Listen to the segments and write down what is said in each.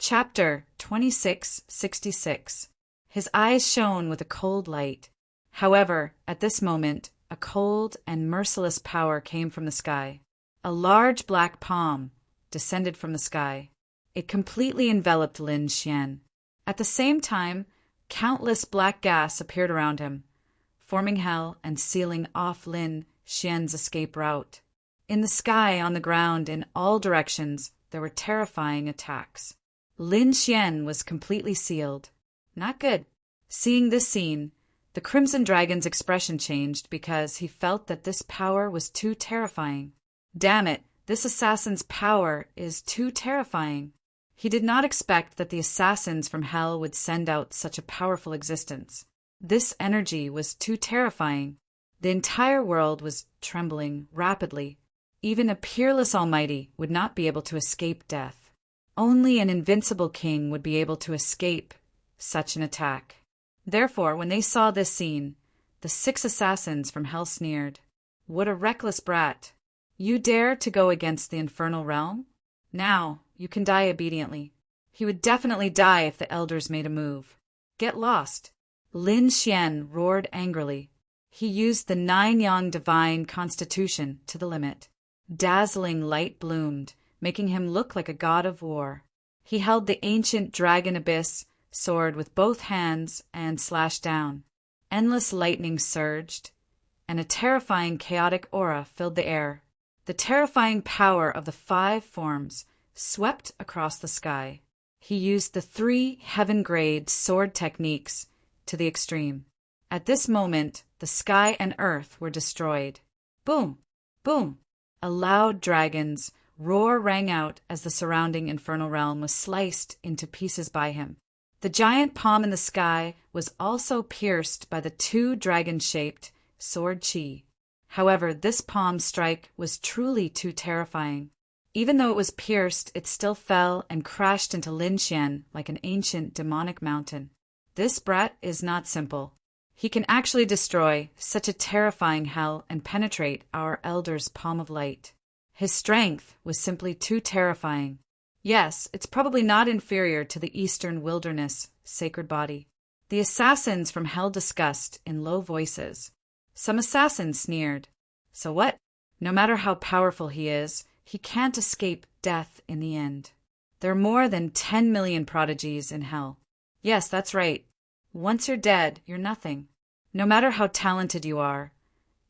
Chapter 2666. His eyes shone with a cold light. However, at this moment, a cold and merciless power came from the sky. A large black palm descended from the sky. It completely enveloped Lin Xian. At the same time, countless black gas appeared around him, forming hell and sealing off Lin Xian's escape route. In the sky, on the ground, in all directions, there were terrifying attacks. Lin Xian was completely sealed. Not good. Seeing this scene, the Crimson Dragon's expression changed because he felt that this power was too terrifying. Damn it, this assassin's power is too terrifying. He did not expect that the assassins from hell would send out such a powerful existence. This energy was too terrifying. The entire world was trembling rapidly. Even a peerless almighty would not be able to escape death. Only an invincible king would be able to escape such an attack. Therefore, when they saw this scene, the 6 assassins from hell sneered. What a reckless brat! You dare to go against the infernal realm? Now, you can die obediently. He would definitely die if the elders made a move. Get lost! Lin Xian roared angrily. He used the 9-yang divine constitution to the limit. Dazzling light bloomed, making him look like a god of war. He held the ancient dragon abyss sword with both hands and slashed down. Endless lightning surged, and a terrifying chaotic aura filled the air. The terrifying power of the 5 forms swept across the sky. He used the 3 heaven-grade sword techniques to the extreme. At this moment, the sky and earth were destroyed. Boom! Boom! A loud dragon's roar rang out as the surrounding infernal realm was sliced into pieces by him. The giant palm in the sky was also pierced by the 2 dragon-shaped sword chi. However, this palm strike was truly too terrifying. Even though it was pierced, it still fell and crashed into Lin Xian like an ancient demonic mountain. This brat is not simple. He can actually destroy such a terrifying hell and penetrate our elder's palm of light. His strength was simply too terrifying. Yes, it's probably not inferior to the Eastern Wilderness sacred body. The assassins from hell discussed in low voices. Some assassins sneered. So what? No matter how powerful he is, he can't escape death in the end. There are more than 10 million prodigies in hell. Yes, that's right. Once you're dead, you're nothing. No matter how talented you are,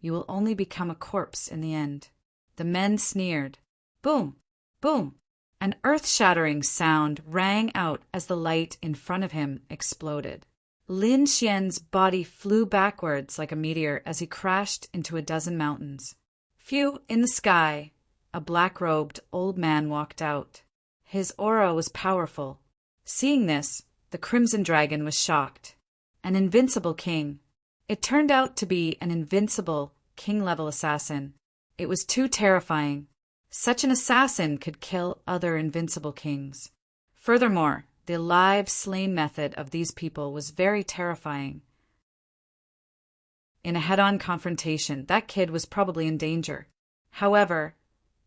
you will only become a corpse in the end. The men sneered. Boom! Boom! An earth-shattering sound rang out as the light in front of him exploded. Lin Xian's body flew backwards like a meteor as he crashed into a dozen mountains. Phew! In the sky, a black-robed old man walked out. His aura was powerful. Seeing this, the Crimson Dragon was shocked. An invincible king. It turned out to be an invincible king-level assassin. It was too terrifying. Such an assassin could kill other invincible kings. Furthermore, the live slain method of these people was very terrifying. In a head-on confrontation, that kid was probably in danger. However,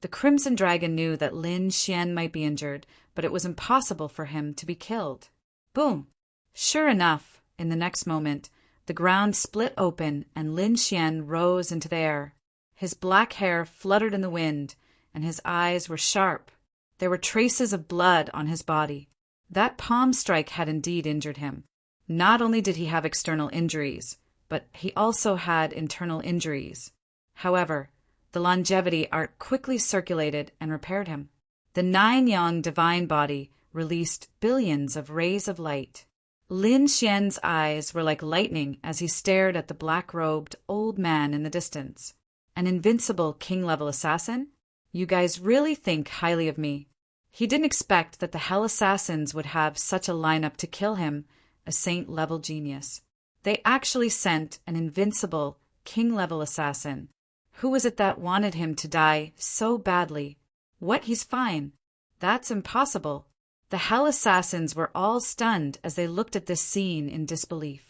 the Crimson Dragon knew that Lin Xian might be injured, but it was impossible for him to be killed. Boom! Sure enough, in the next moment, the ground split open and Lin Xian rose into the air. His black hair fluttered in the wind, and his eyes were sharp. There were traces of blood on his body. That palm strike had indeed injured him. Not only did he have external injuries, but he also had internal injuries. However, the longevity art quickly circulated and repaired him. The 9-yang divine body released billions of rays of light. Lin Xian's eyes were like lightning as he stared at the black-robed old man in the distance. An invincible king-level assassin? You guys really think highly of me. He didn't expect that the Hell Assassins would have such a lineup to kill him, a saint-level genius. They actually sent an invincible king-level assassin. Who was it that wanted him to die so badly? What, he's fine? That's impossible. The Hell Assassins were all stunned as they looked at this scene in disbelief.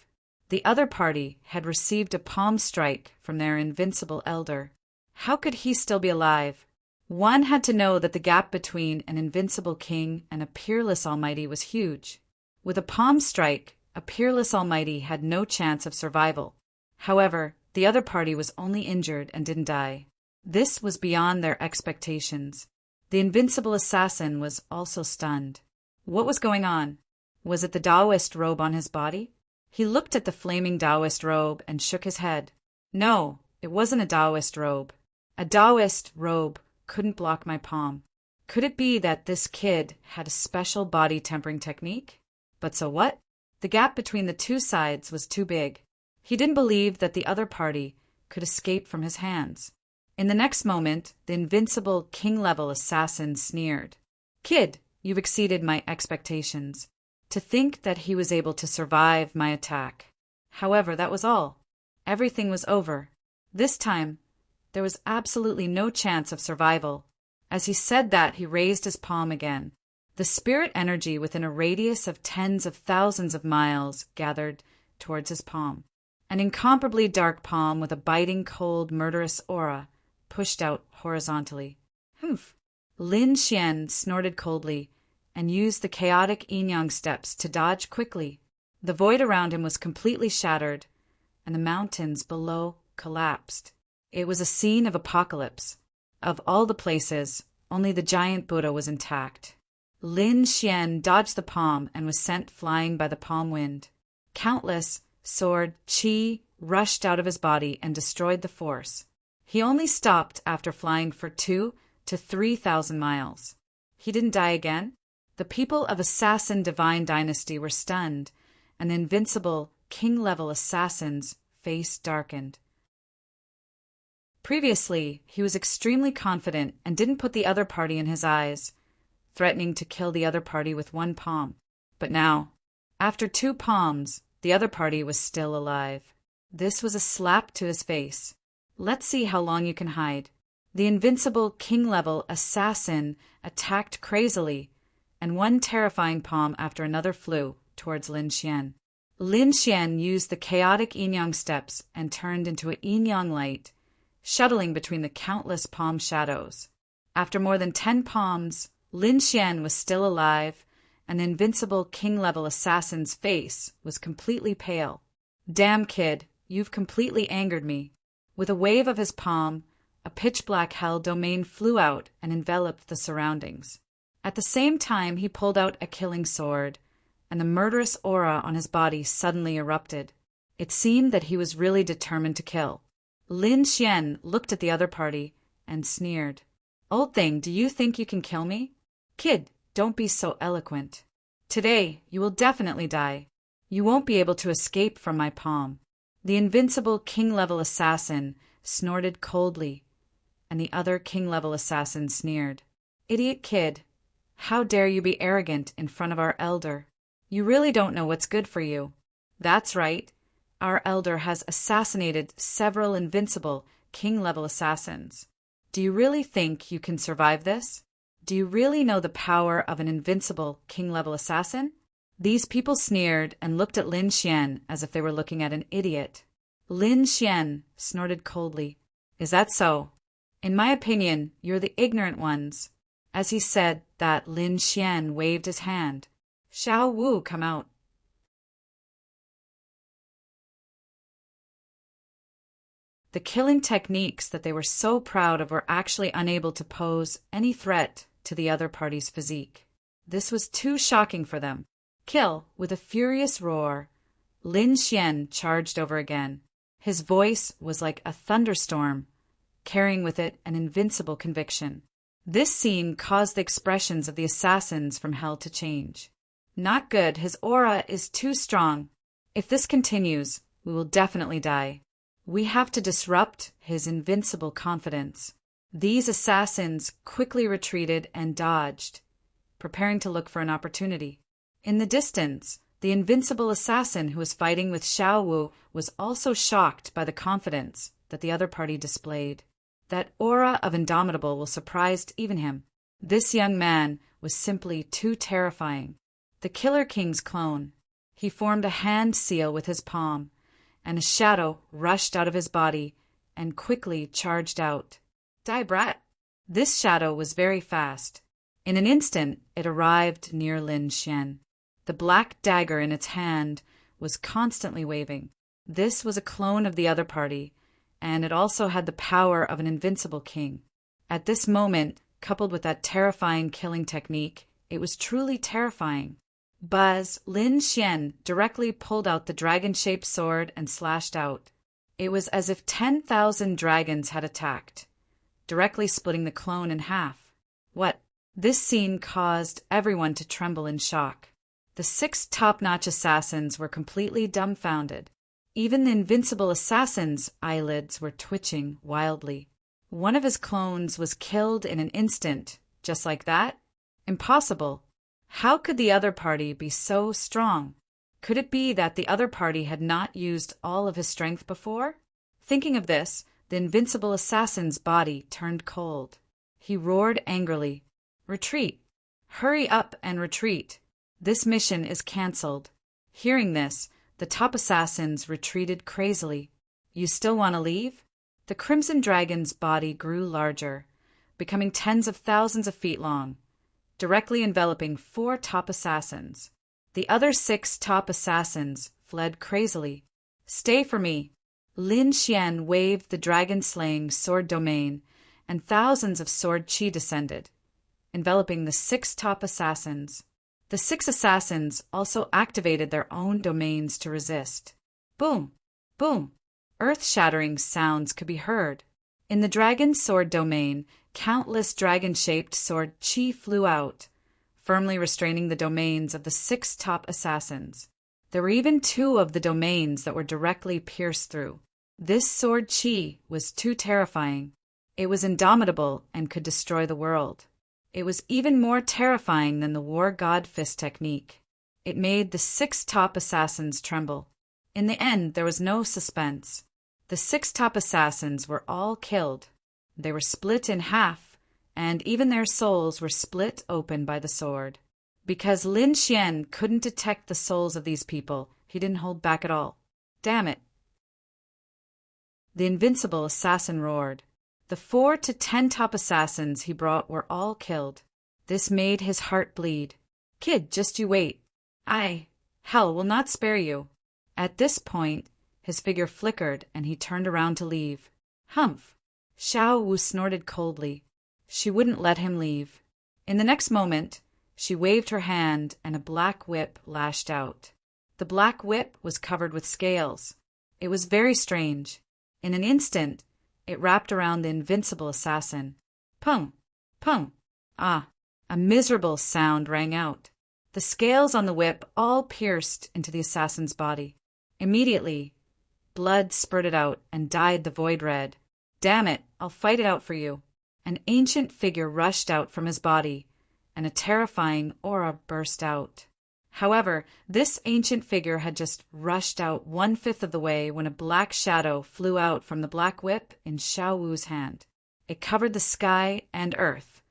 The other party had received a palm strike from their invincible elder. How could he still be alive? One had to know that the gap between an invincible king and a peerless almighty was huge. With a palm strike, a peerless almighty had no chance of survival. However, the other party was only injured and didn't die. This was beyond their expectations. The invincible assassin was also stunned. What was going on? Was it the Taoist robe on his body? He looked at the flaming Taoist robe and shook his head. No, it wasn't a Taoist robe. A Taoist robe couldn't block my palm. Could it be that this kid had a special body tempering technique? But so what? The gap between the two sides was too big. He didn't believe that the other party could escape from his hands. In the next moment, the invincible king-level assassin sneered. Kid, you've exceeded my expectations. To think that he was able to survive my attack. However, that was all. Everything was over. This time, there was absolutely no chance of survival. As he said that, he raised his palm again. The spirit energy within a radius of tens of thousands of miles gathered towards his palm. An incomparably dark palm with a biting, cold, murderous aura pushed out horizontally. Humph! Lin Xian snorted coldly and used the chaotic yin-yang steps to dodge quickly. The void around him was completely shattered, and the mountains below collapsed. It was a scene of apocalypse. Of all the places, only the giant Buddha was intact. Lin Xian dodged the palm and was sent flying by the palm wind. Countless sword qi rushed out of his body and destroyed the force. He only stopped after flying for 2,000 to 3,000 miles. He didn't die again. The people of Assassin Divine Dynasty were stunned, and the invincible king-level assassin's face darkened. Previously, he was extremely confident and didn't put the other party in his eyes, threatening to kill the other party with one palm. But now, after 2 palms, the other party was still alive. This was a slap to his face. Let's see how long you can hide. The invincible king-level assassin attacked crazily, and one terrifying palm after another flew towards Lin Xian. Lin Xian used the chaotic yin-yang steps and turned into a yin-yang light, shuttling between the countless palm shadows. After more than 10 palms, Lin Xian was still alive, and the invincible king-level assassin's face was completely pale. Damn, kid, you've completely angered me. With a wave of his palm, a pitch-black hell domain flew out and enveloped the surroundings. At the same time, he pulled out a killing sword, and the murderous aura on his body suddenly erupted. It seemed that he was really determined to kill. Lin Xian looked at the other party and sneered. Old thing, do you think you can kill me? Kid, don't be so eloquent. Today, you will definitely die. You won't be able to escape from my palm. The invincible king-level assassin snorted coldly, and the other king-level assassin sneered. Idiot kid, how dare you be arrogant in front of our elder? You really don't know what's good for you. That's right. Our elder has assassinated several invincible king-level assassins. Do you really think you can survive this? Do you really know the power of an invincible king-level assassin? These people sneered and looked at Lin Xian as if they were looking at an idiot. Lin Xian snorted coldly. Is that so? In my opinion, you're the ignorant ones. As he said that, Lin Xian waved his hand. Xiao Wu, come out. The killing techniques that they were so proud of were actually unable to pose any threat to the other party's physique. This was too shocking for them. Kill! With a furious roar, Lin Xian charged over again. His voice was like a thunderstorm, carrying with it an invincible conviction. This scene caused the expressions of the assassins from hell to change. Not good, his aura is too strong. If this continues, we will definitely die. We have to disrupt his invincible confidence. These assassins quickly retreated and dodged, preparing to look for an opportunity. In the distance, the invincible assassin who was fighting with Xiao Wu was also shocked by the confidence that the other party displayed. That aura of indomitable will surprise even him. This young man was simply too terrifying. The Killer King's clone. He formed a hand seal with his palm, and a shadow rushed out of his body and quickly charged out. Die, brat! This shadow was very fast. In an instant, it arrived near Lin Xian. The black dagger in its hand was constantly waving. This was a clone of the other party, and it also had the power of an invincible king. At this moment, coupled with that terrifying killing technique, it was truly terrifying. Buzz, Lin Xian directly pulled out the dragon-shaped sword and slashed out. It was as if 10,000 dragons had attacked, directly splitting the clone in half. What? This scene caused everyone to tremble in shock. The 6 top-notch assassins were completely dumbfounded. Even the invincible assassin's eyelids were twitching wildly. One of his clones was killed in an instant, just like that? Impossible. How could the other party be so strong? Could it be that the other party had not used all of his strength before? Thinking of this, the invincible assassin's body turned cold. He roared angrily, "Retreat! Hurry up and retreat! This mission is cancelled." Hearing this, the top assassins retreated crazily. "You still want to leave?" The Crimson Dragon's body grew larger, becoming tens of thousands of feet long, directly enveloping 4 top assassins. The other 6 top assassins fled crazily. "Stay for me!" Lin Xian waved the dragon-slaying sword domain, and thousands of sword chi descended, enveloping the 6 top assassins. The 6 assassins also activated their own domains to resist. Boom! Boom! Earth-shattering sounds could be heard. In the dragon sword domain, countless dragon-shaped sword chi flew out, firmly restraining the domains of the 6 top assassins. There were even 2 of the domains that were directly pierced through. This sword chi was too terrifying. It was indomitable and could destroy the world. It was even more terrifying than the War God Fist technique. It made the 6 top assassins tremble. In the end, there was no suspense. The 6 top assassins were all killed. They were split in half, and even their souls were split open by the sword. Because Lin Xian couldn't detect the souls of these people, he didn't hold back at all. Damn it! The invincible assassin roared. The 4 to 10 top assassins he brought were all killed. This made his heart bleed. "Kid, just you wait. Hell will not spare you." At this point, his figure flickered and he turned around to leave. Humph! Xiao Wu snorted coldly. She wouldn't let him leave. In the next moment, she waved her hand and a black whip lashed out. The black whip was covered with scales. It was very strange. In an instant, it wrapped around the invincible assassin. Pung! Pung! Ah! A miserable sound rang out. The scales on the whip all pierced into the assassin's body. Immediately, blood spurted out and dyed the void red. "Damn it, I'll fight it out for you." An ancient figure rushed out from his body, and a terrifying aura burst out. However, this ancient figure had just rushed out 1/5 of the way when a black shadow flew out from the black whip in Xiao Wu's hand. It covered the sky and earth,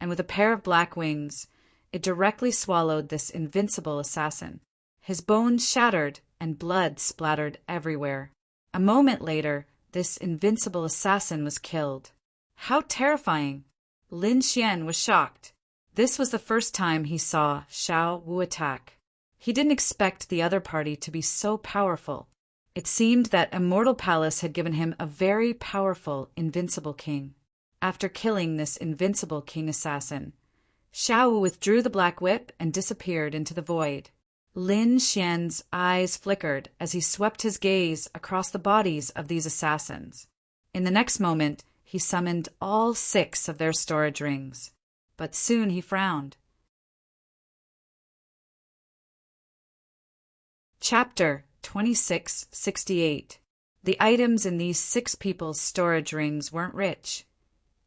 and with a pair of black wings, it directly swallowed this invincible assassin. His bones shattered and blood splattered everywhere. A moment later, this invincible assassin was killed. How terrifying! Lin Xian was shocked. This was the first time he saw Xiao Wu attack. He didn't expect the other party to be so powerful. It seemed that Immortal Palace had given him a very powerful, invincible king. After killing this invincible king assassin, Xiao Wu withdrew the black whip and disappeared into the void. Lin Xian's eyes flickered as he swept his gaze across the bodies of these assassins. In the next moment, he summoned all 6 of their storage rings. But soon he frowned. Chapter 2668. The items in these 6 people's storage rings weren't rich,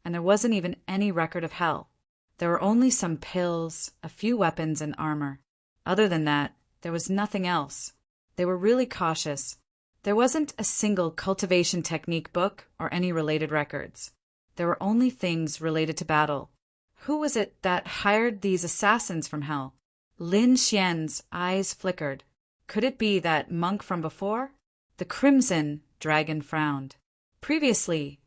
and there wasn't even any record of hell. There were only some pills, a few weapons, and armor. Other than that, there was nothing else. They were really cautious. There wasn't a single cultivation technique book or any related records. There were only things related to battle. Who was it that hired these assassins from hell? Lin Xian's eyes flickered. Could it be that monk from before? The Crimson Dragon frowned. Previously,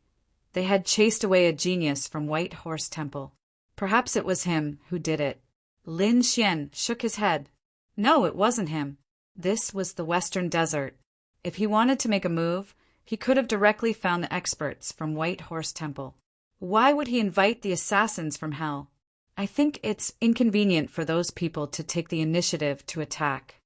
They had chased away a genius from White Horse Temple. Perhaps it was him who did it. Lin Xian shook his head. No, it wasn't him. This was the Western Desert. If he wanted to make a move, he could have directly found the experts from White Horse Temple. Why would he invite the assassins from hell? I think it's inconvenient for those people to take the initiative to attack.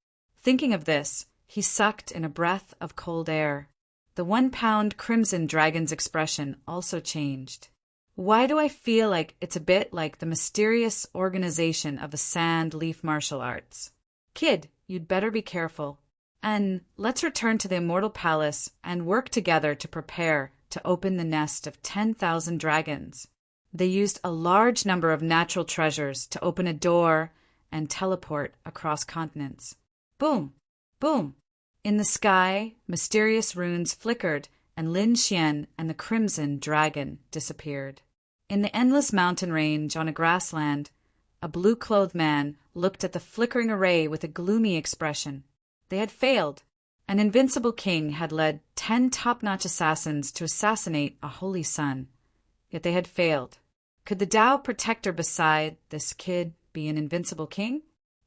Thinking of this, he sucked in a breath of cold air. The 1-pound crimson dragon's expression also changed. Why do I feel like it's a bit like the mysterious organization of the Sand Leaf Martial Arts? Kid, you'd better be careful. And let's return to the Immortal Palace and work together to prepare to open the nest of 10,000 dragons. They used a large number of natural treasures to open a door and teleport across continents. Boom! Boom! In the sky, mysterious runes flickered, and Lin Xian and the Crimson Dragon disappeared. In the endless mountain range on a grassland, a blue-clothed man looked at the flickering array with a gloomy expression. They had failed. An invincible king had led 10 top-notch assassins to assassinate a holy son. Yet they had failed. Could the Tao protector beside this kid be an invincible king?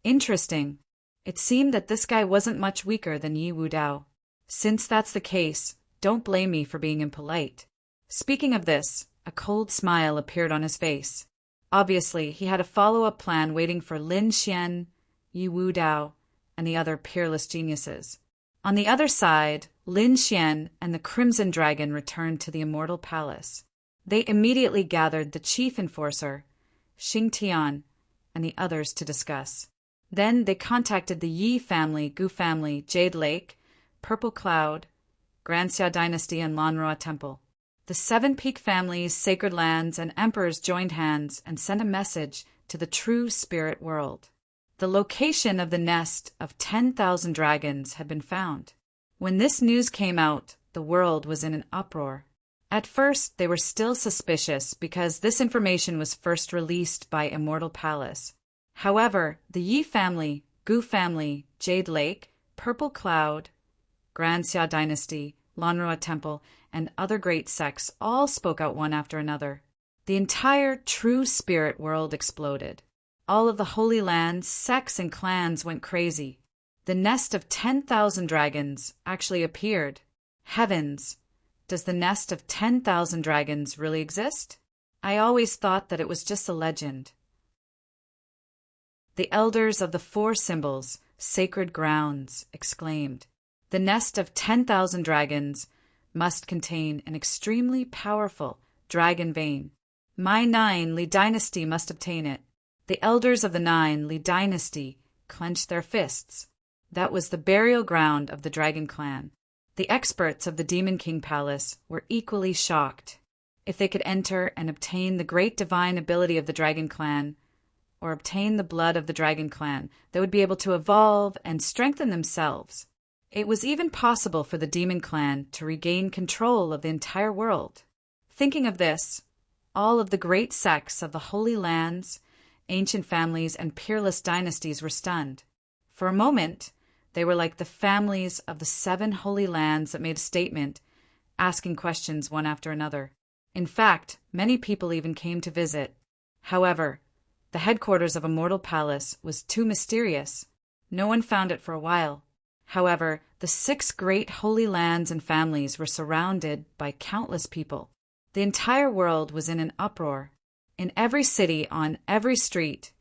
Interesting. It seemed that this guy wasn't much weaker than Yi Wu Dao. Since that's the case, don't blame me for being impolite. Speaking of this, a cold smile appeared on his face. Obviously, he had a follow-up plan waiting for Lin Xian, Yi Wu Dao, and the other peerless geniuses. On the other side, Lin Xian and the Crimson Dragon returned to the Immortal Palace. They immediately gathered the chief enforcer, Xing Tian, and the others to discuss. Then they contacted the Yi family, Gu family, Jade Lake, Purple Cloud, Granxia Dynasty, and Lanrua Temple. The 7 peak families, sacred lands, and emperors joined hands and sent a message to the true spirit world. The location of the nest of 10,000 dragons had been found. When this news came out, the world was in an uproar. At first, they were still suspicious because this information was first released by Immortal Palace. However, the Yi family, Gu family, Jade Lake, Purple Cloud, Granxia Dynasty, Lanrua Temple, and other great sects all spoke out one after another. The entire true spirit world exploded. All of the holy lands, sects, and clans went crazy. The nest of 10,000 dragons actually appeared. Heavens! Does the nest of 10,000 dragons really exist? I always thought that it was just a legend. The elders of the 4 symbols, sacred grounds, exclaimed, "The nest of 10,000 dragons must contain an extremely powerful dragon vein. My 9 Li dynasty must obtain it." The elders of the 9 Li dynasty clenched their fists. That was the burial ground of the Dragon Clan. The experts of the Demon King Palace were equally shocked. If they could enter and obtain the great divine ability of the Dragon Clan, or obtain the blood of the Dragon Clan, they would be able to evolve and strengthen themselves. It was even possible for the Demon Clan to regain control of the entire world. Thinking of this, all of the great sects of the Holy Lands, ancient families, and peerless dynasties were stunned. For a moment, they were like the families of the 7 holy lands that made a statement, asking questions one after another. In fact, many people even came to visit. However, the headquarters of Immortal Palace was too mysterious. No one found it for a while. However, the 6 great holy lands and families were surrounded by countless people. The entire world was in an uproar. In every city, on every street,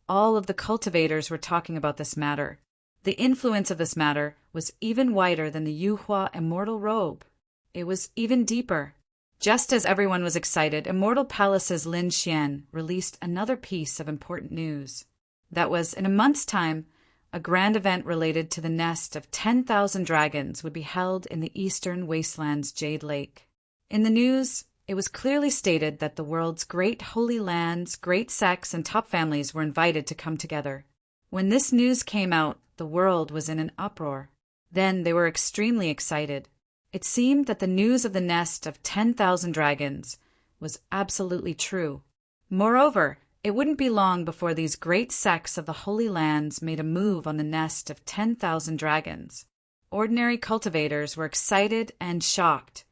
all of the cultivators were talking about this matter. The influence of this matter was even wider than the Yuhua Immortal Robe. It was even deeper. Just as everyone was excited, Immortal Palace's Lin Xian released another piece of important news. That was, in a month's time, a grand event related to the nest of 10,000 dragons would be held in the eastern wastelands Jade Lake. In the news, it was clearly stated that the world's great holy lands, great sects, and top families were invited to come together. When this news came out, the world was in an uproar. Then they were extremely excited. It seemed that the news of the nest of 10,000 dragons was absolutely true. Moreover, it wouldn't be long before these great sects of the Holy Lands made a move on the nest of 10,000 dragons. Ordinary cultivators were excited and shocked,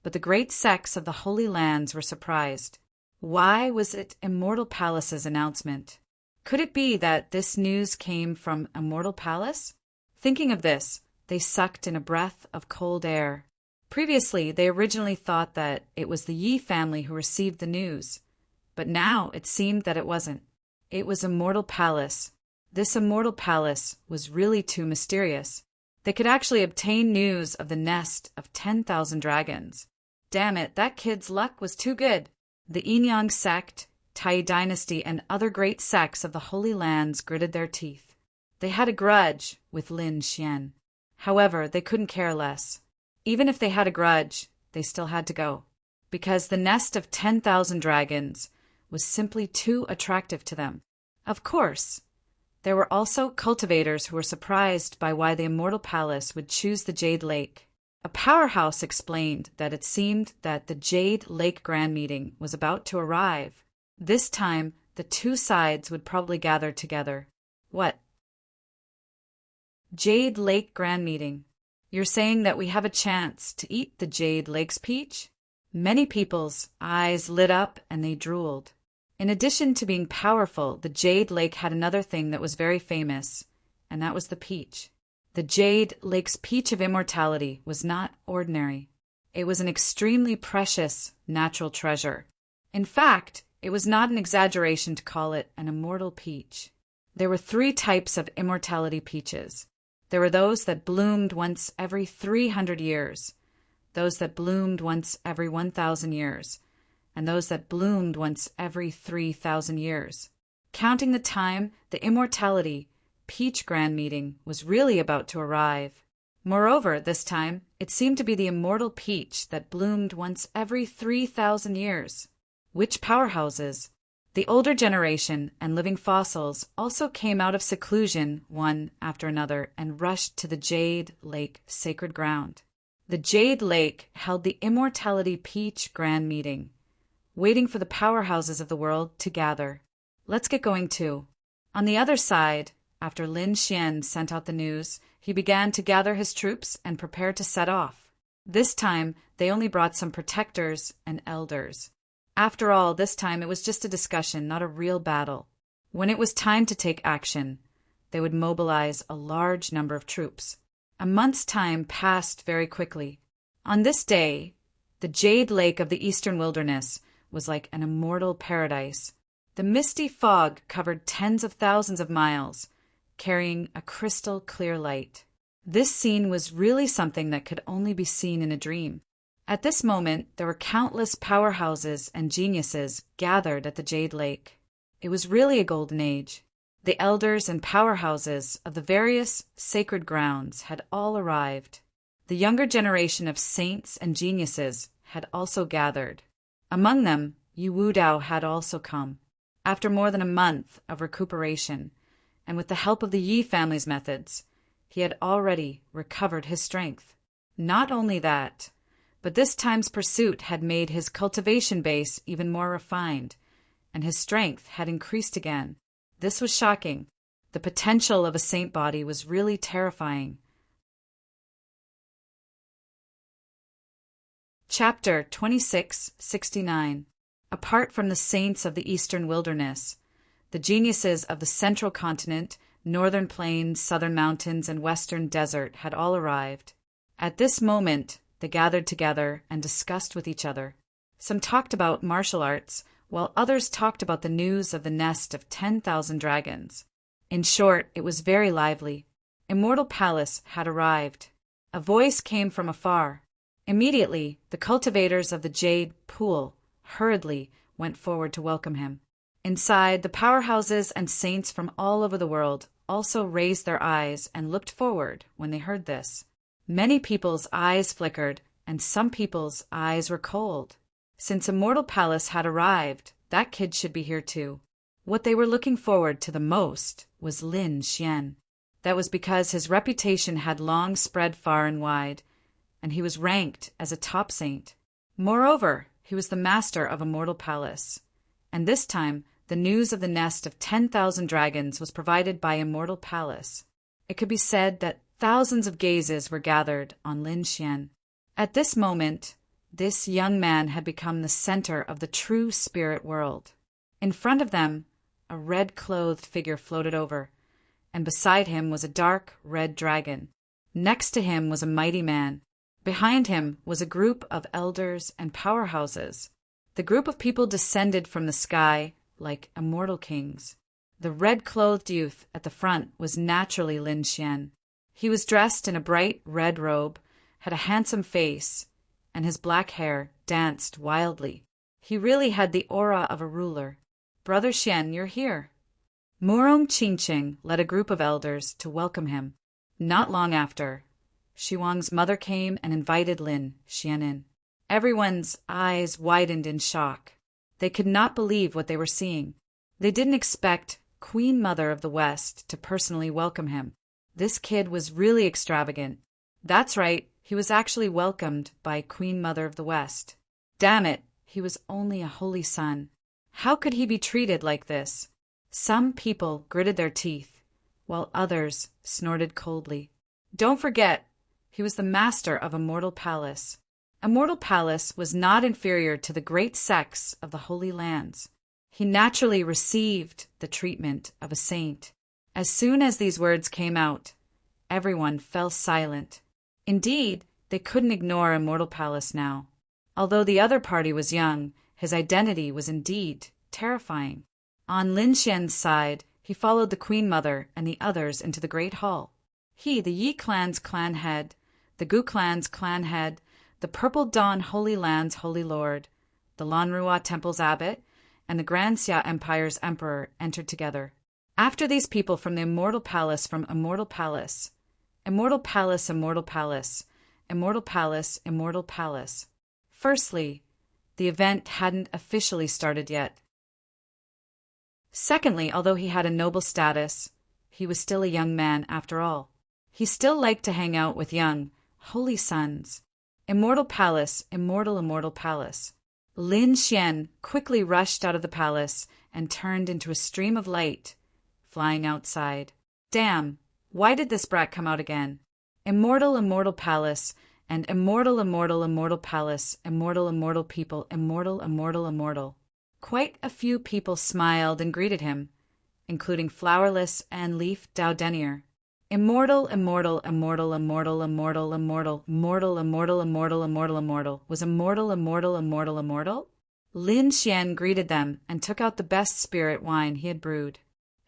but the great sects of the Holy Lands were surprised. Why was it Immortal Palace's announcement? Could it be that this news came from Immortal Palace? Thinking of this, they sucked in a breath of cold air. Previously, they originally thought that it was the Yi family who received the news, but now it seemed that it wasn't. It was Immortal Palace. This Immortal Palace was really too mysterious. They could actually obtain news of the nest of 10,000 dragons. Damn it, that kid's luck was too good. The Yinyang sect, Tai dynasty, and other great sects of the Holy Lands gritted their teeth. They had a grudge with Lin Xian. However, they couldn't care less. Even if they had a grudge, they still had to go, because the nest of 10,000 dragons was simply too attractive to them. Of course, there were also cultivators who were surprised by why the Immortal Palace would choose the Jade Lake. A powerhouse explained that it seemed that the Jade Lake Grand Meeting was about to arrive. This time, the two sides would probably gather together. What? Jade Lake Grand Meeting. You're saying that we have a chance to eat the Jade Lake's peach? Many people's eyes lit up and they drooled. In addition to being powerful, the Jade Lake had another thing that was very famous, and that was the peach. The Jade Lake's peach of immortality was not ordinary. It was an extremely precious natural treasure. In fact, it was not an exaggeration to call it an immortal peach. There were 3 types of immortality peaches. There were those that bloomed once every 300 years, those that bloomed once every 1,000 years, and those that bloomed once every 3,000 years. Counting the time, the Immortality Peach Grand Meeting was really about to arrive. Moreover, this time, it seemed to be the immortal peach that bloomed once every 3,000 years. Which powerhouses? The older generation and living fossils also came out of seclusion one after another and rushed to the Jade Lake sacred ground. The Jade Lake held the Immortality Peach Grand Meeting, waiting for the powerhouses of the world to gather. Let's get going too. On the other side, after Lin Xian sent out the news, he began to gather his troops and prepare to set off. This time, they only brought some protectors and elders. After all, this time it was just a discussion, not a real battle. When it was time to take action, they would mobilize a large number of troops. A month's time passed very quickly. On this day, the Jade Lake of the Eastern Wilderness was like an immortal paradise. The misty fog covered tens of thousands of miles, carrying a crystal clear light. This scene was really something that could only be seen in a dream. At this moment, there were countless powerhouses and geniuses gathered at the Jade Lake. It was really a golden age. The elders and powerhouses of the various sacred grounds had all arrived. The younger generation of saints and geniuses had also gathered. Among them, Yu Wudao had also come. After more than a month of recuperation, and with the help of the Yi family's methods, he had already recovered his strength. Not only that, but this time's pursuit had made his cultivation base even more refined, and his strength had increased again. This was shocking. The potential of a saint body was really terrifying. Chapter 2669. Apart from the saints of the Eastern Wilderness, the geniuses of the Central Continent, Northern Plains, Southern Mountains, and Western Desert had all arrived. At this moment, they gathered together and discussed with each other. Some talked about martial arts, while others talked about the news of the nest of 10,000 dragons. In short, it was very lively. Immortal Palace had arrived. A voice came from afar. Immediately, the cultivators of the Jade Pool hurriedly went forward to welcome him. Inside, the powerhouses and saints from all over the world also raised their eyes and looked forward when they heard this. Many people's eyes flickered, and some people's eyes were cold. Since Immortal Palace had arrived, that kid should be here too. What they were looking forward to the most was Lin Xian. That was because his reputation had long spread far and wide, and he was ranked as a top saint. Moreover, he was the master of Immortal Palace. And this time, the news of the nest of 10,000 dragons was provided by Immortal Palace. It could be said that thousands of gazes were gathered on Lin Xian. At this moment, This young man had become the center of the true spirit world. In front of them, a red-clothed figure floated over, and beside him was a dark red dragon. Next to him was a mighty man. Behind him was a group of elders and powerhouses. The group of people descended from the sky like immortal kings. The red-clothed youth at the front was naturally Lin Xian. He was dressed in a bright red robe, had a handsome face, and his black hair danced wildly. He really had the aura of a ruler. "Brother Xian, you're here." Murong Qingqing led a group of elders to welcome him. Not long after, Shiwang's mother came and invited Lin Xian in. Everyone's eyes widened in shock. They could not believe what they were seeing. They didn't expect Queen Mother of the West to personally welcome him. This kid was really extravagant. That's right, he was actually welcomed by Queen Mother of the West. Damn it, he was only a holy son. How could he be treated like this? Some people gritted their teeth, while others snorted coldly. Don't forget, he was the master of Immortal Palace. Immortal Palace was not inferior to the great sects of the Holy Lands. He naturally received the treatment of a saint. As soon as these words came out, everyone fell silent. Indeed, they couldn't ignore Immortal Palace now. Although the other party was young, his identity was indeed terrifying. On Lin Xian's side, he followed the Queen Mother and the others into the Great Hall. He, the Yi clan's clan head, the Gu clan's clan head, the Purple Dawn Holy Land's Holy Lord, the Lanrua Temple's abbot, and the Grand Xia Empire's emperor entered together. After these people from the Immortal Palace, from Immortal Palace, Immortal Palace, Immortal Palace, Immortal Palace, Immortal Palace. Firstly, the event hadn't officially started yet. Secondly, although he had a noble status, he was still a young man after all. He still liked to hang out with young, holy sons. Immortal Palace, Immortal Palace. Lin Xian quickly rushed out of the palace and turned into a stream of light, flying outside. Damn, why did this brat come out again? Immortal Palace, and Immortal Palace, immortal people, immortal. Quite a few people smiled and greeted him, including Flowerless and Leaf Dowdenier. Immortal. Was immortal. Lin Xian greeted them and took out the best spirit wine he had brewed.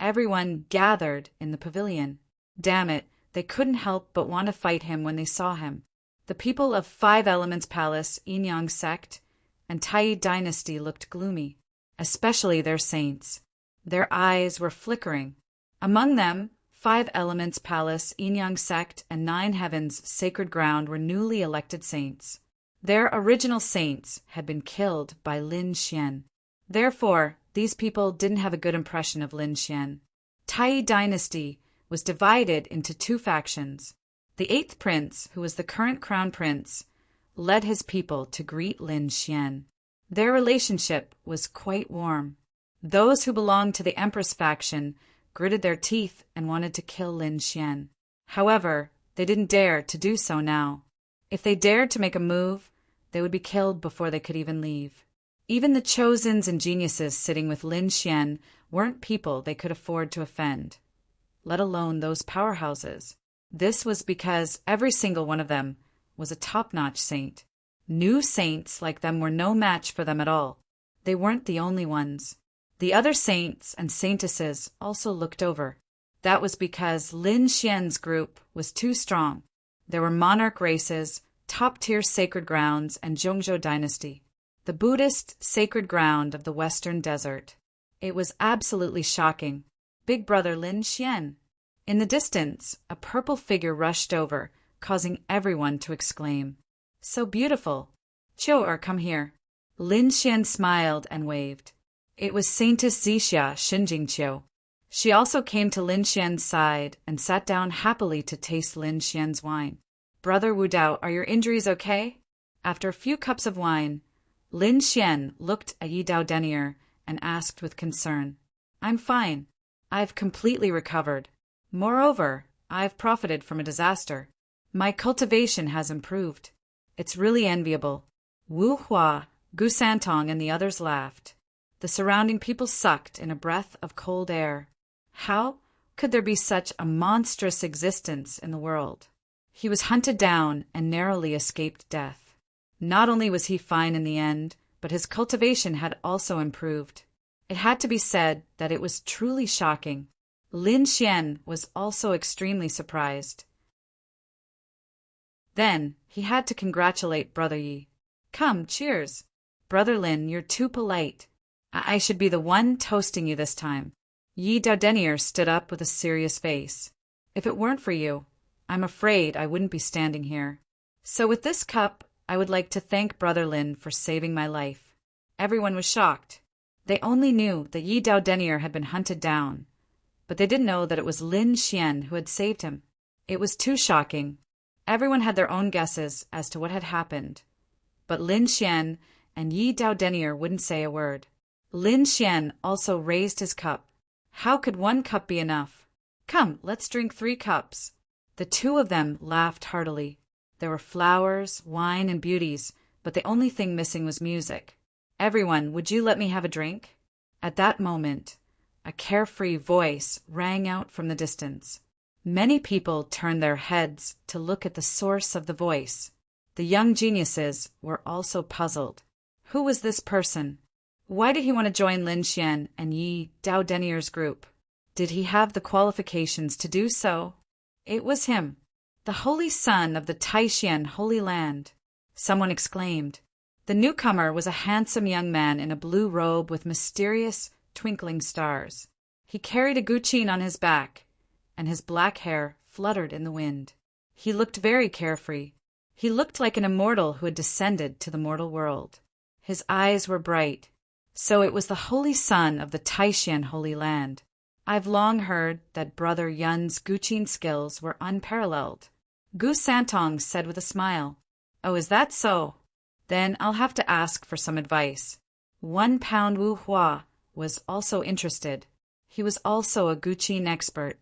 Everyone gathered in the pavilion. Damn it, they couldn't help but want to fight him when they saw him. The people of Five Elements Palace, Yin-Yang Sect, and Tai Dynasty looked gloomy, especially their saints. Their eyes were flickering. Among them, Five Elements Palace, Yin-Yang Sect, and Nine Heavens Sacred Ground were newly elected saints. Their original saints had been killed by Lin Xian. Therefore, these people didn't have a good impression of Lin Xian. Tai Dynasty was divided into two factions. The eighth prince, who was the current crown prince, led his people to greet Lin Xian. Their relationship was quite warm. Those who belonged to the Empress faction gritted their teeth and wanted to kill Lin Xian. However, they didn't dare to do so now. If they dared to make a move, they would be killed before they could even leave. Even the chosens and geniuses sitting with Lin Xian weren't people they could afford to offend, let alone those powerhouses. This was because every single one of them was a top-notch saint. New saints like them were no match for them at all. They weren't the only ones. The other saints and saintesses also looked over. That was because Lin Xian's group was too strong. There were monarch races, top-tier sacred grounds, and Zhongzhou dynasty, the Buddhist sacred ground of the Western Desert. It was absolutely shocking. Big Brother Lin Xian. In the distance, a purple figure rushed over, causing everyone to exclaim, "So beautiful! Qiu, come here." Lin Xian smiled and waved. It was Saintess Zixia Shinjingqiu. She also came to Lin Xian's side and sat down happily to taste Lin Xian's wine. "Brother Wu Dao, are your injuries okay?" After a few cups of wine, Lin Xian looked at Yi Dao Denier and asked with concern, "I'm fine. I've completely recovered. Moreover, I've profited from a disaster. My cultivation has improved. It's really enviable." Wu Hua, Gu Santong, and the others laughed. The surrounding people sucked in a breath of cold air. How could there be such a monstrous existence in the world? He was hunted down and narrowly escaped death. Not only was he fine in the end, but his cultivation had also improved. It had to be said that it was truly shocking. Lin Xian was also extremely surprised. Then he had to congratulate Brother Yi. Come, cheers. Brother Lin, you're too polite. I should be the one toasting you this time. Yi Daodenier stood up with a serious face. If it weren't for you, I'm afraid I wouldn't be standing here. So with this cup, I would like to thank Brother Lin for saving my life. Everyone was shocked. They only knew that Yi Daodenier had been hunted down, but they didn't know that it was Lin Xian who had saved him. It was too shocking. Everyone had their own guesses as to what had happened, but Lin Xian and Yi Daodenier wouldn't say a word. Lin Xian also raised his cup. How could one cup be enough? Come, let's drink 3 cups. The two of them laughed heartily. There were flowers, wine, and beauties, but the only thing missing was music. Everyone, would you let me have a drink? At that moment, a carefree voice rang out from the distance. Many people turned their heads to look at the source of the voice. The young geniuses were also puzzled. Who was this person? Why did he want to join Lin Xian and Yi Daodenier's group? Did he have the qualifications to do so? It was him, the holy son of the Taishan Holy Land. Someone exclaimed. The newcomer was a handsome young man in a blue robe with mysterious, twinkling stars. He carried a guqin on his back, and his black hair fluttered in the wind. He looked very carefree. He looked like an immortal who had descended to the mortal world. His eyes were bright. So it was the holy son of the Taishan Holy Land. I've long heard that Brother Yun's guqin skills were unparalleled. Gu Santong said with a smile. Oh, is that so? Then I'll have to ask for some advice. 1 pound Wu Hua was also interested. He was also a guqin expert.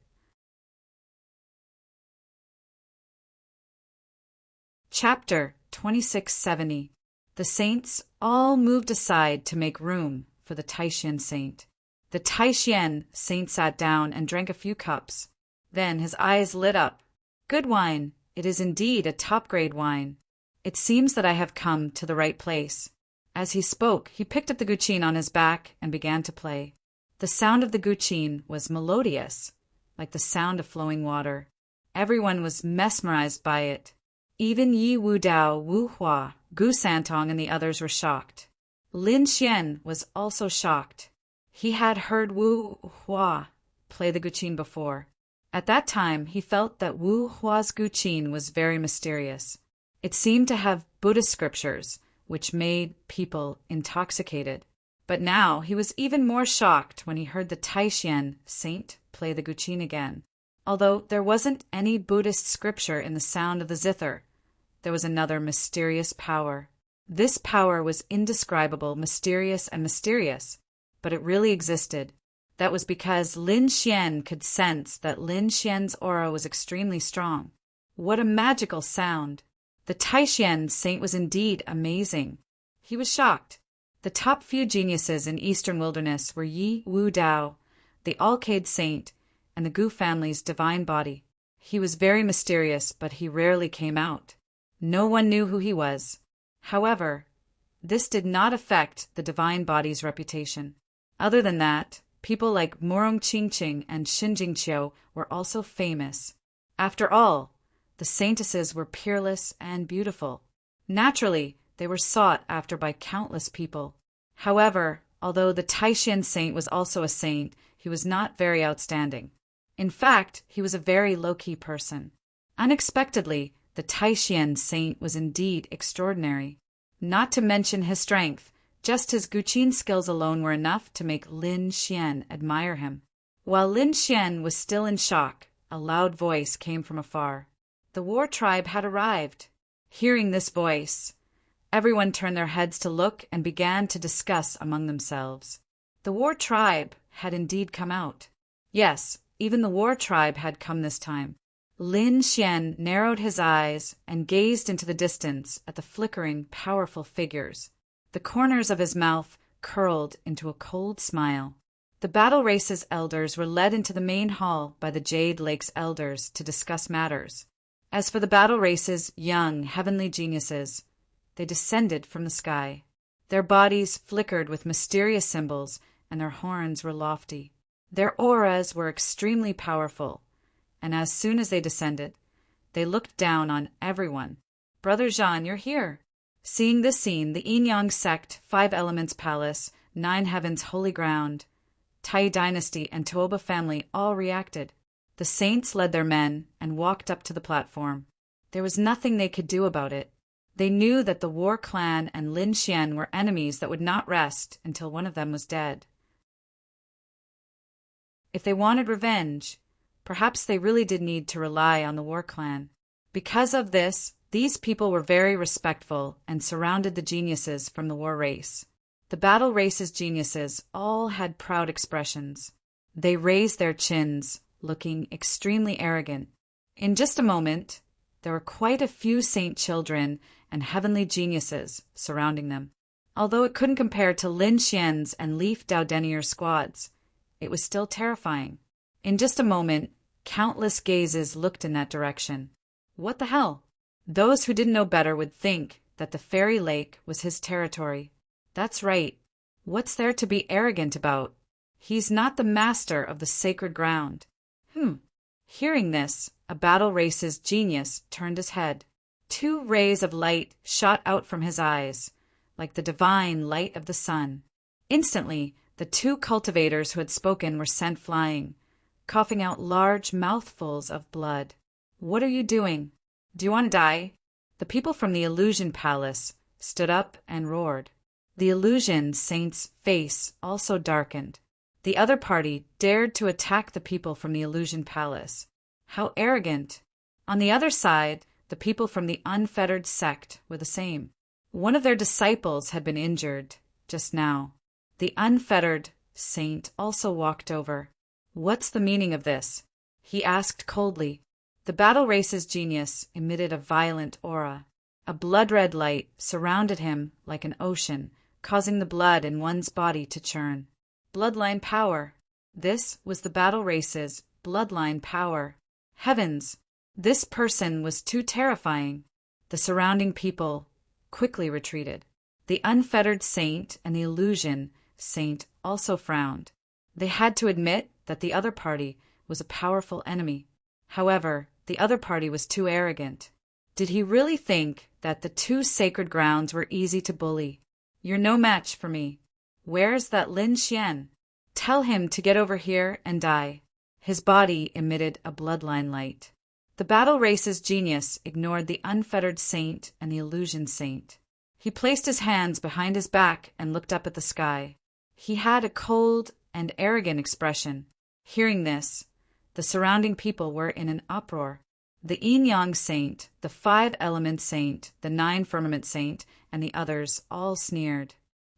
Chapter 2670. The saints all moved aside to make room for the Taishan saint. The Taishan saint sat down and drank a few cups. Then his eyes lit up. Good wine. It is indeed a top-grade wine. It seems that I have come to the right place. As he spoke, he picked up the guqin on his back and began to play. The sound of the guqin was melodious, like the sound of flowing water. Everyone was mesmerized by it. Even Yi Wudao, Wu Hua, Gu Santong, and the others were shocked. Lin Xian was also shocked. He had heard Wu Hua play the guqin before. At that time, he felt that Wu Hua's guqin was very mysterious. It seemed to have Buddhist scriptures, which made people intoxicated. But now he was even more shocked when he heard the Taishan saint play the guqin again. Although there wasn't any Buddhist scripture in the sound of the zither, there was another mysterious power. This power was indescribable, mysterious, but it really existed. That was because Lin Xian could sense that Lin Xian's aura was extremely strong. What a magical sound! The Taishan saint was indeed amazing. He was shocked. The top few geniuses in Eastern Wilderness were Yi Wudao, the Alcade saint, and the Gu family's divine body. He was very mysterious, but he rarely came out. No one knew who he was. However, this did not affect the divine body's reputation. Other than that, people like Murong Qingqing and Xinjingqiu were also famous. After all, the saintesses were peerless and beautiful. Naturally, they were sought after by countless people. However, although the Taishan saint was also a saint, he was not very outstanding. In fact, he was a very low-key person. Unexpectedly, the Taishan saint was indeed extraordinary. Not to mention his strength, just his guqin skills alone were enough to make Lin Xian admire him. While Lin Xian was still in shock, a loud voice came from afar. The war tribe had arrived. Hearing this voice, everyone turned their heads to look and began to discuss among themselves. The war tribe had indeed come out. Yes, even the war tribe had come this time. Lin Xian narrowed his eyes and gazed into the distance at the flickering, powerful figures. The corners of his mouth curled into a cold smile. The Battle Race's elders were led into the main hall by the Jade Lake's elders to discuss matters. As for the Battle Race's young, heavenly geniuses, they descended from the sky. Their bodies flickered with mysterious symbols, and their horns were lofty. Their auras were extremely powerful, and as soon as they descended, they looked down on everyone. "Brother Jean, you're here." Seeing this scene, the Yin-Yang sect, Five Elements Palace, Nine Heavens Holy Ground, Tai Dynasty, and Tuoba family all reacted. The saints led their men and walked up to the platform. There was nothing they could do about it. They knew that the War Clan and Lin Xian were enemies that would not rest until one of them was dead. If they wanted revenge, perhaps they really did need to rely on the War Clan. Because of this, these people were very respectful and surrounded the geniuses from the War Race. The Battle Race's geniuses all had proud expressions. They raised their chins, looking extremely arrogant. In just a moment, there were quite a few saint children and heavenly geniuses surrounding them. Although it couldn't compare to Lin Xian's and Leaf Dowdenier's squads, it was still terrifying. In just a moment, countless gazes looked in that direction. What the hell? Those who didn't know better would think that the fairy lake was his territory. That's right. What's there to be arrogant about? He's not the master of the sacred ground. Hearing this, a Battle Race's genius turned his head. Two rays of light shot out from his eyes, like the divine light of the sun. Instantly, the two cultivators who had spoken were sent flying, coughing out large mouthfuls of blood. "What are you doing? Do you want to die?" The people from the Illusion Palace stood up and roared. The Illusion Saint's face also darkened. The other party dared to attack the people from the Illusion Palace. How arrogant! On the other side, the people from the Unfettered sect were the same. One of their disciples had been injured just now. The Unfettered Saint also walked over. "What's the meaning of this?" he asked coldly. The Battle Race's genius emitted a violent aura. A blood-red light surrounded him like an ocean, causing the blood in one's body to churn. Bloodline power. This was the Battle Race's bloodline power. Heavens! This person was too terrifying. The surrounding people quickly retreated. The Unfettered Saint and the Illusion Saint also frowned. They had to admit that the other party was a powerful enemy. However, the other party was too arrogant. Did he really think that the two sacred grounds were easy to bully? "You're no match for me. Where's that Lin Xian? Tell him to get over here and die." His body emitted a bloodline light. The Battle Race's genius ignored the Unfettered Saint and the Illusion Saint. He placed his hands behind his back and looked up at the sky. He had a cold and arrogant expression. Hearing this, the surrounding people were in an uproar. The Yin-Yang Saint, the Five Element Saint, the Nine Firmament Saint, and the others all sneered.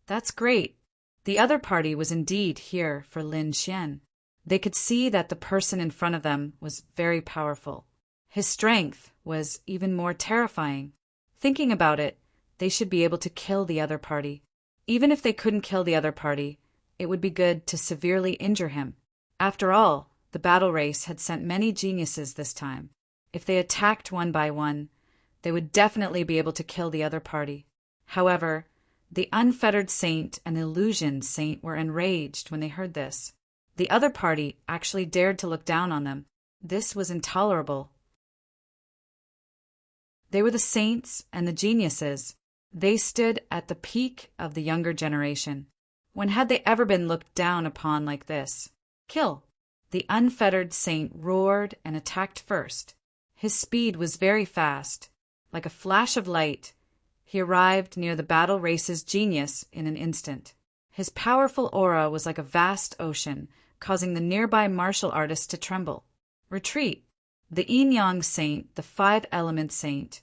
That's great. The other party was indeed here for Lin Xian. They could see that the person in front of them was very powerful. His strength was even more terrifying. Thinking about it, they should be able to kill the other party. Even if they couldn't kill the other party, it would be good to severely injure him. After all, the Battle Race had sent many geniuses this time. If they attacked one by one, they would definitely be able to kill the other party. However, the Unfettered Saint and Illusion Saint were enraged when they heard this. The other party actually dared to look down on them. This was intolerable. They were the saints and the geniuses. They stood at the peak of the younger generation. When had they ever been looked down upon like this? Kill! The Unfettered Saint roared and attacked first. His speed was very fast. Like a flash of light, he arrived near the Battle Race's genius in an instant. His powerful aura was like a vast ocean, causing the nearby martial artists to tremble. Retreat! The Yin-Yang Saint, the Five Element Saint,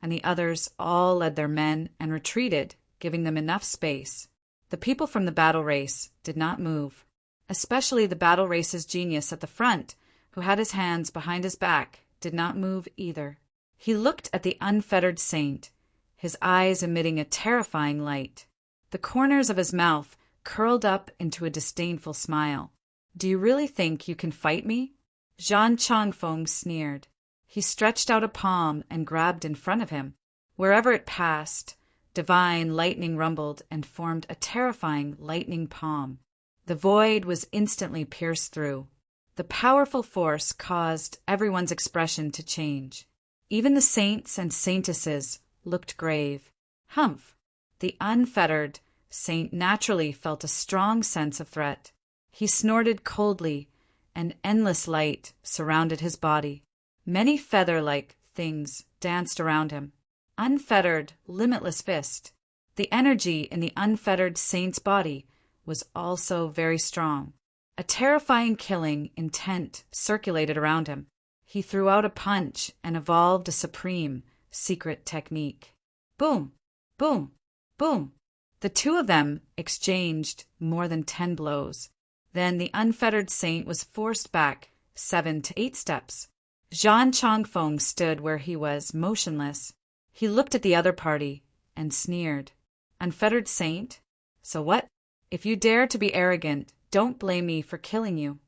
and the others all led their men and retreated, giving them enough space. The people from the Battle Race did not move, especially the Battle Race's genius at the front, who had his hands behind his back, did not move either. He looked at the unfettered saint, his eyes emitting a terrifying light. The corners of his mouth curled up into a disdainful smile. "Do you really think you can fight me?" Zhan Changfeng sneered. He stretched out a palm and grabbed in front of him. Wherever it passed, divine lightning rumbled and formed a terrifying lightning palm. The void was instantly pierced through. The powerful force caused everyone's expression to change. Even the saints and saintesses looked grave. Humph! The unfettered saint naturally felt a strong sense of threat. He snorted coldly, and endless light surrounded his body. Many feather-like things danced around him. Unfettered, limitless fist. The energy in the unfettered saint's body was also very strong. A terrifying killing intent circulated around him. He threw out a punch and evolved a supreme, secret technique. Boom! Boom! Boom! The two of them exchanged more than 10 blows. Then the unfettered saint was forced back 7 to 8 steps. Zhan Changfeng stood where he was, motionless. He looked at the other party and sneered. "Unfettered saint? So what? If you dare to be arrogant, don't blame me for killing you."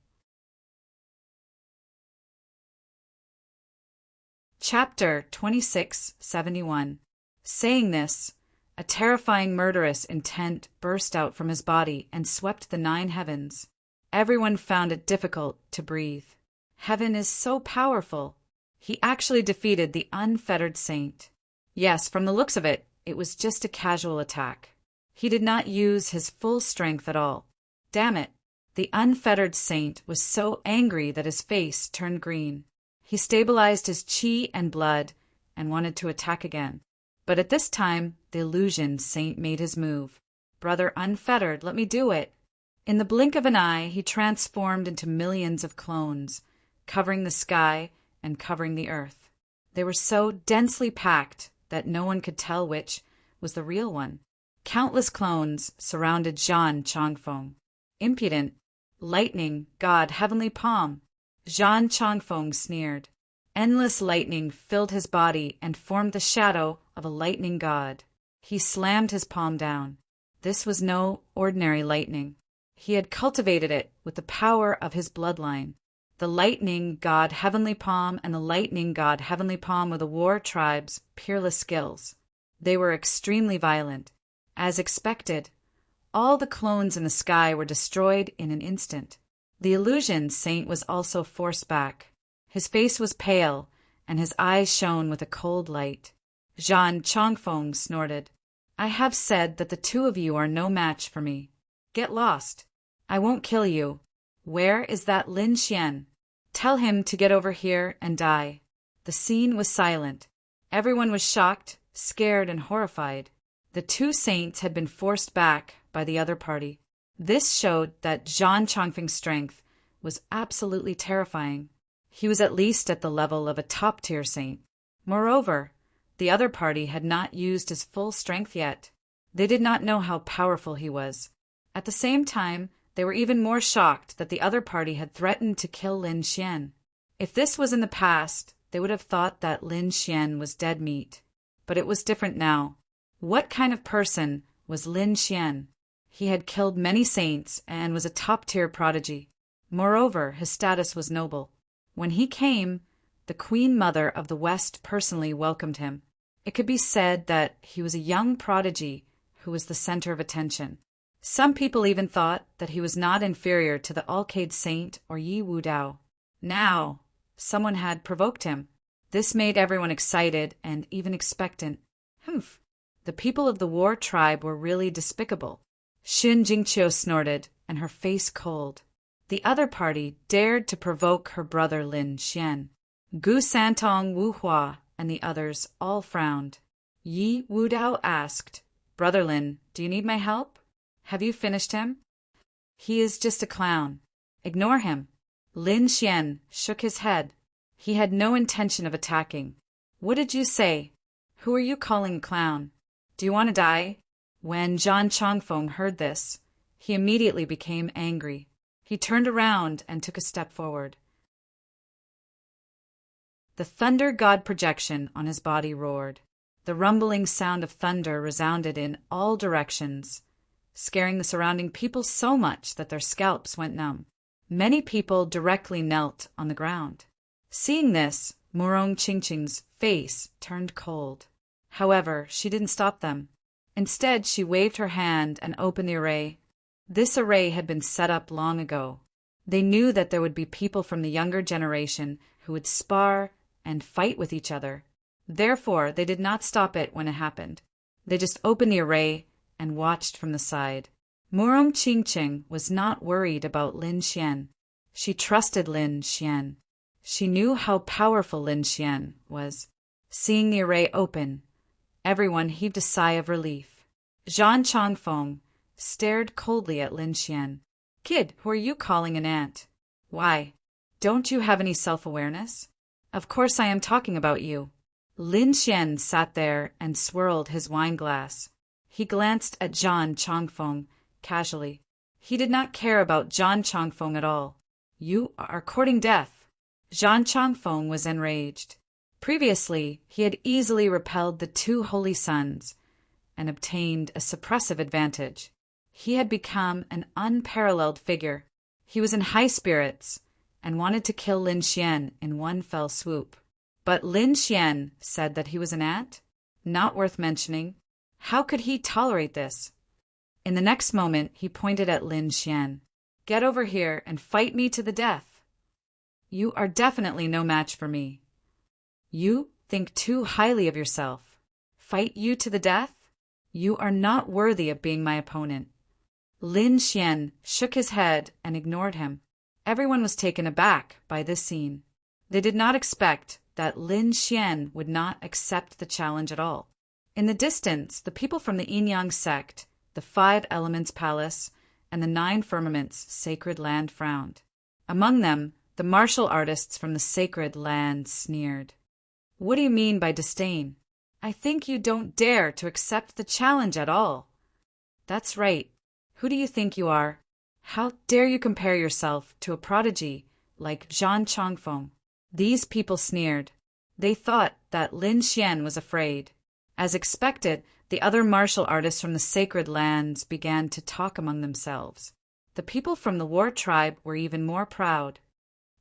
Chapter 2671. Saying this, a terrifying murderous intent burst out from his body and swept the 9 heavens. Everyone found it difficult to breathe. Heaven is so powerful. He actually defeated the unfettered saint. Yes, from the looks of it, it was just a casual attack. He did not use his full strength at all. Damn it! The unfettered saint was so angry that his face turned green. He stabilized his chi and blood and wanted to attack again. But at this time, the illusion saint made his move. "Brother unfettered, let me do it." In the blink of an eye, he transformed into millions of clones, covering the sky and covering the earth. They were so densely packed that no one could tell which was the real one. Countless clones surrounded Zhan Changfeng. "Impudent! Lightning, God, heavenly palm!" Zhan Changfeng sneered. Endless lightning filled his body and formed the shadow of a lightning god. He slammed his palm down. This was no ordinary lightning. He had cultivated it with the power of his bloodline. The lightning god heavenly palm and the lightning god heavenly palm were the war tribe's peerless skills. They were extremely violent. As expected, all the clones in the sky were destroyed in an instant. The illusion saint was also forced back. His face was pale, and his eyes shone with a cold light. Zhan Changfeng snorted. "I have said that the two of you are no match for me. Get lost. I won't kill you. Where is that Lin Xian? Tell him to get over here and die." The scene was silent. Everyone was shocked, scared, and horrified. The two saints had been forced back by the other party. This showed that Zhan Changfeng's strength was absolutely terrifying. He was at least at the level of a top-tier saint. Moreover, the other party had not used his full strength yet. They did not know how powerful he was. At the same time, they were even more shocked that the other party had threatened to kill Lin Xian. If this was in the past, they would have thought that Lin Xian was dead meat. But it was different now. What kind of person was Lin Xian? He had killed many saints and was a top-tier prodigy. Moreover, his status was noble. When he came, the Queen Mother of the West personally welcomed him. It could be said that he was a young prodigy who was the center of attention. Some people even thought that he was not inferior to the Alcade Saint or Yi Wudao. Now, someone had provoked him. This made everyone excited and even expectant. Humph! The people of the war tribe were really despicable. Xun Jingqiu snorted, and her face cold. The other party dared to provoke her brother Lin Xian. Gu Santong, Wu Hua, and the others all frowned. Yi Wudao asked, "Brother Lin, do you need my help? Have you finished him?" "He is just a clown. Ignore him." Lin Xian shook his head. He had no intention of attacking. "What did you say? Who are you calling a clown? Do you want to die?" When Zhan Changfeng heard this, he immediately became angry. He turned around and took a step forward. The thunder god projection on his body roared. The rumbling sound of thunder resounded in all directions, scaring the surrounding people so much that their scalps went numb. Many people directly knelt on the ground. Seeing this, Murong Qingqing's face turned cold. However, she didn't stop them. Instead, she waved her hand and opened the array. This array had been set up long ago. They knew that there would be people from the younger generation who would spar and fight with each other. Therefore, they did not stop it when it happened. They just opened the array and watched from the side. Murong Qingqing was not worried about Lin Xian. She trusted Lin Xian. She knew how powerful Lin Xian was. Seeing the array open, everyone heaved a sigh of relief. Zhan Chongfeng stared coldly at Lin Xian. "Kid, who are you calling an ant? Why, don't you have any self-awareness? Of course I am talking about you." Lin Xian sat there and swirled his wine glass. He glanced at Zhan Chongfeng casually. He did not care about Zhan Chongfeng at all. "You are courting death." Zhan Chongfeng was enraged. Previously, he had easily repelled the two holy sons and obtained a suppressive advantage. He had become an unparalleled figure. He was in high spirits and wanted to kill Lin Xian in one fell swoop. But Lin Xian said that he was an ant? Not worth mentioning. How could he tolerate this? In the next moment, he pointed at Lin Xian. "Get over here and fight me to the death. You are definitely no match for me. You think too highly of yourself. Fight you to the death? You are not worthy of being my opponent." Lin Xian shook his head and ignored him. Everyone was taken aback by this scene. They did not expect that Lin Xian would not accept the challenge at all. In the distance, the people from the Yin-Yang sect, the Five Elements Palace, and the Nine Firmaments Sacred Land frowned. Among them, the martial artists from the Sacred Land sneered. "What do you mean by disdain? I think you don't dare to accept the challenge at all." "That's right. Who do you think you are? How dare you compare yourself to a prodigy like Zhan Chongfeng?" These people sneered. They thought that Lin Xian was afraid. As expected, the other martial artists from the sacred lands began to talk among themselves. The people from the war tribe were even more proud.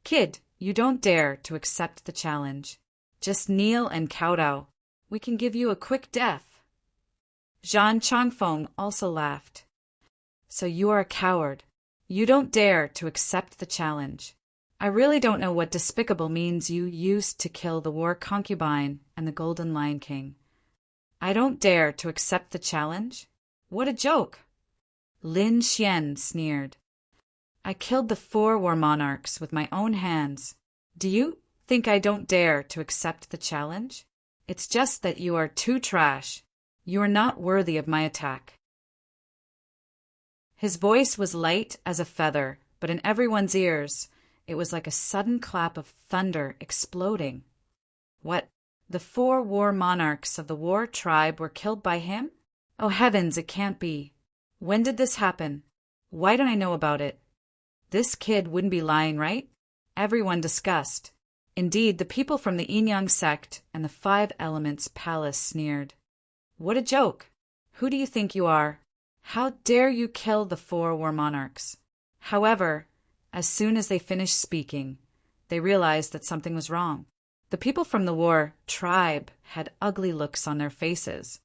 "Kid, you don't dare to accept the challenge. Just kneel and kowtow. We can give you a quick death." Zhan Chongfeng also laughed. "So you are a coward. You don't dare to accept the challenge. I really don't know what despicable means you used to kill the war concubine and the Golden Lion King. I don't dare to accept the challenge? What a joke!" Lin Xian sneered. "I killed the 4 war monarchs with my own hands. Do you think I don't dare to accept the challenge? It's just that you are too trash. You are not worthy of my attack." His voice was light as a feather, but in everyone's ears, it was like a sudden clap of thunder exploding. What? The 4 war monarchs of the war tribe were killed by him? Oh heavens, it can't be. When did this happen? Why don't I know about it? This kid wouldn't be lying, right? Everyone discussed. Indeed, the people from the Yin-Yang sect and the Five Elements Palace sneered. "What a joke! Who do you think you are? How dare you kill the 4 war monarchs?" However, as soon as they finished speaking, they realized that something was wrong. The people from the war tribe had ugly looks on their faces.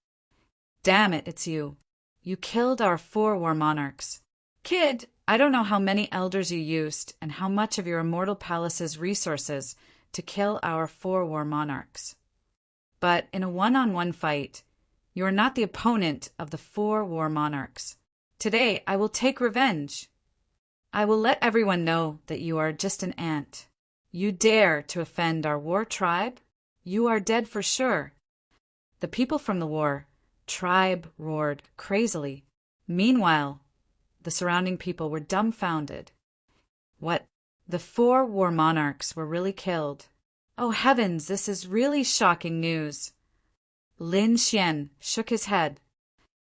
"Damn it, it's you. You killed our 4 war monarchs. Kid, I don't know how many elders you used and how much of your immortal palace's resources to kill our 4 war monarchs. But in a one-on-one fight, you are not the opponent of the 4 war monarchs. Today, I will take revenge. I will let everyone know that you are just an ant. You dare to offend our war tribe? You are dead for sure." The people from the war tribe roared crazily. Meanwhile, the surrounding people were dumbfounded. What? The 4 war monarchs were really killed? Oh heavens, this is really shocking news. Lin Xian shook his head.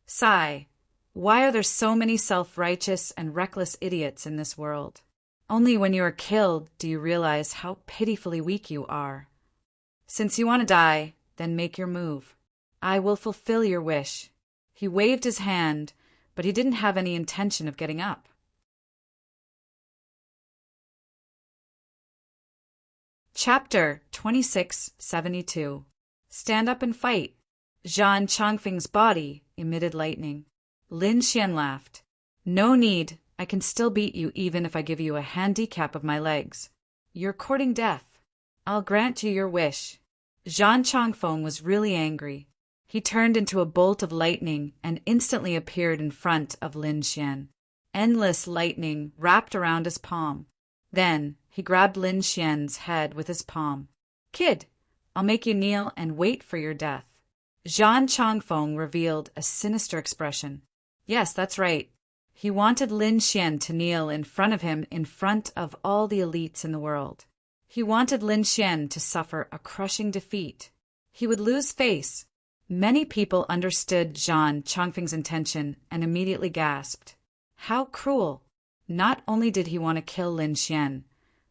"Sigh. Why are there so many self-righteous and reckless idiots in this world? Only when you are killed do you realize how pitifully weak you are." Since you want to die, then make your move. I will fulfill your wish. He waved his hand, but he didn't have any intention of getting up. Chapter 2672. Stand up and fight. Zhan Changfeng's body emitted lightning. Lin Xian laughed. No need. I can still beat you even if I give you a handicap of my legs. You're courting death. I'll grant you your wish. Zhan Changfeng was really angry. He turned into a bolt of lightning and instantly appeared in front of Lin Xian. Endless lightning wrapped around his palm. Then he grabbed Lin Xian's head with his palm. Kid, I'll make you kneel and wait for your death. Zhan Changfeng revealed a sinister expression. Yes, that's right. He wanted Lin Xian to kneel in front of him in front of all the elites in the world. He wanted Lin Xian to suffer a crushing defeat. He would lose face. Many people understood Zhan Changfeng's intention and immediately gasped. How cruel! Not only did he want to kill Lin Xian,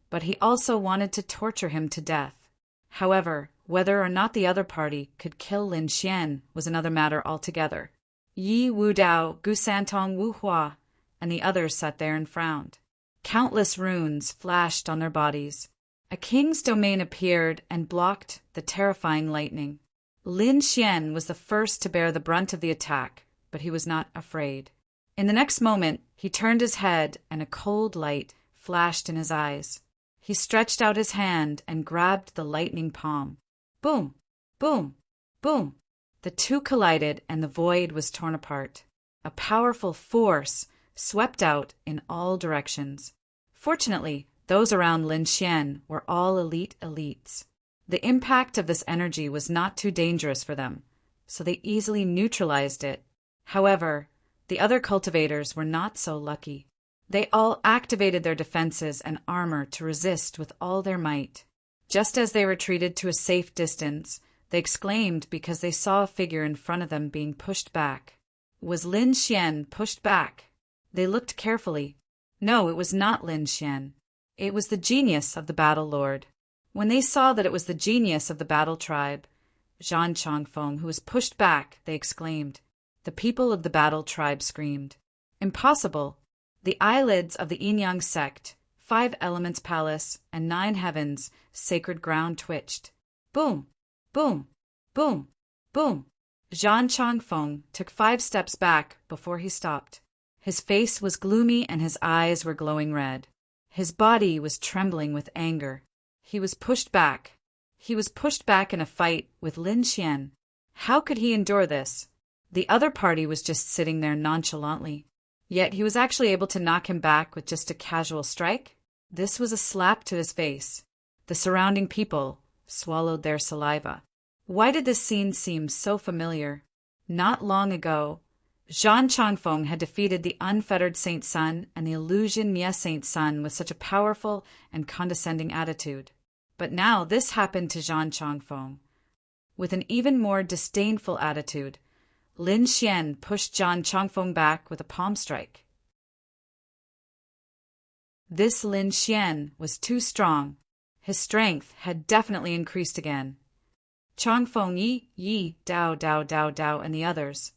but he also wanted to torture him to death. However, whether or not the other party could kill Lin Xian was another matter altogether. Yi Wudao, Gu Santong Wu Hua, and the others sat there and frowned. Countless runes flashed on their bodies. A king's domain appeared and blocked the terrifying lightning. Lin Xian was the first to bear the brunt of the attack, but he was not afraid. In the next moment, he turned his head and a cold light flashed in his eyes. He stretched out his hand and grabbed the lightning palm. Boom! Boom! Boom! The two collided and the void was torn apart. A powerful force swept out in all directions. Fortunately, those around Lin Xian were all elite elites. The impact of this energy was not too dangerous for them, so they easily neutralized it. However, the other cultivators were not so lucky. They all activated their defenses and armor to resist with all their might. Just as they retreated to a safe distance, they exclaimed because they saw a figure in front of them being pushed back. Was Lin Xian pushed back? They looked carefully. No, it was not Lin Xian. It was the genius of the Battle Lord. When they saw that it was the genius of the Battle Tribe, Zhan Changfeng, who was pushed back, they exclaimed. The people of the Battle Tribe screamed. Impossible! The eyelids of the Yin-Yang sect, 5 Elements Palace, and 9 Heavens, sacred ground twitched. Boom! Boom! Boom! Boom! Zhan Changfeng took 5 steps back before he stopped. His face was gloomy and his eyes were glowing red. His body was trembling with anger. He was pushed back. He was pushed back in a fight with Lin Xian. How could he endure this? The other party was just sitting there nonchalantly. Yet he was actually able to knock him back with just a casual strike? This was a slap to his face. The surrounding people swallowed their saliva. Why did this scene seem so familiar? Not long ago, Zhan Changfeng had defeated the unfettered Saint Sun and the illusion Nye Saint Sun with such a powerful and condescending attitude. But now this happened to Zhan Changfeng. With an even more disdainful attitude, Lin Xian pushed Zhan Changfeng back with a palm strike. This Lin Xian was too strong. His strength had definitely increased again. Changfeng Yi, Dao, Dao, Dao, Dao, and the others.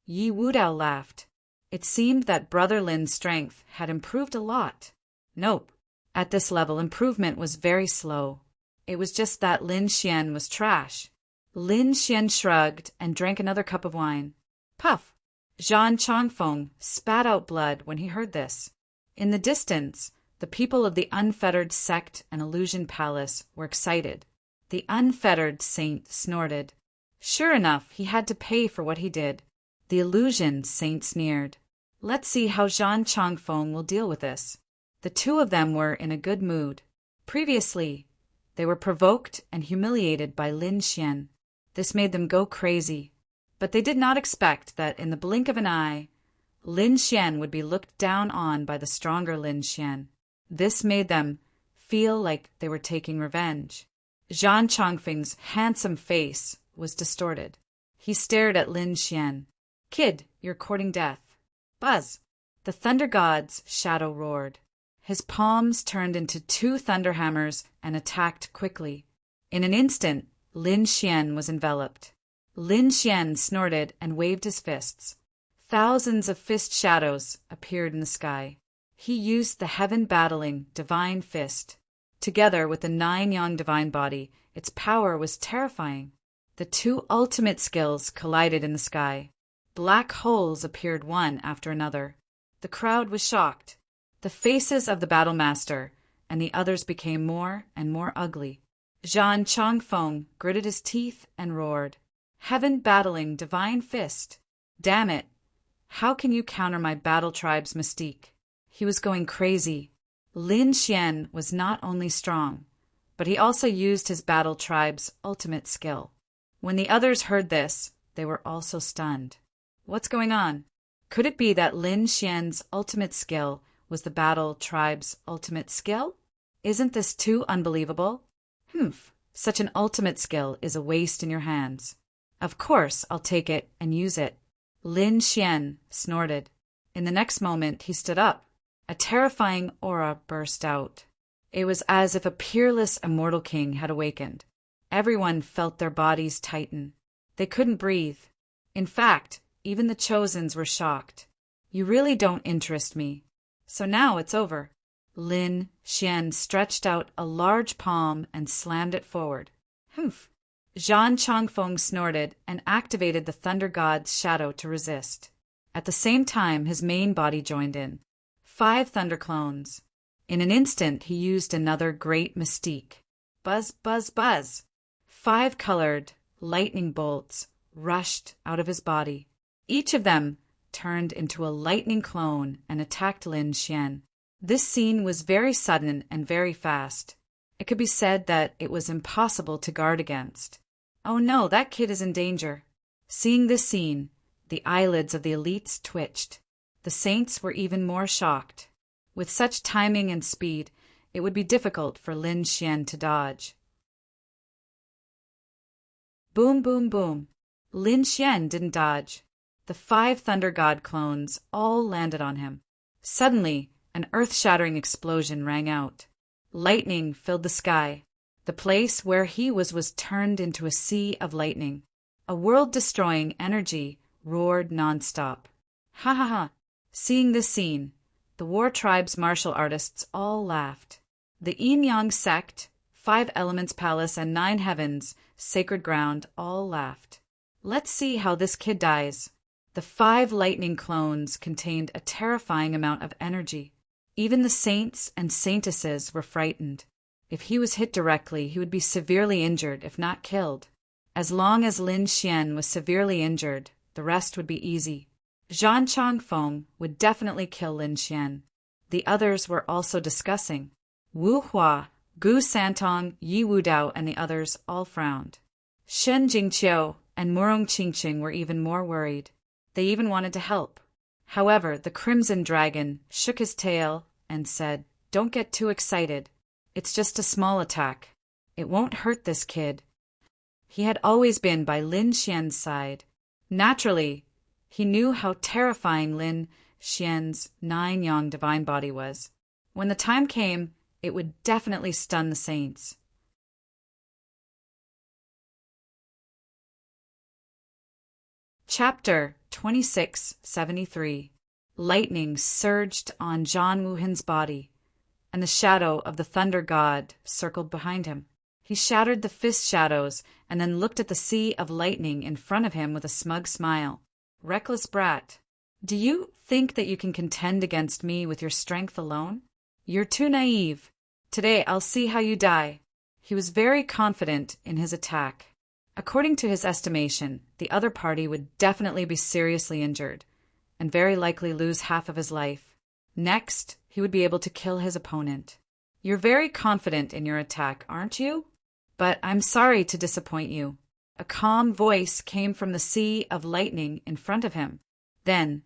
Yi Wudao laughed. It seemed that Brother Lin's strength had improved a lot. Nope. At this level, improvement was very slow. It was just that Lin Xian was trash. Lin Xian shrugged and drank another cup of wine. Puff! Zhan Changfeng spat out blood when he heard this. In the distance, the people of the Unfettered Sect and Illusion Palace were excited. The Unfettered Saint snorted. Sure enough, he had to pay for what he did. The Illusion Saint sneered. Let's see how Zhan Changfeng will deal with this. The two of them were in a good mood. Previously, they were provoked and humiliated by Lin Xian. This made them go crazy. But they did not expect that in the blink of an eye, Lin Xian would be looked down on by the stronger Lin Xian. This made them feel like they were taking revenge. Zhan Changfeng's handsome face was distorted. He stared at Lin Xian. Kid, you're courting death. Buzz! The Thunder God's shadow roared. His palms turned into 2 thunder hammers and attacked quickly. In an instant, Lin Xian was enveloped. Lin Xian snorted and waved his fists. Thousands of fist shadows appeared in the sky. He used the heaven-battling divine fist. Together with the 9-yang divine body, its power was terrifying. The two ultimate skills collided in the sky. Black holes appeared one after another. The crowd was shocked. The faces of the battle master and the others became more and more ugly. Zhan Chongfeng gritted his teeth and roared. Heaven-battling divine fist! Damn it! How can you counter my battle tribe's mystique? He was going crazy. Lin Xian was not only strong, but he also used his battle tribe's ultimate skill. When the others heard this, they were also stunned. What's going on? Could it be that Lin Xian's ultimate skill was the battle tribe's ultimate skill? Isn't this too unbelievable? Such an ultimate skill is a waste in your hands. Of course, I'll take it and use it. Lin Xian snorted. In the next moment, he stood up. A terrifying aura burst out. It was as if a peerless immortal king had awakened. Everyone felt their bodies tighten. They couldn't breathe. In fact, even the Chosens were shocked. You really don't interest me. So now it's over. Lin Xian stretched out a large palm and slammed it forward. Zhan Chongfeng snorted and activated the Thunder God's shadow to resist. At the same time, his main body joined in. 5 thunder clones. In an instant, he used another great mystique. Buzz, buzz, buzz. 5 colored lightning bolts rushed out of his body. Each of them turned into a lightning clone and attacked Lin Xian. This scene was very sudden and very fast. It could be said that it was impossible to guard against. Oh no, that kid is in danger. Seeing this scene, the eyelids of the elites twitched. The saints were even more shocked. With such timing and speed, it would be difficult for Lin Xian to dodge. Boom, boom, boom. Lin Xian didn't dodge. The 5 Thunder God clones all landed on him. Suddenly, an earth-shattering explosion rang out. Lightning filled the sky. The place where he was turned into a sea of lightning. A world-destroying energy roared nonstop. Ha ha ha! Seeing this scene, the war tribe's martial artists all laughed. The Yin-Yang sect, 5 Elements Palace, and 9 Heavens, Sacred Ground, all laughed. Let's see how this kid dies. The 5 lightning clones contained a terrifying amount of energy. Even the saints and saintesses were frightened. If he was hit directly, he would be severely injured, if not killed. As long as Lin Xian was severely injured, the rest would be easy. Zhan Chongfeng would definitely kill Lin Xian. The others were also discussing. Wu Hua, Gu Santong, Yi Wudao, and the others all frowned. Shen Jingqiu and Murong Qingqing were even more worried. They even wanted to help. However, the Crimson Dragon shook his tail and said, "Don't get too excited. It's just a small attack. It won't hurt this kid." He had always been by Lin Xian's side. Naturally, he knew how terrifying Lin Xian's 9-yang divine body was. When the time came, it would definitely stun the saints. Chapter 2673. Lightning surged on Zhan Wuhan's body, and the shadow of the Thunder God circled behind him. He shattered the fist shadows and then looked at the sea of lightning in front of him with a smug smile. Reckless brat, do you think that you can contend against me with your strength alone? You're too naive. Today I'll see how you die. He was very confident in his attack. According to his estimation, the other party would definitely be seriously injured, and very likely lose half of his life. Next, he would be able to kill his opponent. You're very confident in your attack, aren't you? But I'm sorry to disappoint you. A calm voice came from the sea of lightning in front of him. Then,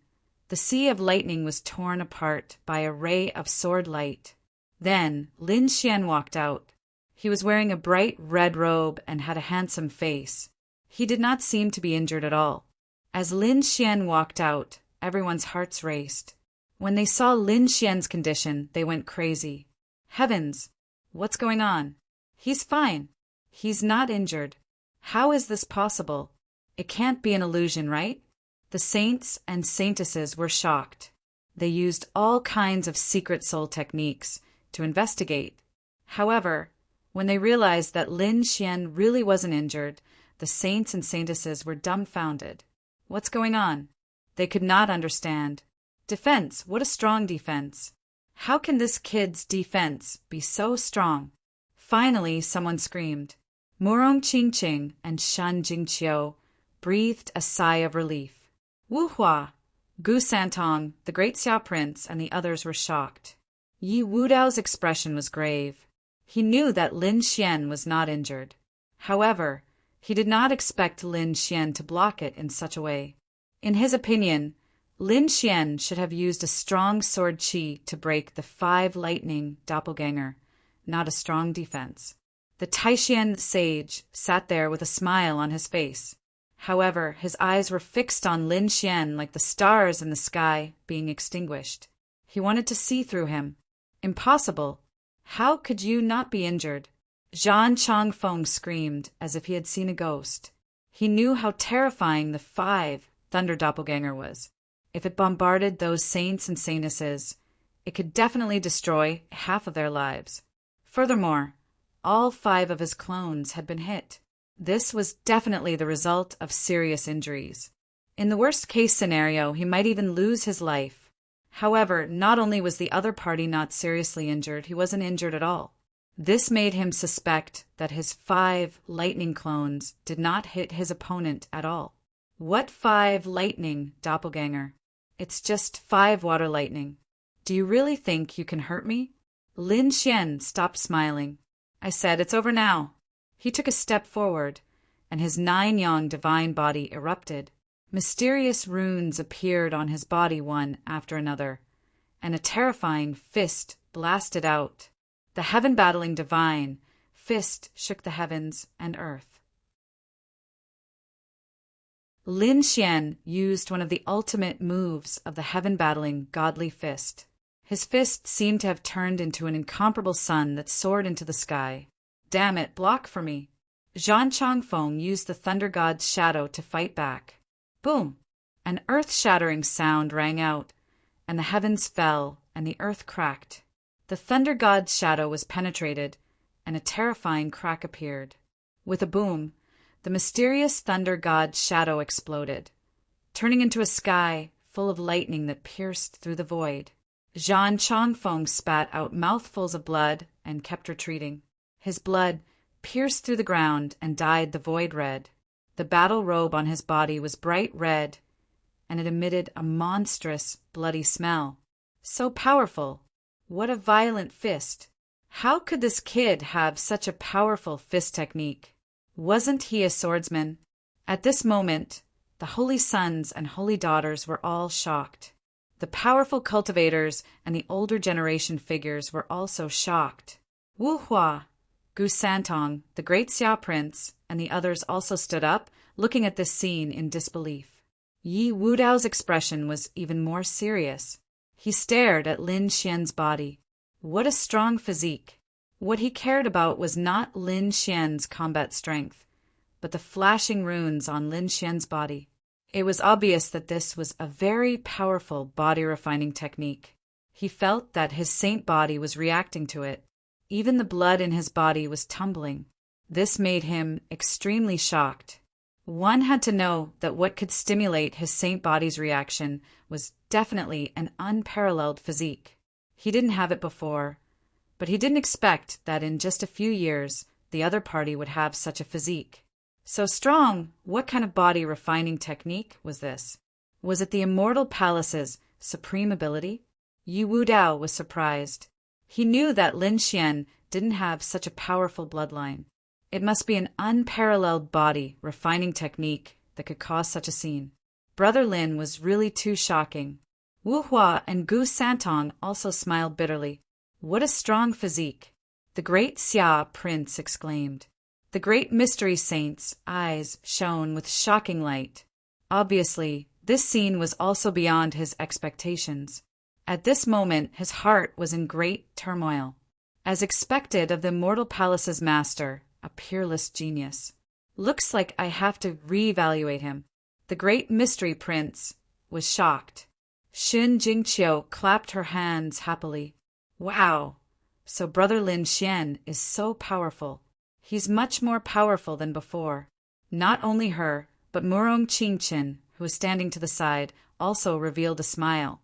the sea of lightning was torn apart by a ray of sword light. Then, Lin Xian walked out. He was wearing a bright red robe and had a handsome face. He did not seem to be injured at all. As Lin Xian walked out, everyone's hearts raced. When they saw Lin Xian's condition, they went crazy. Heavens! What's going on? He's fine. He's not injured. How is this possible? It can't be an illusion, right? The saints and saintesses were shocked. They used all kinds of secret soul techniques to investigate. However, when they realized that Lin Xian really wasn't injured, the saints and saintesses were dumbfounded. What's going on? They could not understand. Defense, what a strong defense. How can this kid's defense be so strong? Finally, someone screamed. Murong Qingqing and Shan Jingqiu breathed a sigh of relief. Wu Hua, Gu Santong, the great Xia prince, and the others were shocked. Yi Wudao's expression was grave. He knew that Lin Xian was not injured. However, he did not expect Lin Xian to block it in such a way. In his opinion, Lin Xian should have used a strong sword qi to break the 5 lightning doppelganger, not a strong defense. The Taishan sage sat there with a smile on his face. However, his eyes were fixed on Lin Xian like the stars in the sky being extinguished. He wanted to see through him. Impossible. How could you not be injured? Zhan Changfeng screamed as if he had seen a ghost. He knew how terrifying the 5 thunder doppelganger was. If it bombarded those saints and saintesses, it could definitely destroy half of their lives. Furthermore, all 5 of his clones had been hit. This was definitely the result of serious injuries. In the worst-case scenario, he might even lose his life. However, not only was the other party not seriously injured, he wasn't injured at all. This made him suspect that his 5 lightning clones did not hit his opponent at all. What 5 lightning doppelganger? It's just 5 water lightning. Do you really think you can hurt me? Lin Xian stopped smiling. I said, it's over now. He took a step forward, and his 9-yang divine body erupted. Mysterious runes appeared on his body one after another, and a terrifying fist blasted out. The heaven-battling divine fist shook the heavens and earth. Lin Xian used one of the ultimate moves of the heaven-battling godly fist. His fist seemed to have turned into an incomparable sun that soared into the sky. Damn it, block for me. Zhan Changfeng used the thunder god's shadow to fight back. Boom! An earth-shattering sound rang out, and the heavens fell, and the earth cracked. The thunder god's shadow was penetrated, and a terrifying crack appeared. With a boom, the mysterious thunder god's shadow exploded, turning into a sky full of lightning that pierced through the void. Zhan Changfeng spat out mouthfuls of blood and kept retreating. His blood pierced through the ground and dyed the void red. The battle robe on his body was bright red, and it emitted a monstrous, bloody smell. So powerful! What a violent fist! How could this kid have such a powerful fist technique? Wasn't he a swordsman? At this moment, the holy sons and holy daughters were all shocked. The powerful cultivators and the older generation figures were also shocked. Wu Hua, Gu Santong, the great Xia prince, and the others also stood up, looking at this scene in disbelief. Yi Wudao's expression was even more serious. He stared at Lin Xian's body. What a strong physique! What he cared about was not Lin Xian's combat strength, but the flashing runes on Lin Xian's body. It was obvious that this was a very powerful body-refining technique. He felt that his saint body was reacting to it. Even the blood in his body was tumbling. This made him extremely shocked. One had to know that what could stimulate his saint body's reaction was definitely an unparalleled physique. He didn't have it before, but he didn't expect that in just a few years the other party would have such a physique. So strong, what kind of body-refining technique was this? Was it the Immortal Palace's supreme ability? Yu Wudao was surprised. He knew that Lin Xian didn't have such a powerful bloodline. It must be an unparalleled body-refining technique that could cause such a scene. Brother Lin was really too shocking. Wu Hua and Gu Santong also smiled bitterly. What a strong physique! The great Xia prince exclaimed. The great mystery saint's eyes shone with shocking light. Obviously, this scene was also beyond his expectations. At this moment, his heart was in great turmoil. As expected of the Immortal Palace's master, a peerless genius. Looks like I have to reevaluate him. The great mystery prince was shocked. Xin Jingqiu clapped her hands happily. Wow! So Brother Lin Xian is so powerful. He's much more powerful than before. Not only her, but Murong Qingqin, who was standing to the side, also revealed a smile.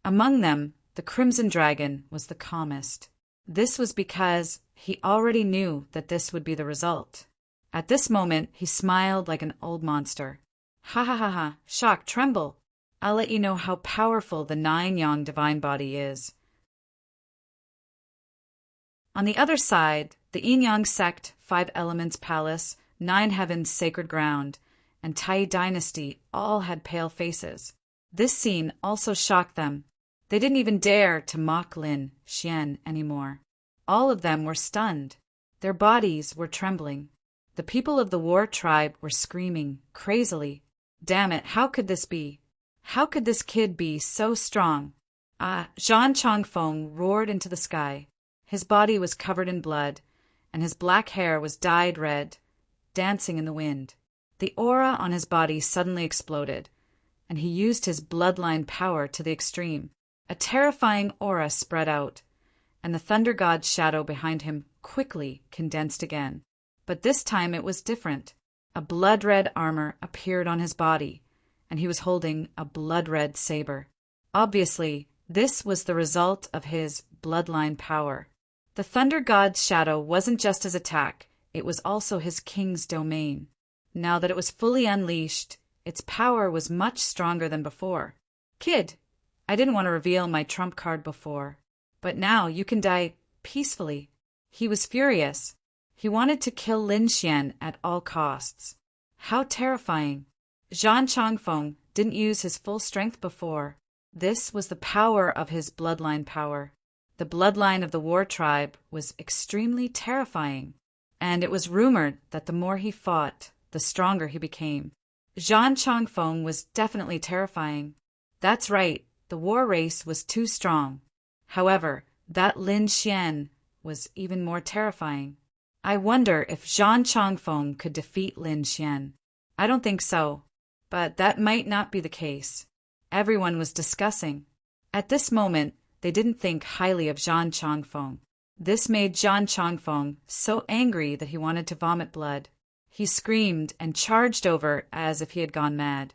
Among them, the Crimson Dragon was the calmest. This was because he already knew that this would be the result. At this moment, he smiled like an old monster. Ha ha ha ha, shock, tremble. I'll let you know how powerful the nine-yang divine body is. On the other side, the Yin-Yang sect, Five Elements Palace, Nine Heavens Sacred Ground, and Tai Dynasty all had pale faces. This scene also shocked them. They didn't even dare to mock Lin Xian anymore. All of them were stunned. Their bodies were trembling. The people of the war tribe were screaming crazily. Damn it, how could this be? How could this kid be so strong? Zhan Chongfeng roared into the sky. His body was covered in blood, and his black hair was dyed red, dancing in the wind. The aura on his body suddenly exploded, and he used his bloodline power to the extreme. A terrifying aura spread out, and the thunder god's shadow behind him quickly condensed again. But this time it was different. A blood-red armor appeared on his body, and he was holding a blood-red saber. Obviously, this was the result of his bloodline power. The thunder god's shadow wasn't just his attack, it was also his king's domain. Now that it was fully unleashed, its power was much stronger than before. Kid, I didn't want to reveal my trump card before, but now you can die peacefully. He was furious. He wanted to kill Lin Xian at all costs. How terrifying. Zhan Chongfeng didn't use his full strength before. This was the power of his bloodline power. The bloodline of the war tribe was extremely terrifying, and it was rumored that the more he fought, the stronger he became. Zhan Chongfeng was definitely terrifying. That's right, the war race was too strong. However, that Lin Xian was even more terrifying. I wonder if Zhan Chongfeng could defeat Lin Xian. I don't think so, but that might not be the case. Everyone was discussing. At this moment, they didn't think highly of Zhan Chongfeng. This made Zhan Chongfeng so angry that he wanted to vomit blood. He screamed and charged over as if he had gone mad.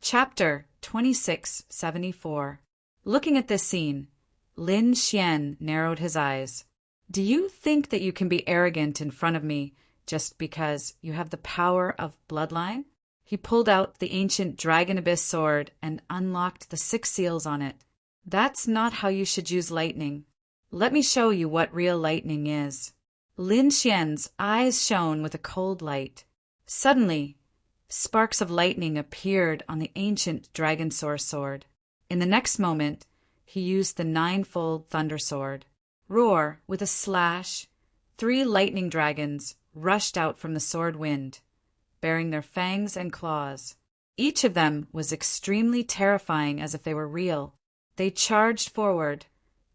Chapter 2674. Looking at this scene, Lin Xian narrowed his eyes. Do you think that you can be arrogant in front of me just because you have the power of bloodline? He pulled out the ancient Dragon Abyss sword and unlocked the 6 seals on it. That's not how you should use lightning. Let me show you what real lightning is. Lin Xian's eyes shone with a cold light. Suddenly, sparks of lightning appeared on the ancient Dragonsaur sword. In the next moment, he used the 9-fold Thunder Sword. Roar, with a slash, 3 lightning dragons rushed out from the sword wind, bearing their fangs and claws. Each of them was extremely terrifying as if they were real. They charged forward,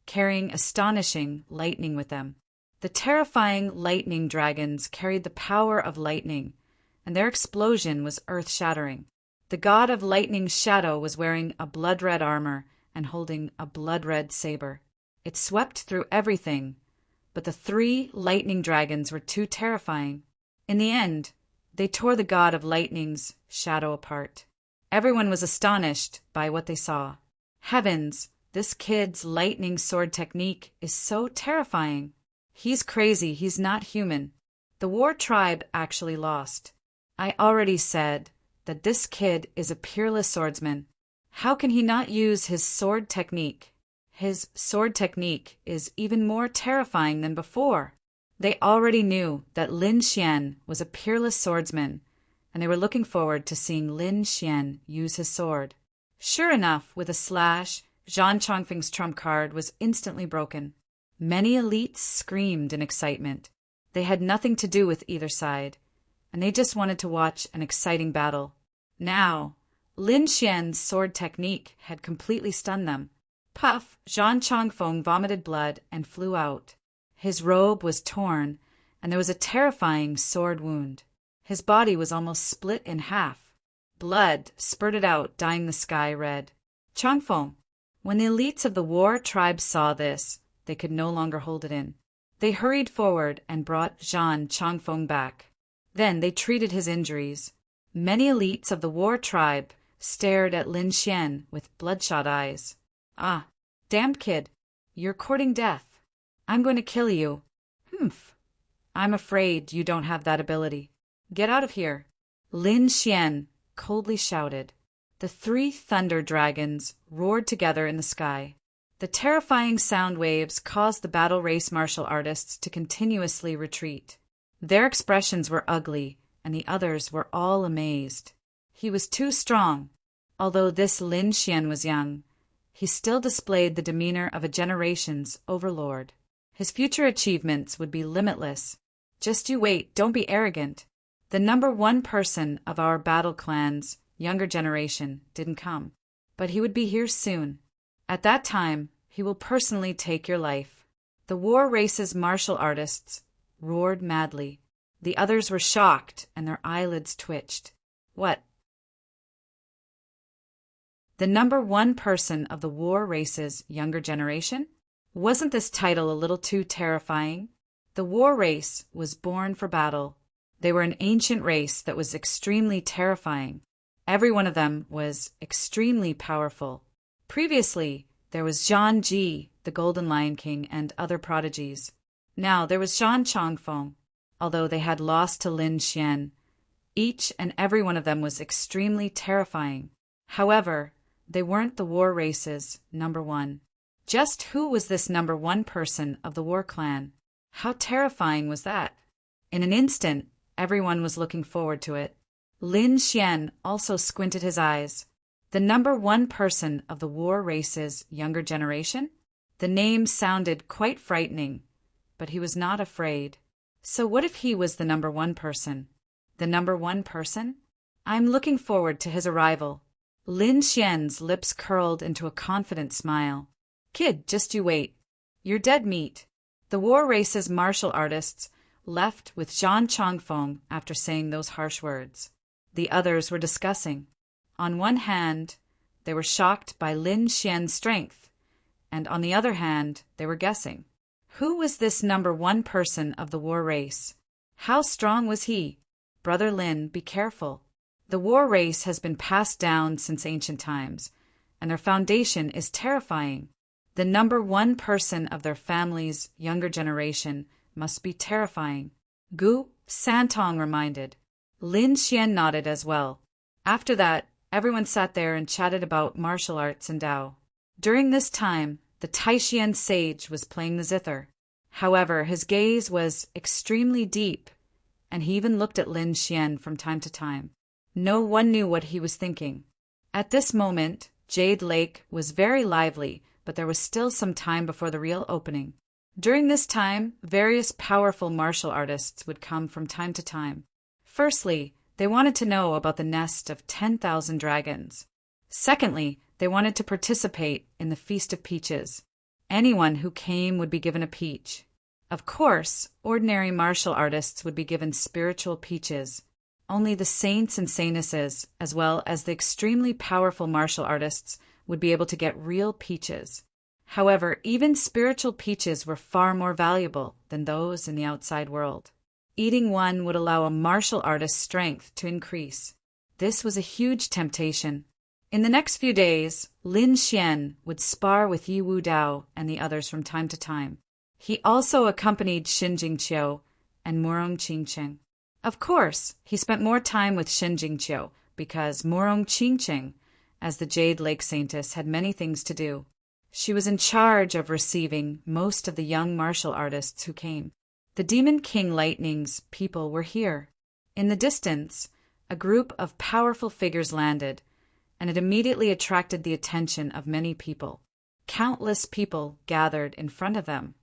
carrying astonishing lightning with them. The terrifying lightning dragons carried the power of lightning, and their explosion was earth-shattering. The god of lightning's shadow was wearing a blood-red armor and holding a blood-red saber. It swept through everything, but the 3 lightning dragons were too terrifying. In the end, they tore the god of lightning's shadow apart. Everyone was astonished by what they saw. Heavens, this kid's lightning sword technique is so terrifying. He's crazy, he's not human. The war tribe actually lost. I already said that this kid is a peerless swordsman. How can he not use his sword technique? His sword technique is even more terrifying than before. They already knew that Lin Xian was a peerless swordsman, and they were looking forward to seeing Lin Xian use his sword. Sure enough, with a slash, Zhan Chongfeng's trump card was instantly broken. Many elites screamed in excitement. They had nothing to do with either side, and they just wanted to watch an exciting battle. Now, Lin Xian's sword technique had completely stunned them. Puff, Zhan Chongfeng vomited blood and flew out. His robe was torn, and there was a terrifying sword wound. His body was almost split in half. Blood spurted out, dyeing the sky red. Chongfeng. When the elites of the war tribe saw this, they could no longer hold it in. They hurried forward and brought Zhan Chongfeng back. Then they treated his injuries. Many elites of the war tribe stared at Lin Xian with bloodshot eyes. Ah, damned kid, you're courting death. I'm going to kill you. Humph. I'm afraid you don't have that ability. Get out of here. Lin Xian coldly shouted. The 3 thunder dragons roared together in the sky. The terrifying sound waves caused the battle race martial artists to continuously retreat. Their expressions were ugly, and the others were all amazed. He was too strong. Although this Lin Xian was young, he still displayed the demeanor of a generation's overlord. His future achievements would be limitless. Just you wait, don't be arrogant. The number 1 person of our battle clan's younger generation didn't come, but he would be here soon. At that time, he will personally take your life. The war race's martial artists roared madly. The others were shocked, and their eyelids twitched. What? The number 1 person of the war race's younger generation? Wasn't this title a little too terrifying? The war race was born for battle. They were an ancient race that was extremely terrifying. Every one of them was extremely powerful. Previously, there was Zhang Ji, the Golden Lion King, and other prodigies. Now there was Zhan Chongfeng. Although they had lost to Lin Xian, each and every one of them was extremely terrifying. However, they weren't the war race's number 1. Just who was this number 1 person of the war clan? How terrifying was that? In an instant, everyone was looking forward to it. Lin Xian also squinted his eyes. The number 1 person of the war race's younger generation? The name sounded quite frightening, but he was not afraid. So what if he was the number 1 person? The number 1 person? I'm looking forward to his arrival. Lin Xian's lips curled into a confident smile. Kid, just you wait. You're dead meat. The war race's martial artists left with Zhan Chongfeng after saying those harsh words. The others were discussing. On one hand, they were shocked by Lin Xian's strength, and on the other hand, they were guessing. Who was this number 1 person of the war race? How strong was he? Brother Lin, be careful. The war race has been passed down since ancient times, and their foundation is terrifying. The number 1 person of their family's younger generation must be terrifying. Gu Santong reminded. Lin Xian nodded as well. After that, everyone sat there and chatted about martial arts and Tao. During this time, the Taishian sage was playing the zither. However, his gaze was extremely deep, and he even looked at Lin Xian from time to time. No one knew what he was thinking. At this moment, Jade Lake was very lively, but there was still some time before the real opening. During this time, various powerful martial artists would come from time to time. Firstly, they wanted to know about the nest of 10,000 dragons. Secondly, they wanted to participate in the Feast of Peaches. Anyone who came would be given a peach. Of course, ordinary martial artists would be given spiritual peaches. Only the saints and saintesses, as well as the extremely powerful martial artists, would be able to get real peaches. However, even spiritual peaches were far more valuable than those in the outside world. Eating one would allow a martial artist's strength to increase. This was a huge temptation. In the next few days, Lin Xian would spar with Yi Wu Dao and the others from time to time. He also accompanied Xin Jingqiu and Murong Qingqing. Of course, he spent more time with Xin Jingqiu because Murong Qingqing, as the Jade Lake Saintess, had many things to do. She was in charge of receiving most of the young martial artists who came. The Demon King Lightning's people were here. In the distance, a group of powerful figures landed, and it immediately attracted the attention of many people. Countless people gathered in front of them.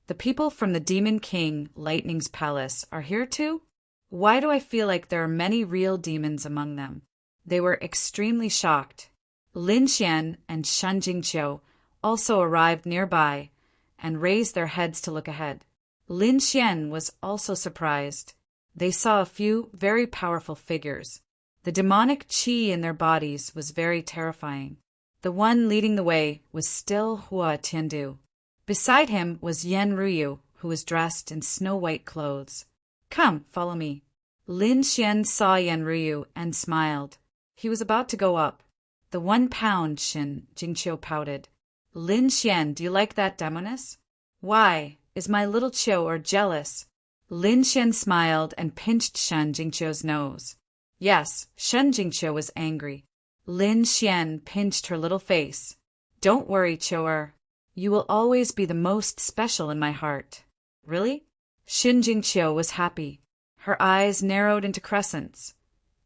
The people from the Demon King Lightning's palace are here too? Why do I feel like there are many real demons among them? They were extremely shocked. Lin Xian and Shen Jingqiu also arrived nearby and raised their heads to look ahead. Lin Xian was also surprised. They saw a few very powerful figures. The demonic qi in their bodies was very terrifying. The one leading the way was still Hua Tiandu. Beside him was Yan Ruyu, who was dressed in snow-white clothes. "Come, follow me." Lin Xian saw Yan Ruyu and smiled. He was about to go up. The 1 pound, Shen Jingqiu pouted. "Lin Xian, do you like that demoness?" "Why, is my little Qiu jealous?" Lin Xian smiled and pinched Shen Jingqiu's nose. Yes, Shen Jingqiu was angry. Lin Xian pinched her little face. "Don't worry, Qiu. You will always be the most special in my heart." "Really?" Shen Jingqiu was happy. Her eyes narrowed into crescents,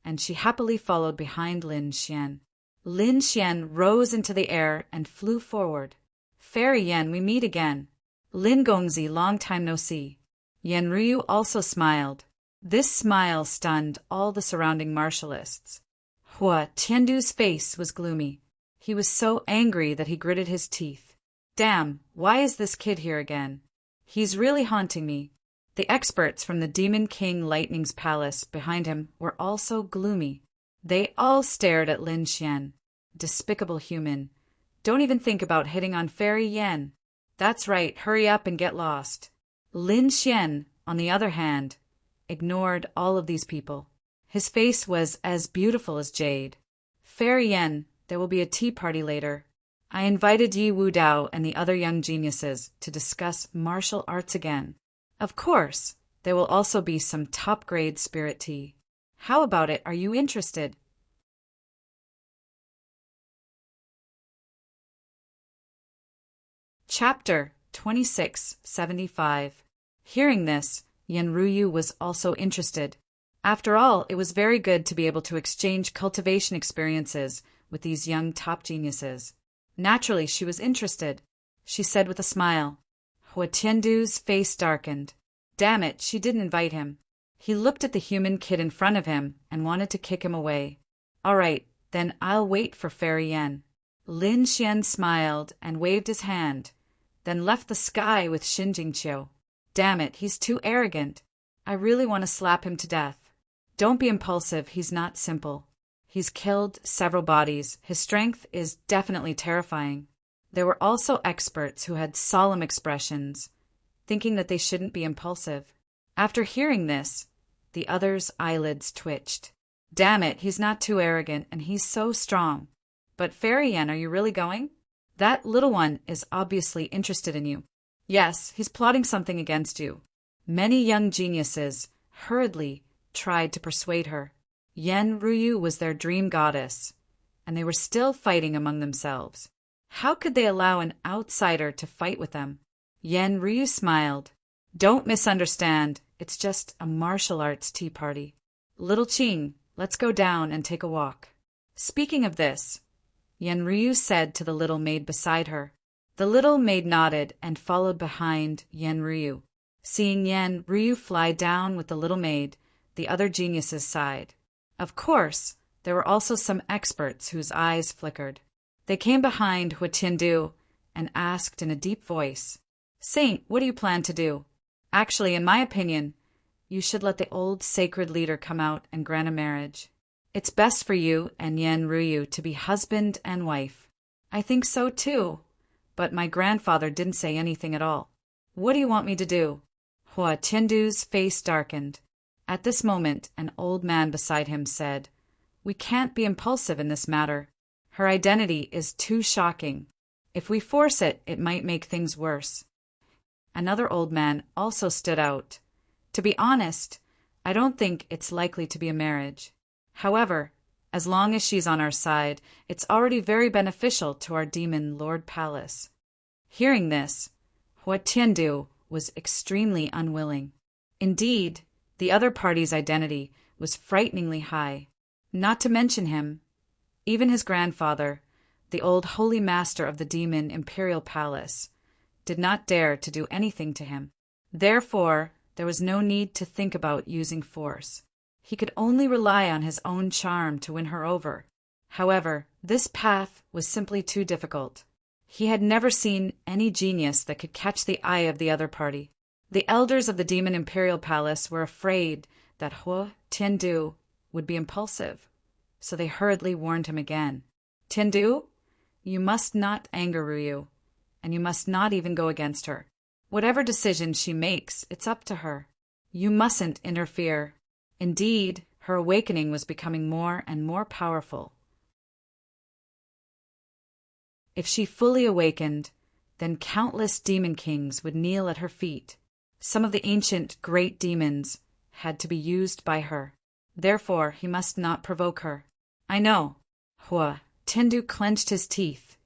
and she happily followed behind Lin Xian. Lin Xian rose into the air and flew forward. "Fairy Yan, we meet again." "Lin Gongzi, long time no see." Yan Ryu also smiled. This smile stunned all the surrounding martialists. Hua Tiandu's face was gloomy. He was so angry that he gritted his teeth. "Damn, why is this kid here again? He's really haunting me." The experts from the Demon King Lightning's palace behind him were also gloomy. They all stared at Lin Xian. Despicable human. Don't even think about hitting on Fairy Yan. That's right, hurry up and get lost. Lin Xian, on the other hand, ignored all of these people. His face was as beautiful as jade. "Fairy Yan, there will be a tea party later. I invited Yi Wu Dao and the other young geniuses to discuss martial arts again. Of course, there will also be some top-grade spirit tea. How about it? Are you interested?" Chapter 2675. Hearing this, Yan Ruyu was also interested. After all, it was very good to be able to exchange cultivation experiences with these young top geniuses. Naturally, she was interested. She said with a smile. Hua Tiandu's face darkened. Damn it, she didn't invite him. He looked at the human kid in front of him and wanted to kick him away. "All right, then I'll wait for Fairy Yan." Lin Xian smiled and waved his hand, then left the sky with Shen Jingqiu. "Damn it, he's too arrogant. I really want to slap him to death." "Don't be impulsive, he's not simple. He's killed several bodies. His strength is definitely terrifying." There were also experts who had solemn expressions, thinking that they shouldn't be impulsive. After hearing this, the others' eyelids twitched. "Damn it, he's not too arrogant, and he's so strong. But Fairy Yan, are you really going? That little one is obviously interested in you." "Yes, he's plotting something against you." Many young geniuses hurriedly tried to persuade her. Yan Ruyu was their dream goddess, and they were still fighting among themselves. How could they allow an outsider to fight with them? Yan Ryu smiled. "Don't misunderstand. It's just a martial arts tea party. Little Qing, let's go down and take a walk." Speaking of this, Yan Ryu said to the little maid beside her. The little maid nodded and followed behind Yan Ryu. Seeing Yan Ryu fly down with the little maid, the other geniuses sighed. Of course, there were also some experts whose eyes flickered. They came behind Hua Tiandu and asked in a deep voice, "Saint, what do you plan to do?" "Actually, in my opinion, you should let the old sacred leader come out and grant a marriage. It's best for you and Yan Ruyu to be husband and wife." "I think so too, but my grandfather didn't say anything at all." "What do you want me to do?" Hua Tiandu's face darkened. At this moment, an old man beside him said, "We can't be impulsive in this matter. Her identity is too shocking. If we force it, it might make things worse." Another old man also stood out. "To be honest, I don't think it's likely to be a marriage. However, as long as she's on our side, it's already very beneficial to our demon Lord Palace." Hearing this, Hua Tiandu was extremely unwilling. Indeed, the other party's identity was frighteningly high. Not to mention him, even his grandfather, the old holy master of the demon Imperial Palace, did not dare to do anything to him. Therefore, there was no need to think about using force. He could only rely on his own charm to win her over. However, This path was simply too difficult. He had never seen any genius that could catch the eye of the other party. The elders of the Demon Imperial Palace were afraid that Hua Tiandu would be impulsive, so they hurriedly warned him again. Tiandu, you must not anger Ruyu, and you must not even go against her. Whatever decision she makes, it's up to her. You mustn't interfere. Indeed, her awakening was becoming more and more powerful. If she fully awakened, then countless demon kings would kneel at her feet. Some of the ancient great demons had to be used by her. Therefore, he must not provoke her. I know. Hua Tiandu clenched his teeth,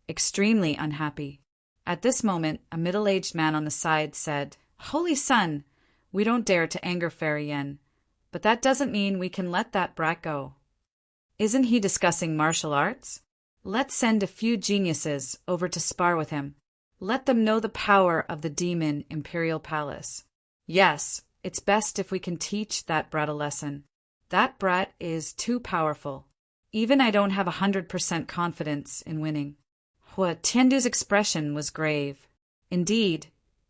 extremely unhappy. At this moment, a middle-aged man on the side said, Holy Sun, we don't dare to anger Fairy Yen, but that doesn't mean we can let that brat go. Isn't he discussing martial arts? Let's send a few geniuses over to spar with him. Let them know the power of the Demon Imperial Palace. Yes, it's best if we can teach that brat a lesson. That brat is too powerful. Even I don't have 100% confidence in winning. Hua Tiandu's expression was grave. Indeed,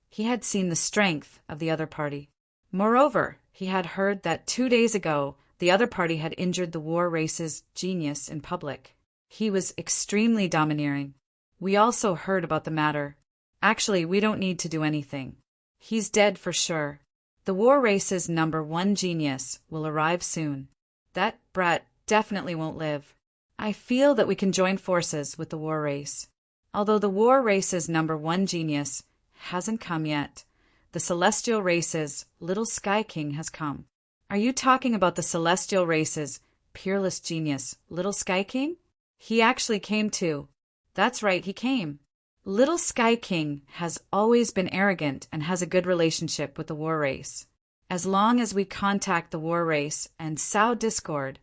he had seen the strength of the other party. Moreover, he had heard that 2 days ago the other party had injured the war race's genius in public. He was extremely domineering. We also heard about the matter. Actually, we don't need to do anything. He's dead for sure. The war race's #1 genius will arrive soon. That brat definitely won't live. I feel that we can join forces with the war race. Although the war race's #1 genius hasn't come yet, the celestial race's little Sky King has come. Are you talking about the celestial race's peerless genius, little Sky King? He actually came too. That's right, he came. Little Sky King has always been arrogant and has a good relationship with the war race. As long as we contact the war race and sow discord,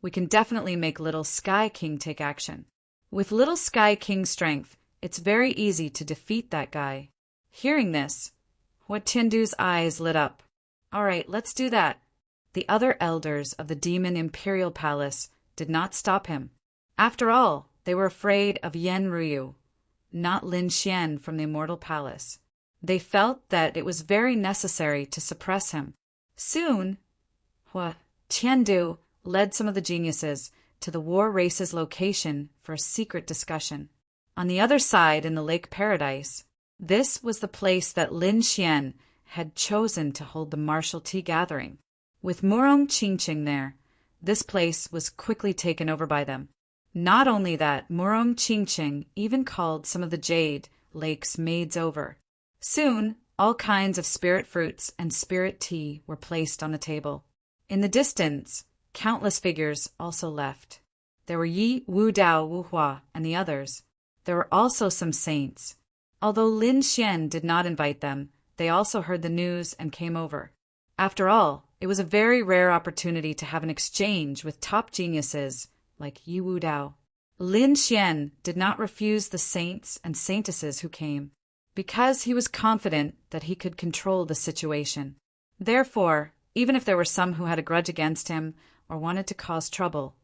we can definitely make Little Sky King take action. With Little Sky King's strength, it's very easy to defeat that guy. Hearing this, Hua Tiandu's eyes lit up. All right, let's do that. The other elders of the Demon Imperial Palace did not stop him. After all, they were afraid of Yen Ruyu, not Lin Xian from the Immortal Palace. They felt that it was very necessary to suppress him. Soon, Hua Tiandu led some of the geniuses to the war race's location for a secret discussion. On the other side in the Lake Paradise, this was the place that Lin Xian had chosen to hold the martial tea gathering. With Murong Qingqing there, this place was quickly taken over by them. Not only that, Murong Qingqing even called some of the Jade Lake's maids over. Soon, all kinds of spirit fruits and spirit tea were placed on the table. In the distance, countless figures also left. There were Yi, Wu Dao, Wu Hua, and the others. There were also some saints. Although Lin Xian did not invite them, they also heard the news and came over. After all, it was a very rare opportunity to have an exchange with top geniuses like Yi Wu Dao. Lin Xian did not refuse the saints and saintesses who came, because he was confident that he could control the situation. Therefore, even if there were some who had a grudge against him or wanted to cause trouble,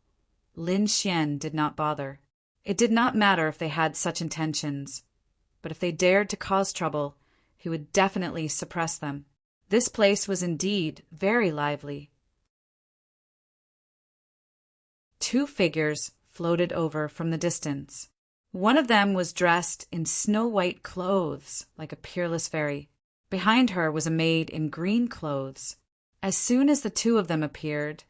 Lin Xian did not bother. It did not matter if they had such intentions, but if they dared to cause trouble, he would definitely suppress them. This place was indeed very lively. 2 figures floated over from the distance. One of them was dressed in snow-white clothes, like a peerless fairy. Behind her was a maid in green clothes. As soon as the 2 of them appeared,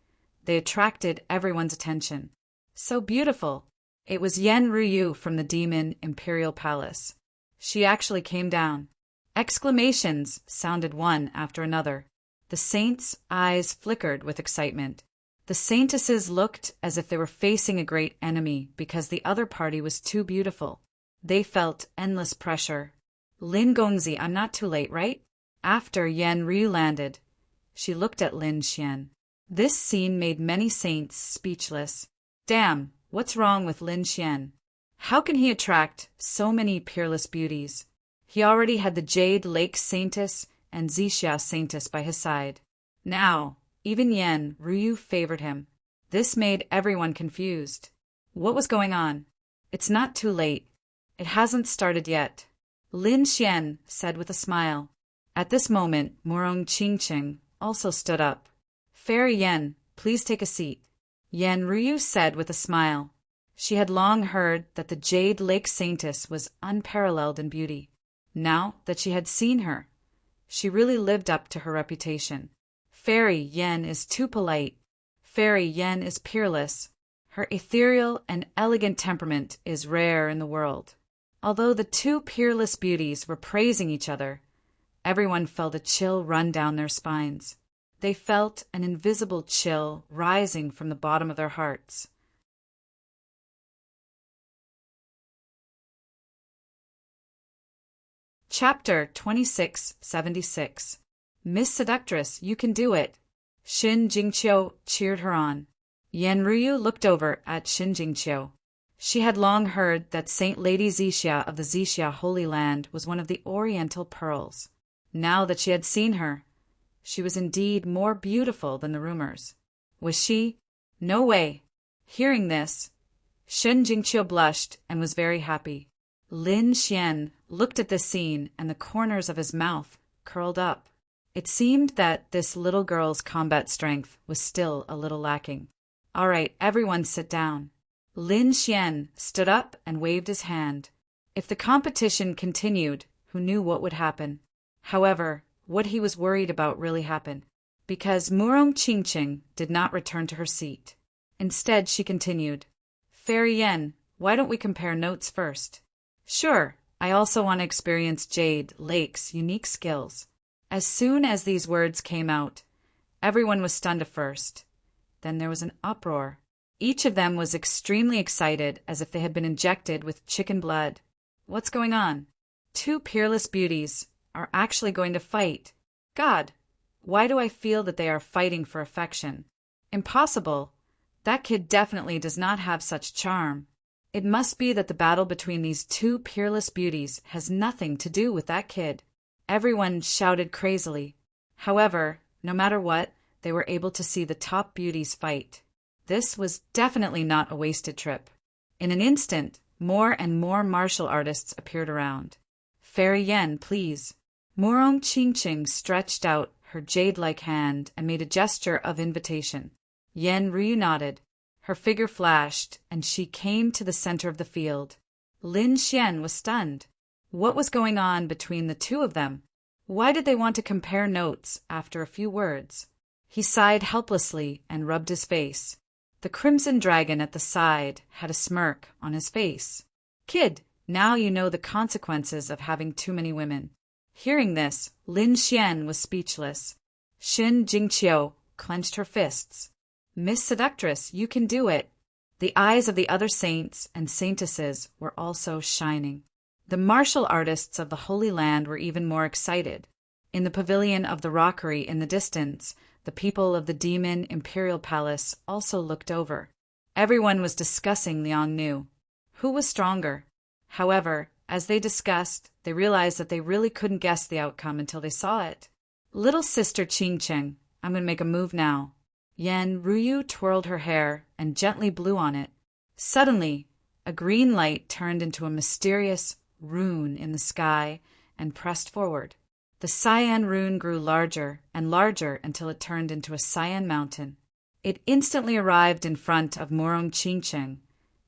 they attracted everyone's attention. So beautiful! It was Yen Ruyu from the Demon Imperial Palace. She actually came down. Exclamations sounded one after another. The saints' eyes flickered with excitement. The saintesses looked as if they were facing a great enemy because the other party was too beautiful. They felt endless pressure. Lin Gongzi, I'm not too late, right? After Yen Ryu landed, she looked at Lin Xian. This scene made many saints speechless. Damn, what's wrong with Lin Xian? How can he attract so many peerless beauties? He already had the Jade Lake Saintess and Zixia Saintess by his side. Now, even Yen Ryu favored him. This made everyone confused. What was going on? It's not too late. It hasn't started yet, Lin Xian said with a smile. At this moment, Murong Qingqing also stood up. Fairy Yen, please take a seat, Yen Ruyu said with a smile. She had long heard that the Jade Lake Saintess was unparalleled in beauty. Now that she had seen her, she really lived up to her reputation. Fairy Yen is too polite. Fairy Yen is peerless. Her ethereal and elegant temperament is rare in the world. Although the two peerless beauties were praising each other, everyone felt a chill run down their spines. They felt an invisible chill rising from the bottom of their hearts. Chapter 2676. Miss Seductress, you can do it. Xin Jingqiu cheered her on. Yen Ruyu looked over at Xin Jingqiu. She had long heard that Saint Lady Xixia of the Xixia Holy Land was one of the Oriental Pearls. Now that she had seen her, she was indeed more beautiful than the rumors. Was she? No way. Hearing this, Xin Jingqiu blushed and was very happy. Lin Xian looked at this scene and the corners of his mouth curled up. It seemed that this little girl's combat strength was still a little lacking. All right, everyone sit down. Lin Xian stood up and waved his hand. If the competition continued, who knew what would happen? However, what he was worried about really happened, because Murong Qingqing did not return to her seat. Instead, she continued, Fairy Yen, why don't we compare notes first? Sure, I also want to experience Jade Lake's unique skills. As soon as these words came out, everyone was stunned at first. Then there was an uproar. Each of them was extremely excited, as if they had been injected with chicken blood. What's going on? Two peerless beauties are actually going to fight. God, why do I feel that they are fighting for affection? Impossible. That kid definitely does not have such charm. It must be that the battle between these two peerless beauties has nothing to do with that kid. Everyone shouted crazily. However, no matter what, they were able to see the top beauties fight. This was definitely not a wasted trip. In an instant, more and more martial artists appeared around. Fairy Yen, please. Murong Qingqing stretched out her jade-like hand and made a gesture of invitation. Yen Ryu nodded. Her figure flashed, and she came to the center of the field. Lin Xian was stunned. What was going on between the two of them? Why did they want to compare notes after a few words? He sighed helplessly and rubbed his face. The crimson dragon at the side had a smirk on his face. Kid, now you know the consequences of having too many women. Hearing this, Lin Xian was speechless. Xin Jingqiu clenched her fists. Miss Seductress, you can do it. The eyes of the other saints and saintesses were also shining. The martial artists of the Holy Land were even more excited. In the pavilion of the rockery in the distance, the people of the Demon Imperial Palace also looked over. Everyone was discussing Liang Nu. Who was stronger? However, as they discussed, they realized that they really couldn't guess the outcome until they saw it. Little sister Qingqing, I'm going to make a move now. Yen Ruyu twirled her hair and gently blew on it. Suddenly, a green light turned into a mysterious rune in the sky and pressed forward. The cyan rune grew larger and larger until it turned into a cyan mountain. It instantly arrived in front of Murong Qingqing,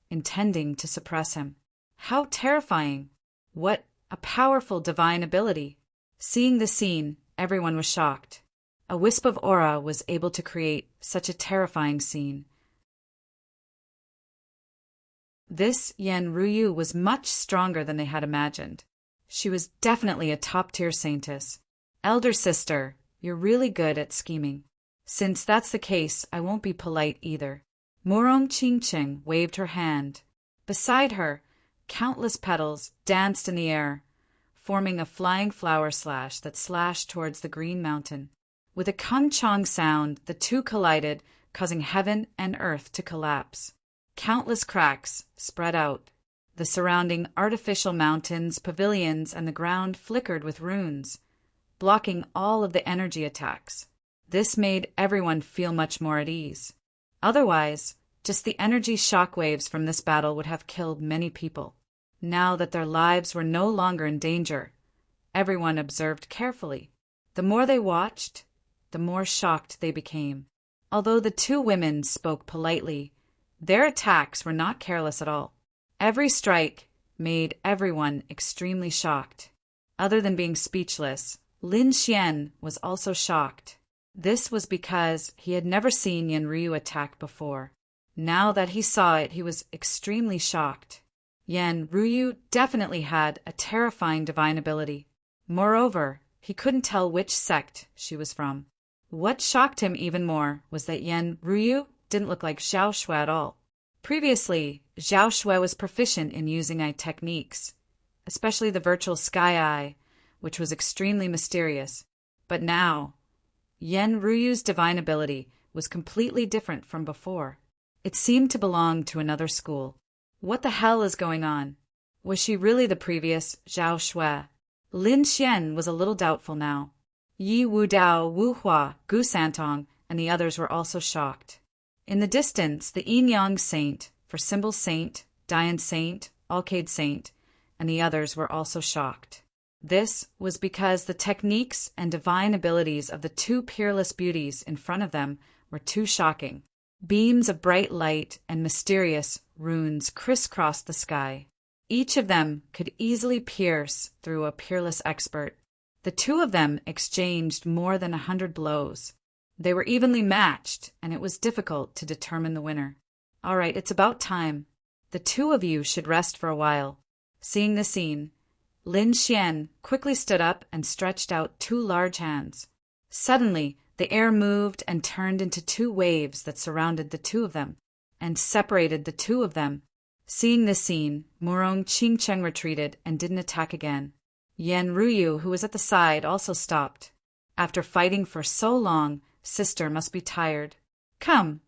intending to suppress him. How terrifying! What a powerful divine ability! Seeing the scene, everyone was shocked. A wisp of aura was able to create such a terrifying scene. This Yen Ruyu was much stronger than they had imagined. She was definitely a top-tier saintess. Elder sister, you're really good at scheming. Since that's the case, I won't be polite either. Murong Qingqing waved her hand. Beside her, countless petals danced in the air, forming a flying flower slash that slashed towards the green mountain. With a kung-chong sound, the two collided, causing heaven and earth to collapse. Countless cracks spread out. The surrounding artificial mountains, pavilions, and the ground flickered with runes, blocking all of the energy attacks. This made everyone feel much more at ease. Otherwise, Just the energy shockwaves from this battle would have killed many people. Now that their lives were no longer in danger, everyone observed carefully. The more they watched, the more shocked they became. Although the two women spoke politely, their attacks were not careless at all. Every strike made everyone extremely shocked. Other than being speechless, Lin Xian was also shocked. This was because he had never seen Yan Ryu attack before. Now that he saw it, he was extremely shocked. Yan Ryu definitely had a terrifying divine ability. Moreover, he couldn't tell which sect she was from. What shocked him even more was that Yan Ryu didn't look like Zhao Shui at all. Previously, Zhao Shui was proficient in using eye techniques, especially the virtual sky eye, which was extremely mysterious. But now, Yan Ryu's divine ability was completely different from before. It seemed to belong to another school. What the hell is going on? Was she really the previous Zhao Shui? Lin Xian was a little doubtful now. Yi Wudao, Wu Hua, Gu Santong, and the others were also shocked. In the distance, the Yin Yang Saint, for symbol Saint, Dian Saint, Alcade Saint, and the others were also shocked. This was because the techniques and divine abilities of the two peerless beauties in front of them were too shocking. Beams of bright light and mysterious runes crisscrossed the sky. Each of them could easily pierce through a peerless expert. The two of them exchanged more than 100 blows. They were evenly matched, and it was difficult to determine the winner. All right, it's about time. The two of you should rest for a while. Seeing the scene, Lin Xian quickly stood up and stretched out two large hands. Suddenly, the air moved and turned into two waves that surrounded the two of them and separated the two of them. Seeing this scene, Murong Qingcheng retreated and didn't attack again. Yan Ryu, who was at the side, also stopped. After fighting for so long, sister must be tired. Come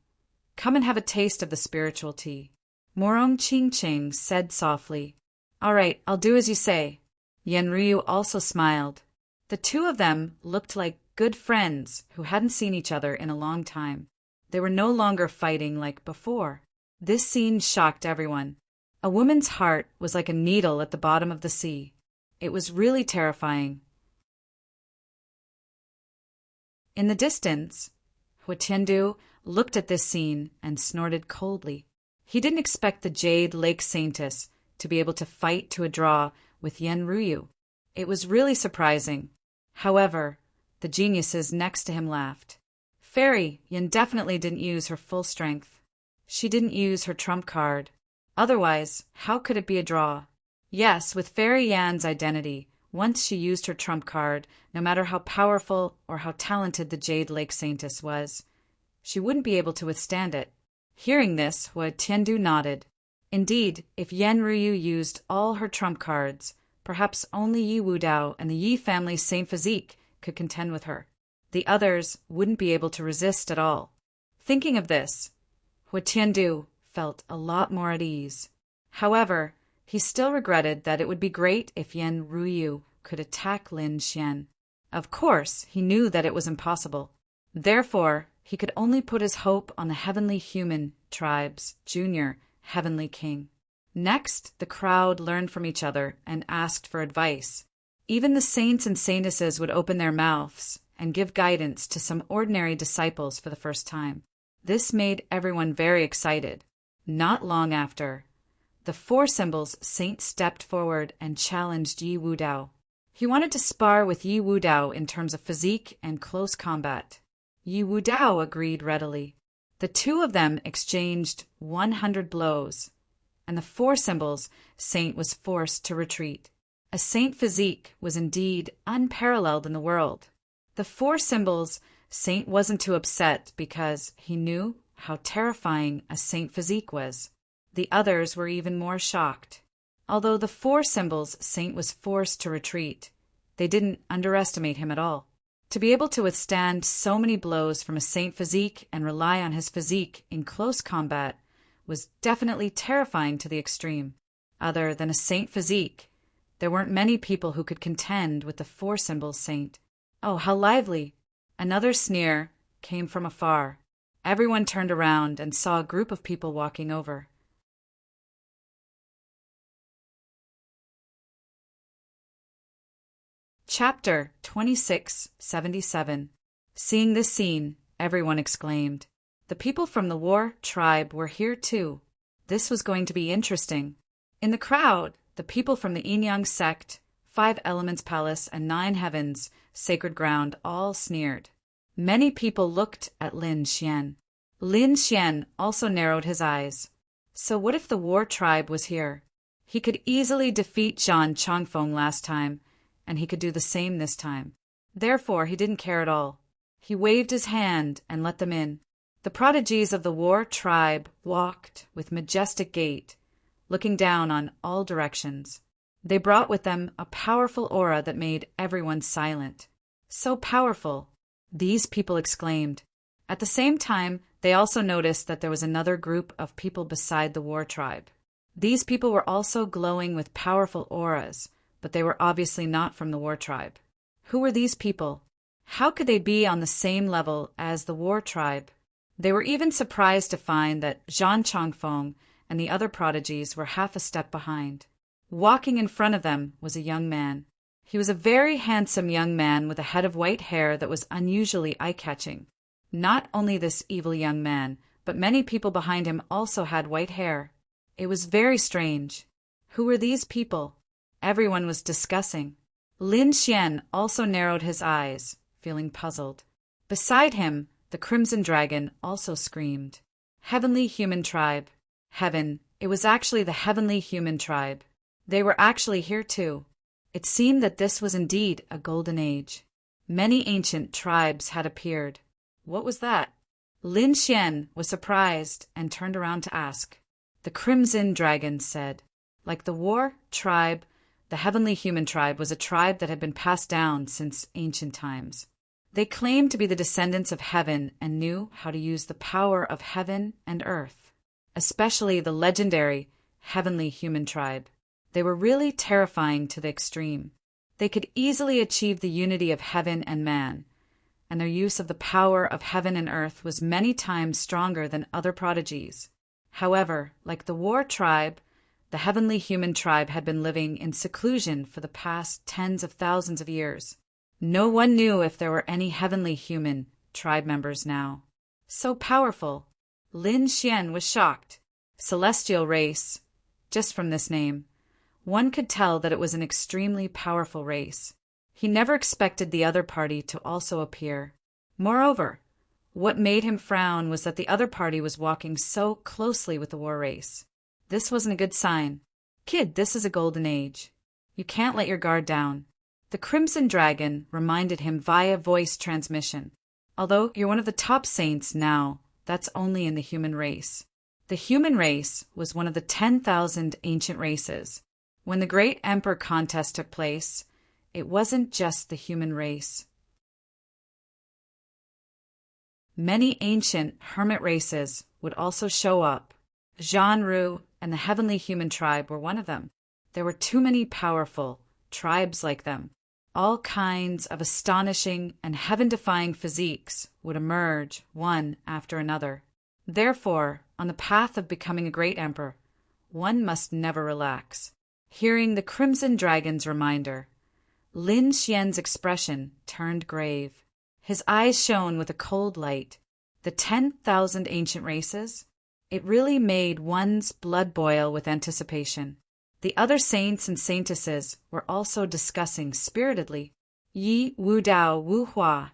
and have a taste of the spiritual tea. Murong Qingcheng said softly. All right, I'll do as you say. Yan Ryu also smiled. The two of them looked like good friends who hadn't seen each other in a long time. They were no longer fighting like before. This scene shocked everyone. A woman's heart was like a needle at the bottom of the sea. It was really terrifying. In the distance, Hu Tiandu looked at this scene and snorted coldly. He didn't expect the Jade Lake Saintess to be able to fight to a draw with Yan Ryu. It was really surprising. However, the geniuses next to him laughed. Fairy Yan definitely didn't use her full strength. She didn't use her trump card. Otherwise, how could it be a draw? Yes, with Fairy Yan's identity, once she used her trump card, no matter how powerful or how talented the Jade Lake Saintess was, she wouldn't be able to withstand it. Hearing this, Hu Tiandu nodded. Indeed, if Yan Ryu used all her trump cards, perhaps only Yi Wudao and the Yi family's Saint Physique could contend with her. The others wouldn't be able to resist at all. Thinking of this, Hu Tiandu felt a lot more at ease. However, he still regretted that it would be great if Yan Ryu could attack Lin Xian. Of course, he knew that it was impossible. Therefore, he could only put his hope on the Heavenly Human Tribe's Junior Heavenly King. Next, the crowd learned from each other and asked for advice. Even the saints and saintesses would open their mouths and give guidance to some ordinary disciples for the first time. This made everyone very excited. Not long after, the four symbols saint stepped forward and challenged Yi Wudao. He wanted to spar with Yi Wudao in terms of physique and close combat. Yi Wudao agreed readily. The two of them exchanged 100 blows, and the four symbols saint was forced to retreat. A saint physique was indeed unparalleled in the world. The four symbols saint wasn't too upset because he knew how terrifying a saint physique was. The others were even more shocked. Although the four symbols saint was forced to retreat, they didn't underestimate him at all. To be able to withstand so many blows from a saint physique and rely on his physique in close combat was definitely terrifying to the extreme. Other than a saint physique, there weren't many people who could contend with the four symbols saint. Oh, how lively! Another sneer came from afar. Everyone turned around and saw a group of people walking over. Chapter 2677. Seeing this scene, everyone exclaimed, "The people from the war tribe were here too." This was going to be interesting. In the crowd, the people from the Yin-Yang sect, 5 Elements Palace, and 9 Heavens, Sacred Ground, all sneered. Many people looked at Lin Xian. Lin Xian also narrowed his eyes. So what if the war tribe was here? He could easily defeat Zhan Changfeng last time, and he could do the same this time. Therefore, he didn't care at all. He waved his hand and let them in. The prodigies of the war tribe walked with majestic gait, looking down on all directions. They brought with them a powerful aura that made everyone silent. So powerful, these people exclaimed. At the same time, they also noticed that there was another group of people beside the war tribe. These people were also glowing with powerful auras, but they were obviously not from the war tribe. Who were these people? How could they be on the same level as the war tribe? They were even surprised to find that Zhan Changfeng and the other prodigies were half a step behind. Walking in front of them was a young man. He was a very handsome young man with a head of white hair that was unusually eye-catching. Not only this evil young man, but many people behind him also had white hair. It was very strange. Who were these people? Everyone was discussing. Lin Xian also narrowed his eyes, feeling puzzled. Beside him, the Crimson Dragon also screamed. Heavenly Human Tribe. Heaven. It was actually the Heavenly Human Tribe. They were actually here too. It seemed that this was indeed a golden age. Many ancient tribes had appeared. What was that? Lin Xian was surprised and turned around to ask. The Crimson Dragon said, like the war tribe, the Heavenly Human Tribe was a tribe that had been passed down since ancient times. They claimed to be the descendants of heaven and knew how to use the power of heaven and earth, especially the legendary Heavenly Human Tribe. They were really terrifying to the extreme. They could easily achieve the unity of heaven and man, and their use of the power of heaven and earth was many times stronger than other prodigies. However, like the war tribe, the Heavenly Human Tribe had been living in seclusion for the past tens of thousands of years. No one knew if there were any Heavenly Human Tribe members now. So powerful. Lin Xian was shocked. Celestial race. Just from this name, one could tell that it was an extremely powerful race. He never expected the other party to also appear. Moreover, what made him frown was that the other party was walking so closely with the war race. This wasn't a good sign. Kid, this is a golden age. You can't let your guard down. The Crimson Dragon reminded him via voice transmission. Although you're one of the top saints now, that's only in the human race. The human race was one of the 10,000 ancient races. When the Great Emperor contest took place, it wasn't just the human race. Many ancient hermit races would also show up. Zhanru and the Heavenly Human Tribe were one of them. There were too many powerful tribes like them. All kinds of astonishing and heaven-defying physiques would emerge one after another. Therefore, on the path of becoming a great emperor, one must never relax. Hearing the Crimson Dragon's reminder, Lin Xian's expression turned grave. His eyes shone with a cold light. The 10,000 ancient races? It really made one's blood boil with anticipation. The other saints and saintesses were also discussing spiritedly. Yi, Wu Dao, Wu Hua,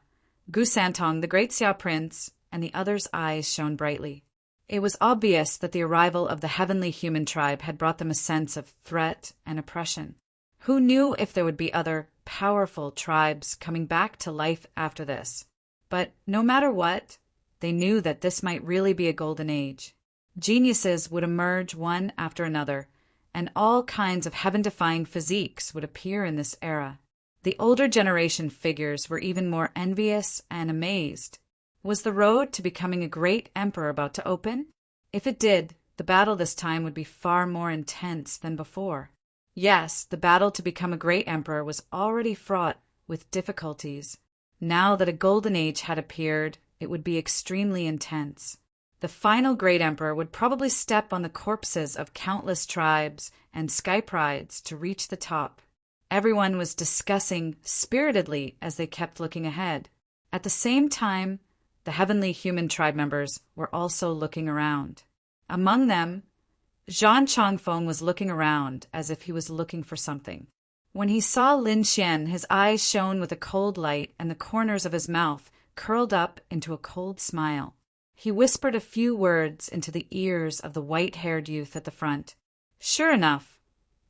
Gu Santong, the great Xia Prince, and the others' eyes shone brightly. It was obvious that the arrival of the Heavenly Human Tribe had brought them a sense of threat and oppression. Who knew if there would be other powerful tribes coming back to life after this? But no matter what, they knew that this might really be a golden age. Geniuses would emerge one after another, and all kinds of heaven-defying physiques would appear in this era. The older generation figures were even more envious and amazed. Was the road to becoming a great emperor about to open? If it did, the battle this time would be far more intense than before. Yes, the battle to become a great emperor was already fraught with difficulties. Now that a golden age had appeared, it would be extremely intense. The final great emperor would probably step on the corpses of countless tribes and sky prides to reach the top. Everyone was discussing spiritedly as they kept looking ahead. At the same time, the heavenly human tribe members were also looking around. Among them, Zhan Chongfeng was looking around as if he was looking for something. When he saw Lin Xian, his eyes shone with a cold light and the corners of his mouth curled up into a cold smile. He whispered a few words into the ears of the white-haired youth at the front. Sure enough,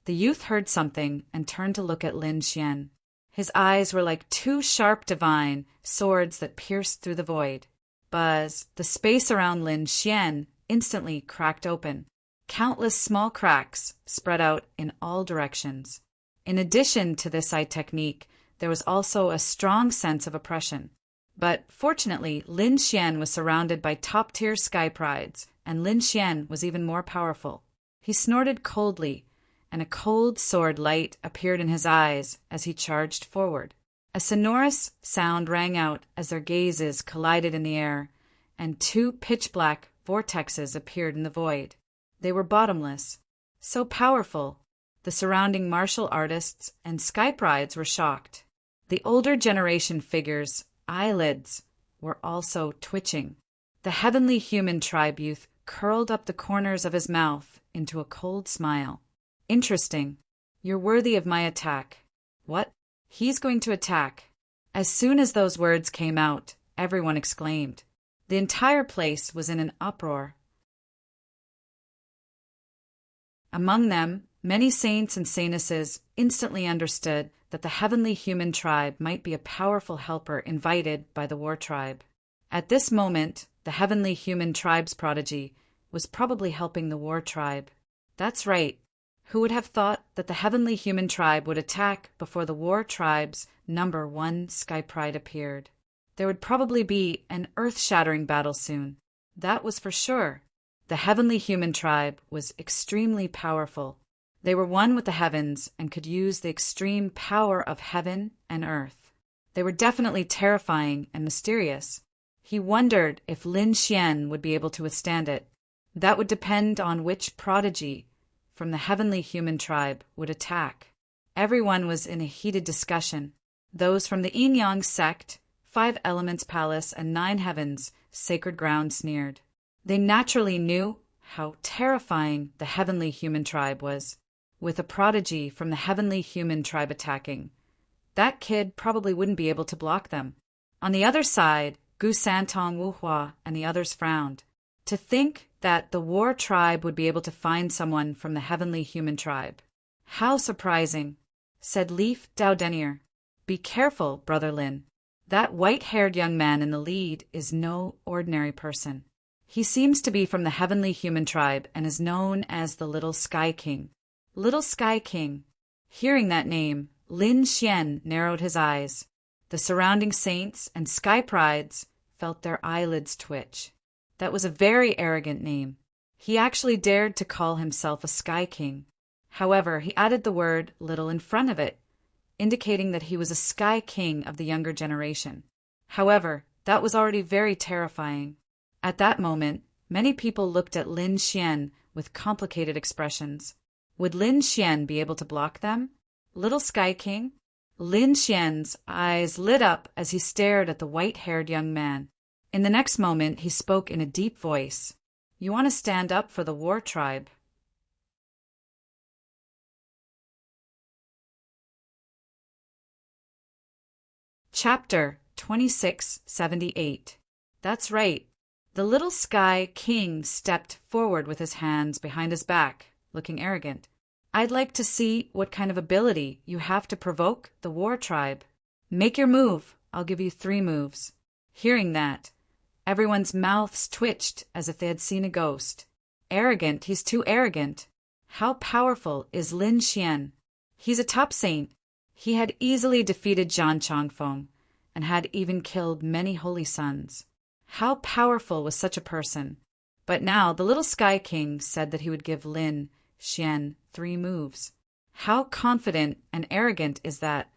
the youth heard something and turned to look at Lin Xian. His eyes were like two sharp divine swords that pierced through the void. Buzz, the space around Lin Xian instantly cracked open. Countless small cracks spread out in all directions. In addition to this eye technique, there was also a strong sense of oppression. But fortunately, Lin Xian was surrounded by top-tier sky prides, and Lin Xian was even more powerful. He snorted coldly, and a cold sword light appeared in his eyes as he charged forward. A sonorous sound rang out as their gazes collided in the air, and two pitch-black vortexes appeared in the void. They were bottomless. So powerful, the surrounding martial artists and sky prides were shocked. The older generation figures' eyelids were also twitching. The heavenly human tribe youth curled up the corners of his mouth into a cold smile. Interesting. You're worthy of my attack. What? He's going to attack. As soon as those words came out, everyone exclaimed. The entire place was in an uproar. Among them, many saints and saintesses instantly understood that the heavenly human tribe might be a powerful helper invited by the war tribe. At this moment, the heavenly human tribe's prodigy was probably helping the war tribe. That's right. Who would have thought that the heavenly human tribe would attack before the war tribe's number one sky pride appeared? There would probably be an earth-shattering battle soon. That was for sure. The heavenly human tribe was extremely powerful. They were one with the heavens and could use the extreme power of heaven and earth. They were definitely terrifying and mysterious. He wondered if Lin Xian would be able to withstand it. That would depend on which prodigy from the heavenly human tribe would attack. Everyone was in a heated discussion. Those from the Yin-Yang sect, 5 Elements Palace, and 9 Heavens, Sacred Ground sneered. They naturally knew how terrifying the heavenly human tribe was. With a prodigy from the heavenly human tribe attacking, that kid probably wouldn't be able to block them. On the other side, Gu Santong, Wu Hua, and the others frowned. To think that the war tribe would be able to find someone from the heavenly human tribe. How surprising, said Leaf Dao. Be careful, Brother Lin. That white-haired young man in the lead is no ordinary person. He seems to be from the heavenly human tribe and is known as the Little Sky King. Little Sky King. Hearing that name, Lin Xian narrowed his eyes. The surrounding saints and sky prides felt their eyelids twitch. That was a very arrogant name. He actually dared to call himself a Sky King. However, he added the word little in front of it, indicating that he was a Sky King of the younger generation. However, that was already very terrifying. At that moment, many people looked at Lin Xian with complicated expressions. Would Lin Xian be able to block them? Little Sky King? Lin Xian's eyes lit up as he stared at the white-haired young man. In the next moment, he spoke in a deep voice. You want to stand up for the war tribe? Chapter 2678. That's right. The Little Sky King stepped forward with his hands behind his back, looking arrogant. I'd like to see what kind of ability you have to provoke the war tribe. Make your move. I'll give you 3 moves. Hearing that, everyone's mouths twitched as if they had seen a ghost. Arrogant, he's too arrogant. How powerful is Lin Xian? He's a top saint. He had easily defeated Zhan Chongfeng and had even killed many holy sons. How powerful was such a person? But now the Little Sky King said that he would give Lin Xian 3 moves. How confident and arrogant is that?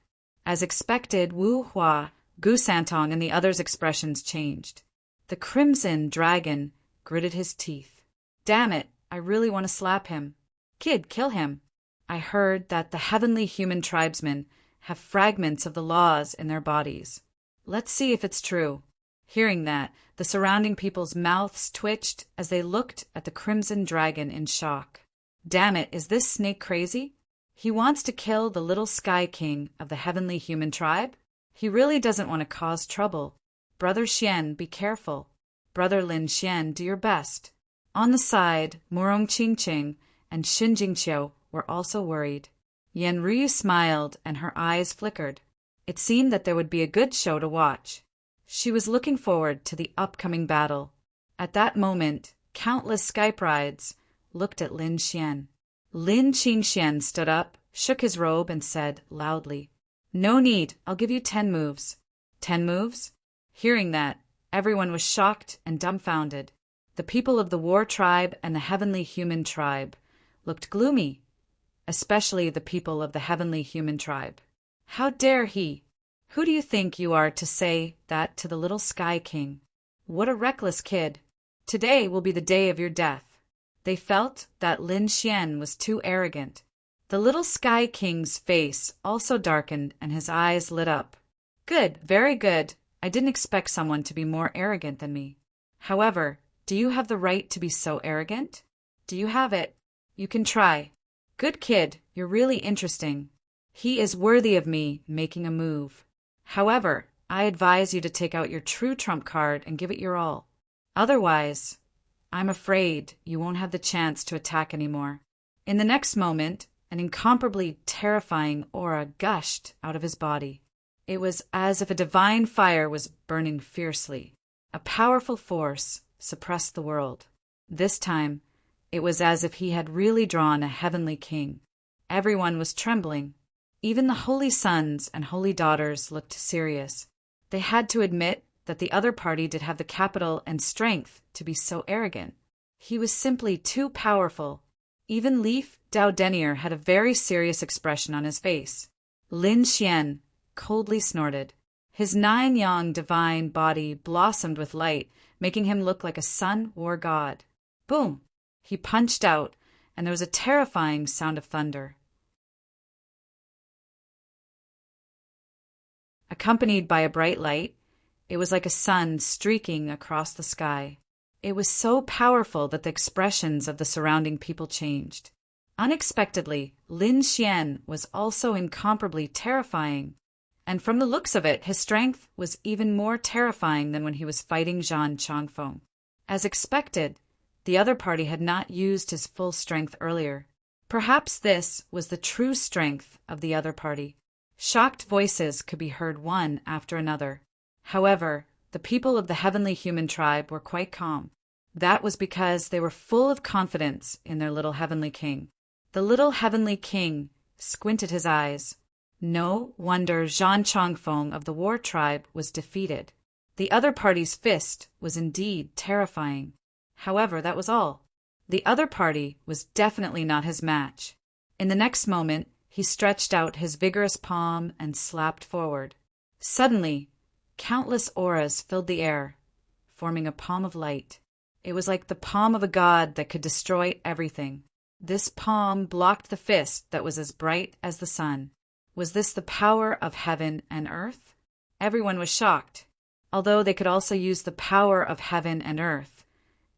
As expected, Wu Hua, Gu Santong, and the others' expressions changed. The crimson dragon gritted his teeth. Damn it, I really want to slap him. Kid, kill him. I heard that the heavenly human tribesmen have fragments of the laws in their bodies. Let's see if it's true. Hearing that, the surrounding people's mouths twitched as they looked at the crimson dragon in shock. Damn it, is this snake crazy? He wants to kill the little Sky King of the heavenly human tribe? He really doesn't want to cause trouble. Brother Xian, be careful. Brother Lin Xian, do your best. On the side, Murong Qingqing and Xin Jingqiu were also worried. Yan Ruyu smiled and her eyes flickered. It seemed that there would be a good show to watch. She was looking forward to the upcoming battle. At that moment, countless Skype rides looked at Lin Xian. Lin Qingxian stood up, shook his robe, and said loudly, "No need, I'll give you 10 moves." 10 moves? Hearing that, everyone was shocked and dumbfounded. The people of the War Tribe and the Heavenly Human Tribe looked gloomy, especially the people of the Heavenly Human Tribe. How dare he? Who do you think you are to say that to the little Sky King? What a reckless kid. Today will be the day of your death. They felt that Lin Xian was too arrogant. The little Sky King's face also darkened and his eyes lit up. Good, very good. I didn't expect someone to be more arrogant than me. However, do you have the right to be so arrogant? Do you have it? You can try. Good kid, you're really interesting. He is worthy of me making a move. However, I advise you to take out your true trump card and give it your all. Otherwise, I'm afraid you won't have the chance to attack anymore. In the next moment, an incomparably terrifying aura gushed out of his body. It was as if a divine fire was burning fiercely. A powerful force suppressed the world. This time, it was as if he had really drawn a heavenly king. Everyone was trembling. Even the holy sons and holy daughters looked serious. They had to admit that the other party did have the capital and strength to be so arrogant. He was simply too powerful. Even Leaf Dao had a very serious expression on his face. Lin Xian coldly snorted. His 9-yang divine body blossomed with light, making him look like a sun war god. Boom! He punched out, and there was a terrifying sound of thunder. Accompanied by a bright light, it was like a sun streaking across the sky. It was so powerful that the expressions of the surrounding people changed. Unexpectedly, Lin Xian was also incomparably terrifying. And from the looks of it, his strength was even more terrifying than when he was fighting Zhan Chongfeng. As expected, the other party had not used his full strength earlier. Perhaps this was the true strength of the other party. Shocked voices could be heard one after another. However, the people of the Heavenly Human Tribe were quite calm. That was because they were full of confidence in their little Heavenly King. The little Heavenly King squinted his eyes. No wonder Zhan Chongfeng of the War Tribe was defeated. The other party's fist was indeed terrifying. However, that was all. The other party was definitely not his match. In the next moment, he stretched out his vigorous palm and slapped forward. Suddenly, countless auras filled the air, forming a palm of light. It was like the palm of a god that could destroy everything. This palm blocked the fist that was as bright as the sun. Was this the power of heaven and earth? Everyone was shocked. Although they could also use the power of heaven and earth,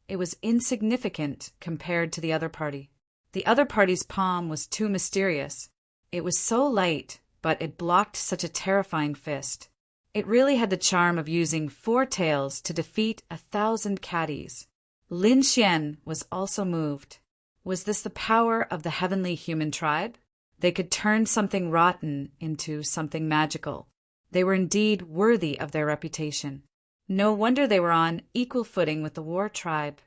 it was insignificant compared to the other party. The other party's palm was too mysterious. It was so light, but it blocked such a terrifying fist. It really had the charm of using 4 tails to defeat 1,000 caddies. Lin Xian was also moved. Was this the power of the Heavenly Human Tribe? They could turn something rotten into something magical. They were indeed worthy of their reputation. No wonder they were on equal footing with the War Tribe.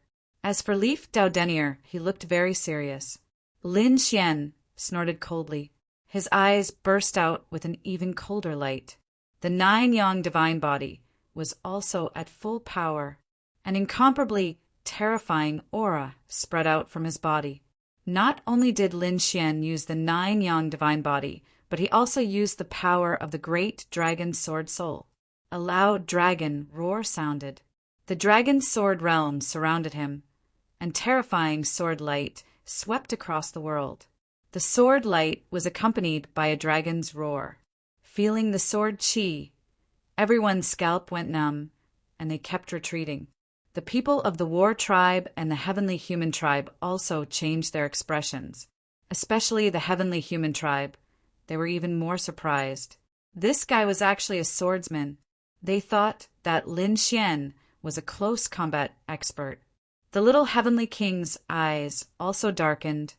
As for Leaf Dao, he looked very serious. Lin Xian snorted coldly. His eyes burst out with an even colder light. The 9-yang divine body was also at full power. An incomparably terrifying aura spread out from his body. Not only did Lin Xian use the 9-yang divine body, but he also used the power of the great dragon sword soul. A loud dragon roar sounded. The dragon's sword realm surrounded him, and terrifying sword light swept across the world. The sword light was accompanied by a dragon's roar. Feeling the sword chi, everyone's scalp went numb, and they kept retreating. The people of the war tribe and the heavenly human tribe also changed their expressions. Especially the heavenly human tribe. They were even more surprised. This guy was actually a swordsman. They thought that Lin Xian was a close combat expert. The little heavenly king's eyes also darkened,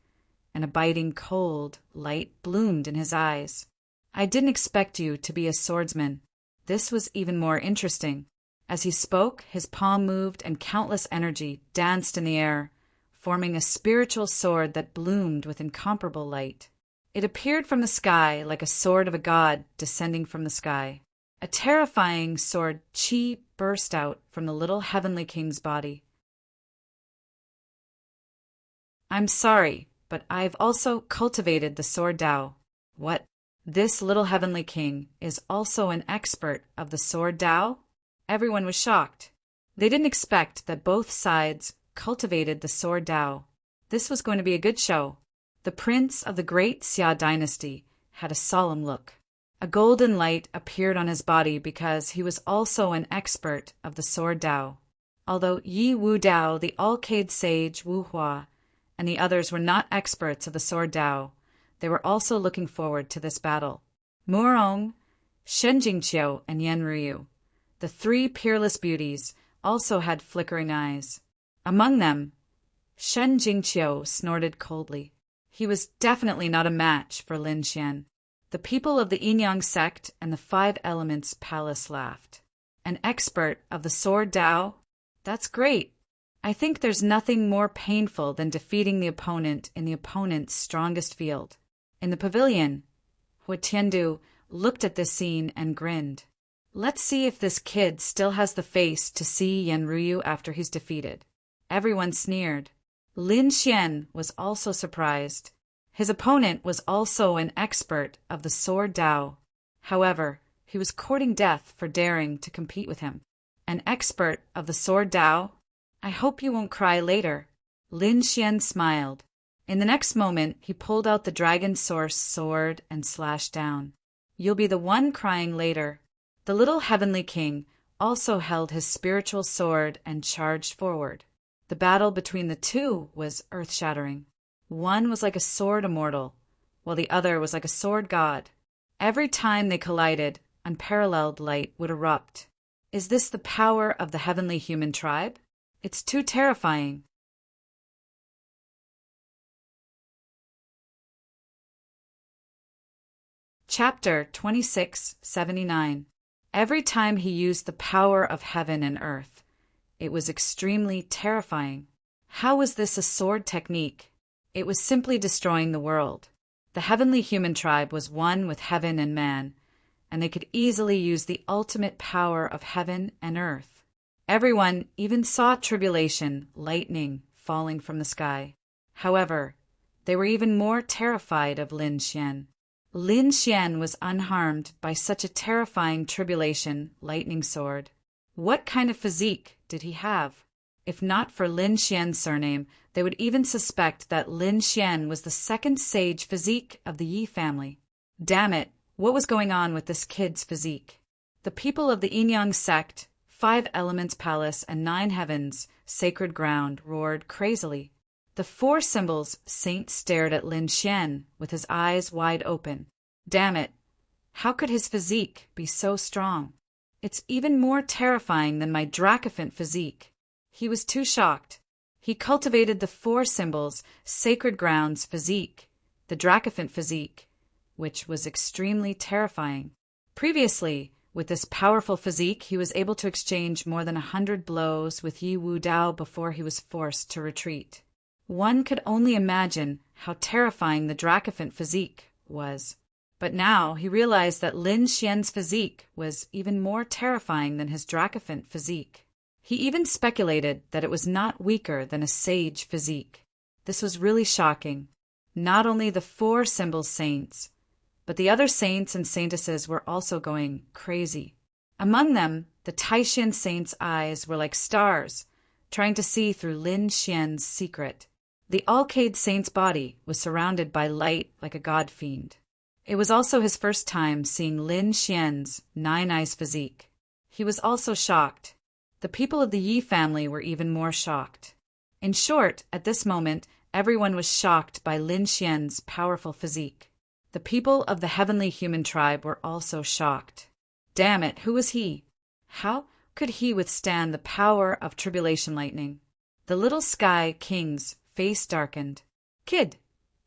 and a biting cold light bloomed in his eyes. I didn't expect you to be a swordsman. This was even more interesting. As he spoke, his palm moved and countless energy danced in the air, forming a spiritual sword that bloomed with incomparable light. It appeared from the sky like a sword of a god descending from the sky. A terrifying sword chi burst out from the little heavenly king's body. I'm sorry, but I've also cultivated the sword Tao. What? This little heavenly king is also an expert of the sword Tao? Everyone was shocked. They didn't expect that both sides cultivated the sword Tao. This was going to be a good show. The prince of the great Xia dynasty had a solemn look. A golden light appeared on his body because he was also an expert of the sword Tao. Although Yi Wu Dao, the all-Cade sage Wu Hua, and the others were not experts of the sword Tao, they were also looking forward to this battle. Murong, Shen Jingqiu, and Yan Ryu, the three peerless beauties, also had flickering eyes. Among them, Shen Jingqiu snorted coldly. He was definitely not a match for Lin Xian. The people of the Yin-Yang sect and the Five Elements Palace laughed. An expert of the sword Tao? That's great. I think there's nothing more painful than defeating the opponent in the opponent's strongest field. In the pavilion, Hu Tiandu looked at this scene and grinned. Let's see if this kid still has the face to see Yan Ruyu after he's defeated. Everyone sneered. Lin Xian was also surprised. His opponent was also an expert of the sword Tao. However, he was courting death for daring to compete with him. An expert of the sword Tao? I hope you won't cry later. Lin Xian smiled. In the next moment, he pulled out the dragon source sword and slashed down. You'll be the one crying later. The little heavenly king also held his spiritual sword and charged forward. The battle between the two was earth-shattering. One was like a sword immortal, while the other was like a sword god. Every time they collided, unparalleled light would erupt. Is this the power of the heavenly human tribe? It's too terrifying. Chapter 2679. Every time he used the power of heaven and earth, it was extremely terrifying. How was this a sword technique? It was simply destroying the world. The heavenly human tribe was one with heaven and man, and they could easily use the ultimate power of heaven and earth. Everyone even saw tribulation, lightning, falling from the sky. However, they were even more terrified of Lin Xian. Lin Xian was unharmed by such a terrifying tribulation lightning sword. What kind of physique did he have? If not for Lin Xian's surname, they would even suspect that Lin Xian was the second sage physique of the Yi family. Damn it, what was going on with this kid's physique? The people of the Yin-Yang sect, Five Elements Palace, and Nine Heavens, Sacred Ground, roared crazily. The four symbols saint stared at Lin Xian with his eyes wide open. Damn it! How could his physique be so strong? It's even more terrifying than my Dracophant physique. He was too shocked. He cultivated the four symbols Sacred Ground's physique, the Dracophant physique, which was extremely terrifying. Previously, with this powerful physique, he was able to exchange more than 100 blows with Yi Wu Dao before he was forced to retreat. One could only imagine how terrifying the Dracophant physique was. But now he realized that Lin Xian's physique was even more terrifying than his Dracophant physique. He even speculated that it was not weaker than a sage physique. This was really shocking. Not only the four symbol saints, but the other saints and saintesses were also going crazy. Among them, The Taishan saint's eyes were like stars, trying to see through Lin Xian's secret. The Alcade saint's body was surrounded by light like a god fiend. It was also his first time seeing Lin Xian's nine-eyes physique. He was also shocked. The people of the Yi family were even more shocked. In short, at this moment, everyone was shocked by Lin Xian's powerful physique. The people of the heavenly human tribe were also shocked. Damn it, who was he? How could he withstand the power of tribulation lightning? The little Sky King's face darkened. Kid,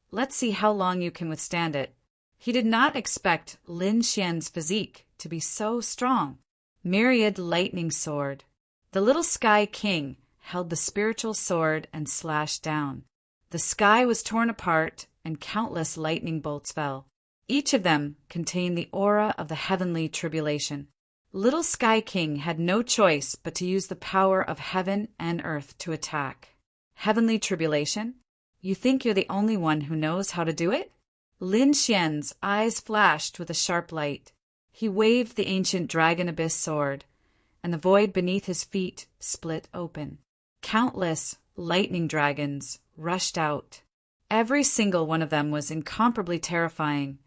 let's see how long you can withstand it. He did not expect Lin Xian's physique to be so strong. Myriad lightning sword. The little Sky King held the spiritual sword and slashed down. The sky was torn apart and countless lightning bolts fell. Each of them contained the aura of the heavenly tribulation. Little Sky King had no choice but to use the power of heaven and earth to attack. Heavenly tribulation? You think you're the only one who knows how to do it? Lin Xian's eyes flashed with a sharp light. He waved the ancient dragon abyss sword, and the void beneath his feet split open. Countless lightning dragons rushed out. Every single one of them was incomparably terrifying,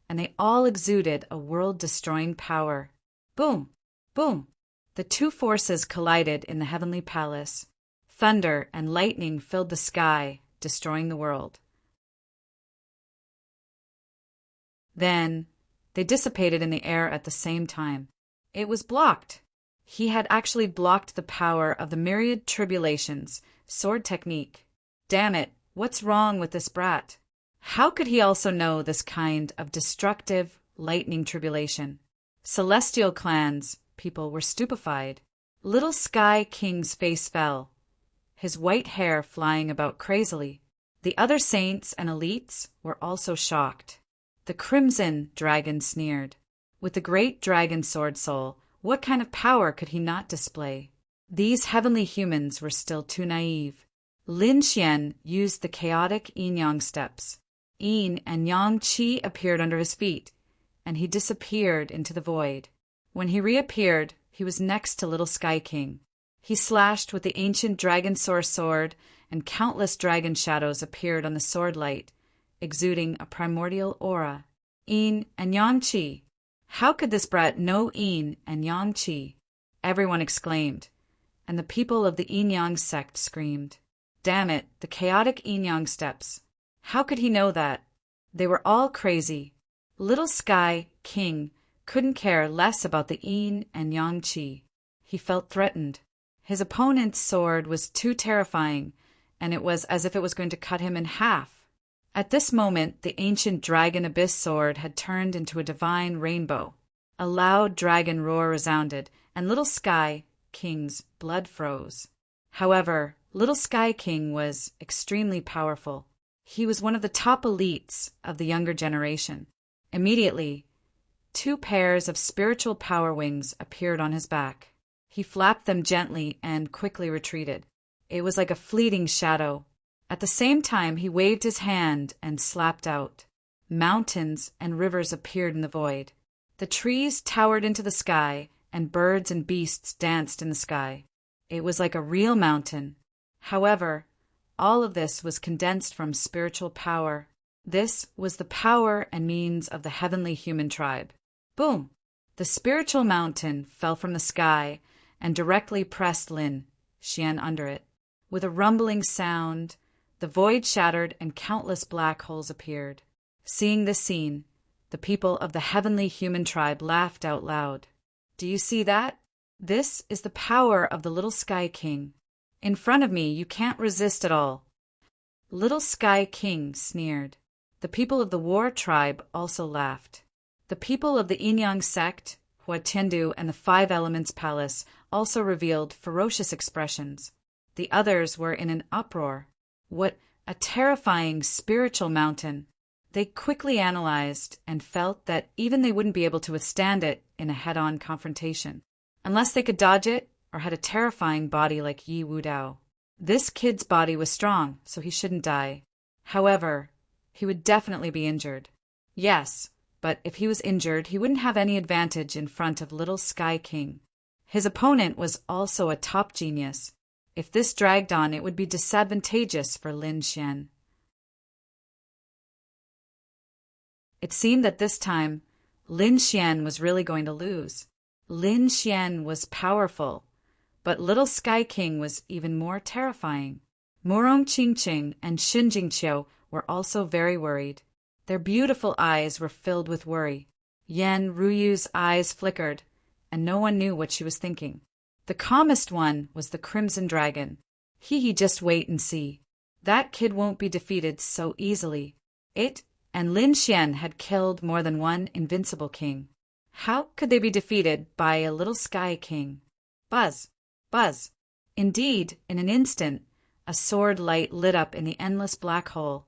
and they all exuded a world-destroying power. Boom! Boom! The two forces collided in the heavenly palace. Thunder and lightning filled the sky, destroying the world. Then, they dissipated in the air at the same time. It was blocked. He had actually blocked the power of the myriad tribulations, sword technique. Damn it, what's wrong with this brat? How could he also know this kind of destructive lightning tribulation? Celestial clans, people were stupefied. Little Sky King's face fell, his white hair flying about crazily. The other saints and elites were also shocked. The Crimson Dragon sneered. With the great dragon sword soul, what kind of power could he not display? These heavenly humans were still too naive. Lin Xian used the chaotic yin-yang steps. Yin and yang qi appeared under his feet, and he disappeared into the void. When he reappeared, he was next to Little Sky King. He slashed with the ancient dragon sword, and countless dragon shadows appeared on the sword light, exuding a primordial aura. Yin and yang qi. How could this brat know yin and yang qi? Everyone exclaimed, and the people of the yin-yang sect screamed. Damn it, the chaotic yin-yang steps. How could he know that? They were all crazy. Little Sky King couldn't care less about the yin and yang qi. He felt threatened. His opponent's sword was too terrifying, and it was as if it was going to cut him in half. At this moment, the ancient dragon abyss sword had turned into a divine rainbow. A loud dragon roar resounded, and Little Sky King's blood froze. However, Little Sky King was extremely powerful. He was one of the top elites of the younger generation. Immediately, two pairs of spiritual power wings appeared on his back. He flapped them gently and quickly retreated. It was like a fleeting shadow. At the same time, he waved his hand and slapped out. Mountains and rivers appeared in the void. The trees towered into the sky, and birds and beasts danced in the sky. It was like a real mountain. However, all of this was condensed from spiritual power. This was the power and means of the heavenly human tribe. Boom! The spiritual mountain fell from the sky and directly pressed Lin Xian under it. With a rumbling sound, the void shattered and countless black holes appeared. Seeing this scene, the people of the heavenly human tribe laughed out loud. Do you see that? This is the power of the Little Sky King. In front of me, you can't resist at all. Little Sky King sneered. The people of the War tribe also laughed. The people of the Yin-Yang sect, Huatiandu, and the Five Elements Palace also revealed ferocious expressions. The others were in an uproar. What a terrifying spiritual mountain! They quickly analyzed and felt that even they wouldn't be able to withstand it in a head-on confrontation, unless they could dodge it or had a terrifying body like Yi Wudao. This kid's body was strong, so he shouldn't die. However, he would definitely be injured. Yes, but if he was injured, he wouldn't have any advantage in front of Little Sky King. His opponent was also a top genius. If this dragged on, it would be disadvantageous for Lin Xian. It seemed that this time, Lin Xian was really going to lose. Lin Xian was powerful, but Little Sky King was even more terrifying. Murong Qingqing and Xin Jingqiu were also very worried. Their beautiful eyes were filled with worry. Yan Ruyu's eyes flickered, and no one knew what she was thinking. The calmest one was the Crimson Dragon. He just wait and see. That kid won't be defeated so easily. It and Lin Xian had killed more than one invincible king. How could they be defeated by a little Sky King? Buzz! Buzz! Indeed, in an instant, a sword light lit up in the endless black hole,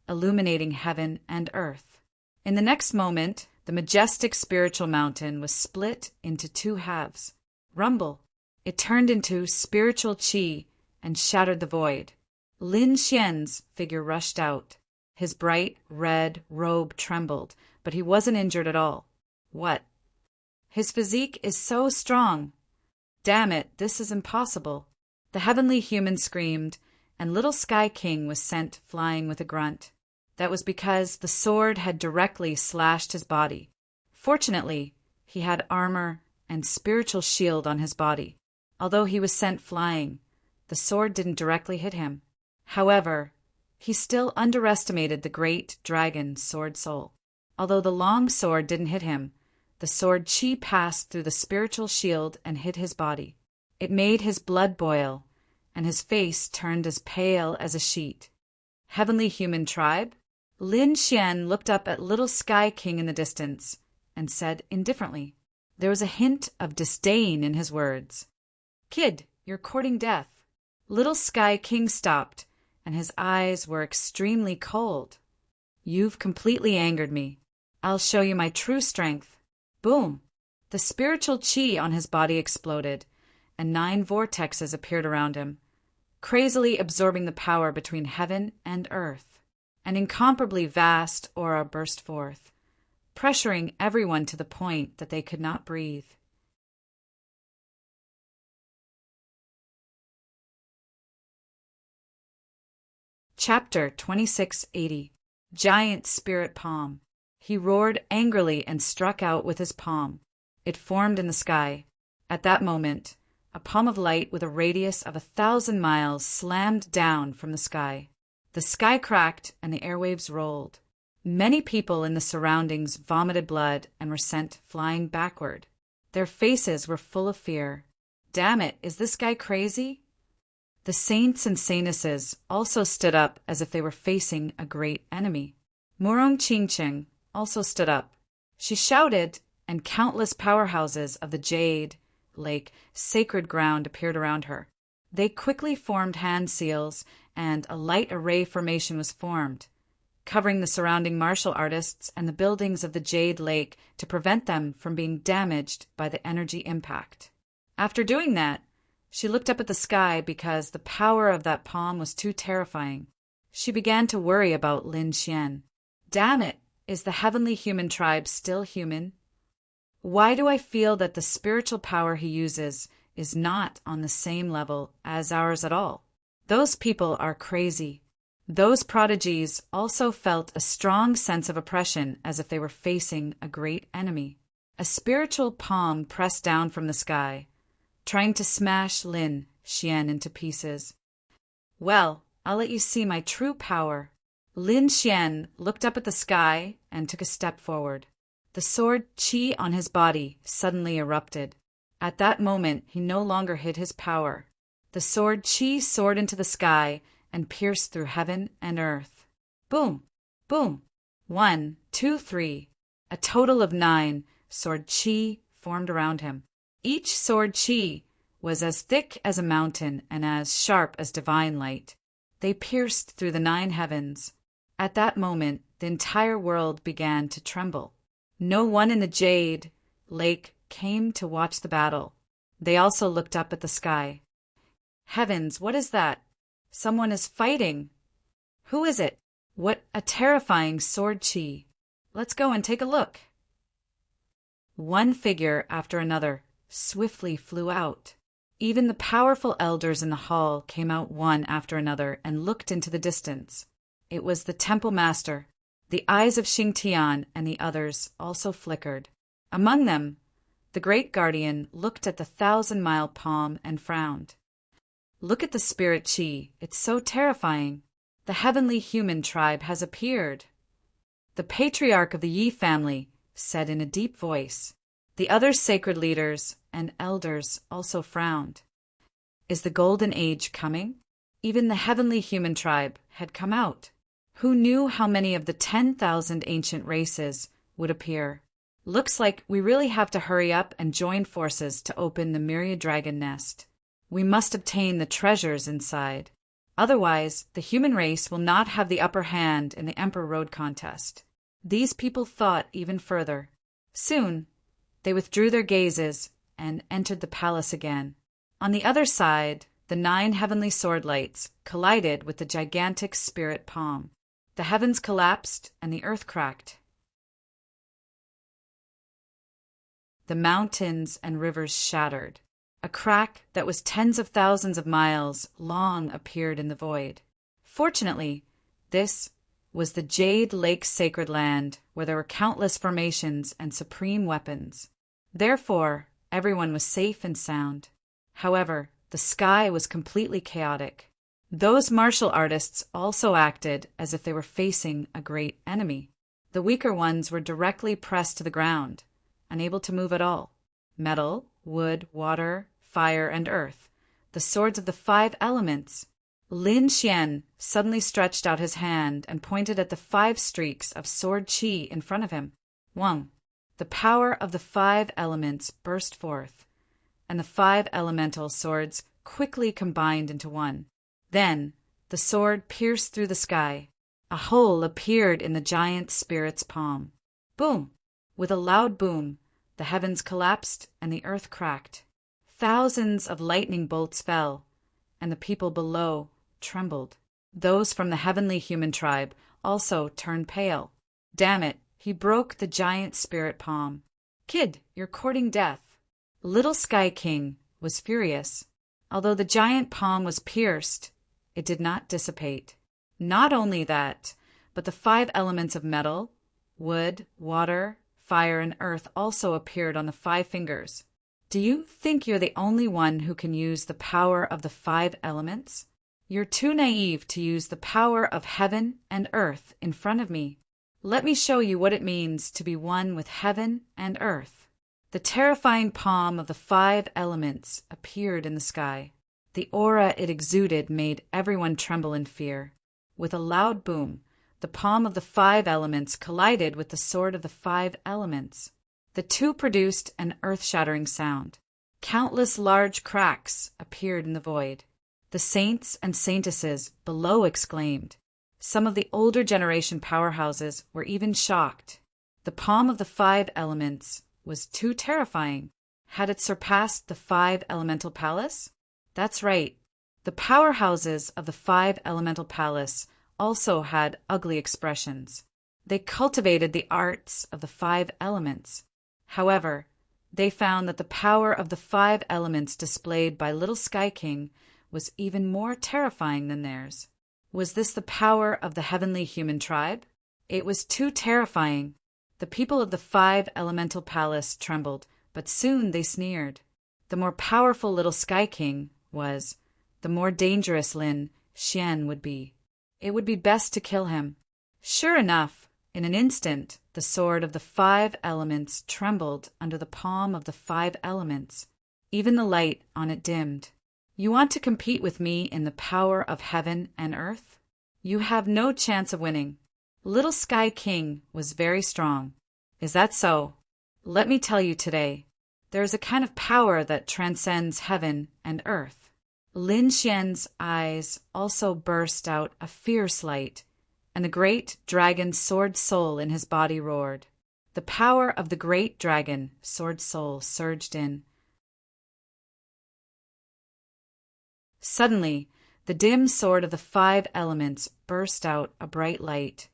illuminating heaven and earth. In the next moment, the majestic spiritual mountain was split into two halves. Rumble! It turned into spiritual qi and shattered the void. Lin Xian's figure rushed out. His bright red robe trembled, but he wasn't injured at all. What? His physique is so strong. Damn it, this is impossible. The heavenly human screamed, and Little Sky King was sent flying with a grunt. That was because the sword had directly slashed his body. Fortunately, he had armor and spiritual shield on his body. Although he was sent flying, the sword didn't directly hit him. However, he still underestimated the great dragon Sword Soul. Although the long sword didn't hit him, the sword qi passed through the spiritual shield and hit his body. It made his blood boil, and his face turned as pale as a sheet. Heavenly human tribe? Lin Xian looked up at Little Sky King in the distance and said indifferently. There was a hint of disdain in his words. Kid, you're courting death. Little Sky King stopped, and his eyes were extremely cold. You've completely angered me. I'll show you my true strength. Boom! The spiritual qi on his body exploded, and 9 vortexes appeared around him, crazily absorbing the power between heaven and earth. An incomparably vast aura burst forth, pressuring everyone to the point that they could not breathe. Chapter 2680. Giant Spirit Palm. He roared angrily and struck out with his palm. It formed in the sky. At that moment, a palm of light with a radius of 1,000 miles slammed down from the sky. The sky cracked and the airwaves rolled. Many people in the surroundings vomited blood and were sent flying backward. Their faces were full of fear. Damn it, is this guy crazy? The saints and saintesses also stood up as if they were facing a great enemy. Murong Qingqing also stood up. She shouted, and countless powerhouses of the Jade Lake sacred ground appeared around her. They quickly formed hand seals, and a light array formation was formed, covering the surrounding martial artists and the buildings of the Jade Lake to prevent them from being damaged by the energy impact. After doing that, she looked up at the sky because the power of that palm was too terrifying. She began to worry about Lin Xian. Damn it, is the heavenly human tribe still human? Why do I feel that the spiritual power he uses is not on the same level as ours at all? Those people are crazy. Those prodigies also felt a strong sense of oppression as if they were facing a great enemy. A spiritual palm pressed down from the sky, trying to smash Lin Xian into pieces. Well, I'll let you see my true power. Lin Xian looked up at the sky and took a step forward. The sword qi on his body suddenly erupted. At that moment, he no longer hid his power. The sword qi soared into the sky and pierced through heaven and earth. Boom! Boom! 1, 2, 3. A total of 9 sword qi formed around him. Each sword qi was as thick as a mountain and as sharp as divine light. They pierced through the 9 heavens. At that moment, the entire world began to tremble. No one in the Jade Lake came to watch the battle. They also looked up at the sky. Heavens, what is that? Someone is fighting. Who is it? What a terrifying sword qi. Let's go and take a look. One figure after another swiftly flew out. Even the powerful elders in the hall came out one after another and looked into the distance. It was the temple master. The eyes of Xingtian and the others also flickered. Among them, the great guardian looked at the 1,000-mile palm and frowned. Look at the spirit chi. It's so terrifying. The heavenly human tribe has appeared. The patriarch of the Yi family said in a deep voice. The other sacred leaders and elders also frowned. Is the golden age coming? Even the heavenly human tribe had come out. Who knew how many of the 10,000 ancient races would appear? Looks like we really have to hurry up and join forces to open the myriad dragon nest. We must obtain the treasures inside. Otherwise, the human race will not have the upper hand in the Emperor Road contest. These people thought even further. Soon, they withdrew their gazes and entered the palace again. On the other side, the 9 heavenly sword lights collided with the gigantic spirit palm. The heavens collapsed and the earth cracked. The mountains and rivers shattered. A crack that was tens of thousands of miles long appeared in the void. Fortunately, this was the Jade Lake sacred land where there were countless formations and supreme weapons. Therefore, everyone was safe and sound. However, the sky was completely chaotic. Those martial artists also acted as if they were facing a great enemy. The weaker ones were directly pressed to the ground, unable to move at all. Metal, wood, water, fire, and earth, the swords of the 5 elements. Lin Xian suddenly stretched out his hand and pointed at the 5 streaks of sword qi in front of him. Wang. The power of the 5 elements burst forth, and the 5 elemental swords quickly combined into one. Then, the sword pierced through the sky. A hole appeared in the giant spirit's palm. Boom! With a loud boom, the heavens collapsed and the earth cracked. Thousands of lightning bolts fell, and the people below trembled. Those from the heavenly human tribe also turned pale. Damn it, he broke the giant spirit palm. Kid, you're courting death. Little Sky King was furious. Although the giant palm was pierced, it did not dissipate. Not only that, but the 5 elements of metal, wood, water, fire, and earth also appeared on the 5 fingers. Do you think you're the only one who can use the power of the 5 elements? You're too naive to use the power of heaven and earth in front of me. Let me show you what it means to be one with heaven and earth. The terrifying palm of the 5 elements appeared in the sky. The aura it exuded made everyone tremble in fear. With a loud boom, the palm of the 5 elements collided with the sword of the 5 elements. The two produced an earth-shattering sound. Countless large cracks appeared in the void. The saints and saintesses below exclaimed. Some of the older generation powerhouses were even shocked. The palm of the 5 elements was too terrifying. Had it surpassed the 5 elemental palace? That's right. The powerhouses of the 5 elemental palace also had ugly expressions. They cultivated the arts of the 5 elements. However, they found that the power of the 5 elements displayed by Little Sky King was even more terrifying than theirs. Was this the power of the heavenly human tribe? It was too terrifying. The people of the 5 elemental palace trembled, but soon they sneered. The more powerful Little Sky King was, the more dangerous Lin Xian would be. It would be best to kill him. Sure enough, in an instant, the sword of the 5 elements trembled under the palm of the 5 elements. Even the light on it dimmed. You want to compete with me in the power of heaven and earth? You have no chance of winning. Little Sky King was very strong. Is that so? Let me tell you today. There is a kind of power that transcends heaven and earth. Lin Xian's eyes also burst out a fierce light, and the great dragon sword soul in his body roared. The power of the great dragon sword soul surged in. Suddenly, the dim sword of the 5 elements burst out a bright light,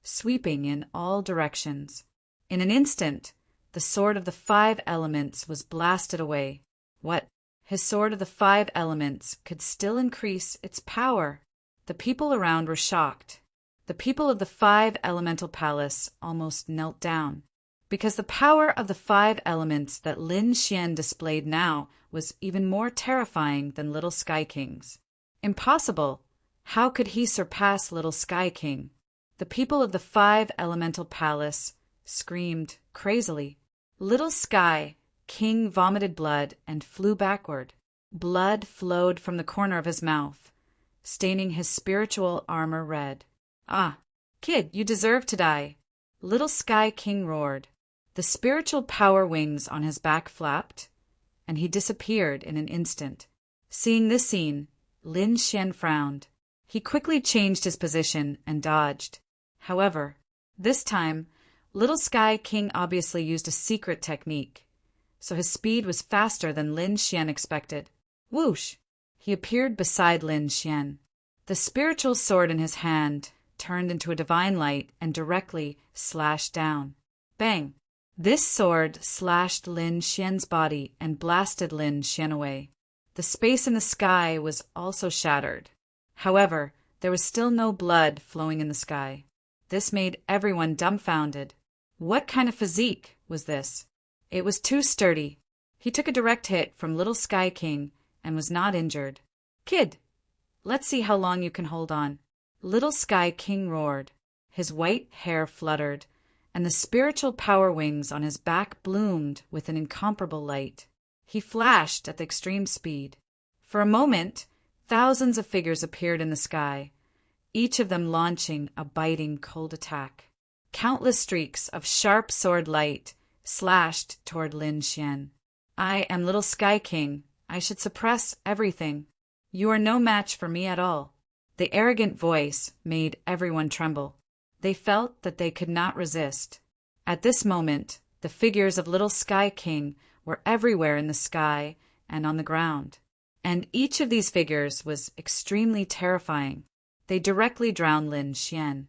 sweeping in all directions. In an instant, The sword of the 5 elements was blasted away. What? His sword of the 5 elements could still increase its power. The people around were shocked. The people of the 5 elemental palace almost knelt down, because the power of the 5 elements that Lin Xian displayed now was even more terrifying than Little Sky King's. Impossible! How could he surpass Little Sky King? The people of the 5 elemental palace screamed crazily. Little Sky King vomited blood and flew backward. Blood flowed from the corner of his mouth, staining his spiritual armor red. Ah, kid, you deserve to die. Little Sky King roared. The spiritual power wings on his back flapped, and he disappeared in an instant. Seeing this scene, Lin Xian frowned. He quickly changed his position and dodged. However, this time, Little Sky King obviously used a secret technique, so his speed was faster than Lin Xian expected. Whoosh! He appeared beside Lin Xian. The spiritual sword in his hand turned into a divine light and directly slashed down. Bang! This sword slashed Lin Xian's body and blasted Lin Xian away. The space in the sky was also shattered. However, there was still no blood flowing in the sky. This made everyone dumbfounded. What kind of physique was this? It was too sturdy. He took a direct hit from Little Sky King and was not injured. Kid, let's see how long you can hold on. Little Sky King roared. His white hair fluttered, and the spiritual power wings on his back bloomed with an incomparable light. He flashed at the extreme speed. For a moment, thousands of figures appeared in the sky, each of them launching a biting cold attack. Countless streaks of sharp sword light slashed toward Lin Xian. I am Little Sky King. I should suppress everything. You are no match for me at all. The arrogant voice made everyone tremble. They felt that they could not resist. At this moment, the figures of Little Sky King were everywhere in the sky and on the ground, and each of these figures was extremely terrifying. They directly drowned Lin Xian.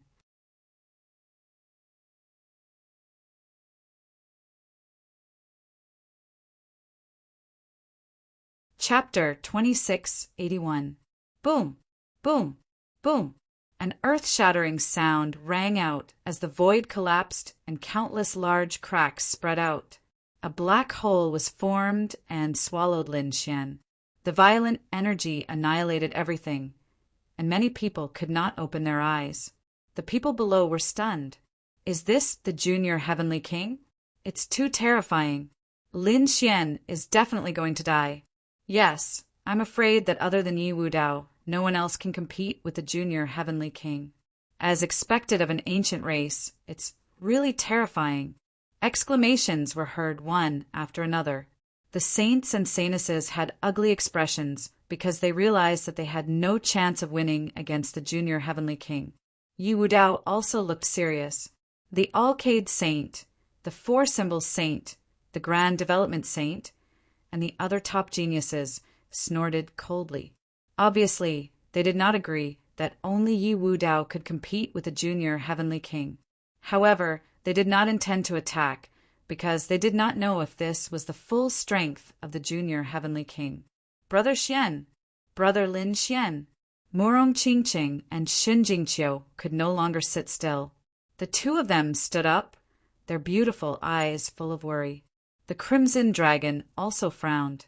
Chapter 2681. Boom! Boom! Boom! An earth-shattering sound rang out as the void collapsed and countless large cracks spread out. A black hole was formed and swallowed Lin Xian. The violent energy annihilated everything, and many people could not open their eyes. The people below were stunned. Is this the Junior Heavenly King? It's too terrifying. Lin Xian is definitely going to die. Yes, I'm afraid that other than Yi Wudao, no one else can compete with the Junior Heavenly King. As expected of an ancient race, it's really terrifying. Exclamations were heard one after another. The saints and saintesses had ugly expressions because they realized that they had no chance of winning against the Junior Heavenly King. Yi Wudao also looked serious. The Alcade Saint, the Four Symbols Saint, the Grand Development Saint, and the other top geniuses snorted coldly. Obviously, they did not agree that only Yi Wudao could compete with the Junior Heavenly King. However, they did not intend to attack, because they did not know if this was the full strength of the Junior Heavenly King. Brother Xian, Brother Lin Xian, Murong Qingqing and Xun Jingqiu could no longer sit still. The two of them stood up, their beautiful eyes full of worry. The Crimson Dragon also frowned.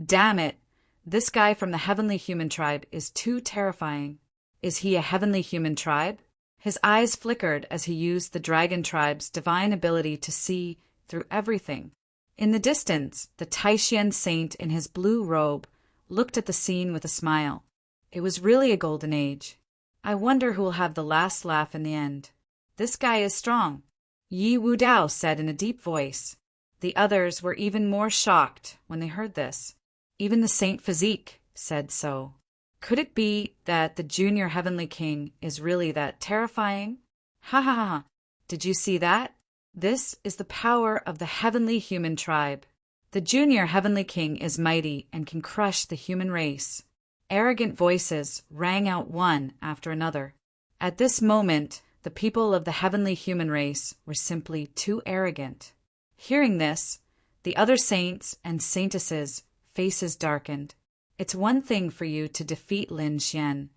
Damn it! This guy from the Heavenly Human Tribe is too terrifying. Is he a Heavenly Human Tribe? His eyes flickered as he used the Dragon Tribe's divine ability to see through everything. In the distance, the Taishan Saint in his blue robe looked at the scene with a smile. It was really a golden age. I wonder who will have the last laugh in the end. This guy is strong, Yi Wudao said in a deep voice. The others were even more shocked when they heard this. Even the Saint Physique said so. Could it be that the Junior Heavenly King is really that terrifying? Ha ha ha! Did you see that? This is the power of the Heavenly Human Tribe. The Junior Heavenly King is mighty and can crush the human race. Arrogant voices rang out one after another. At this moment, the people of the Heavenly Human Race were simply too arrogant. Hearing this, the other saints and saintesses' faces darkened. It's one thing for you to defeat Lin Xian,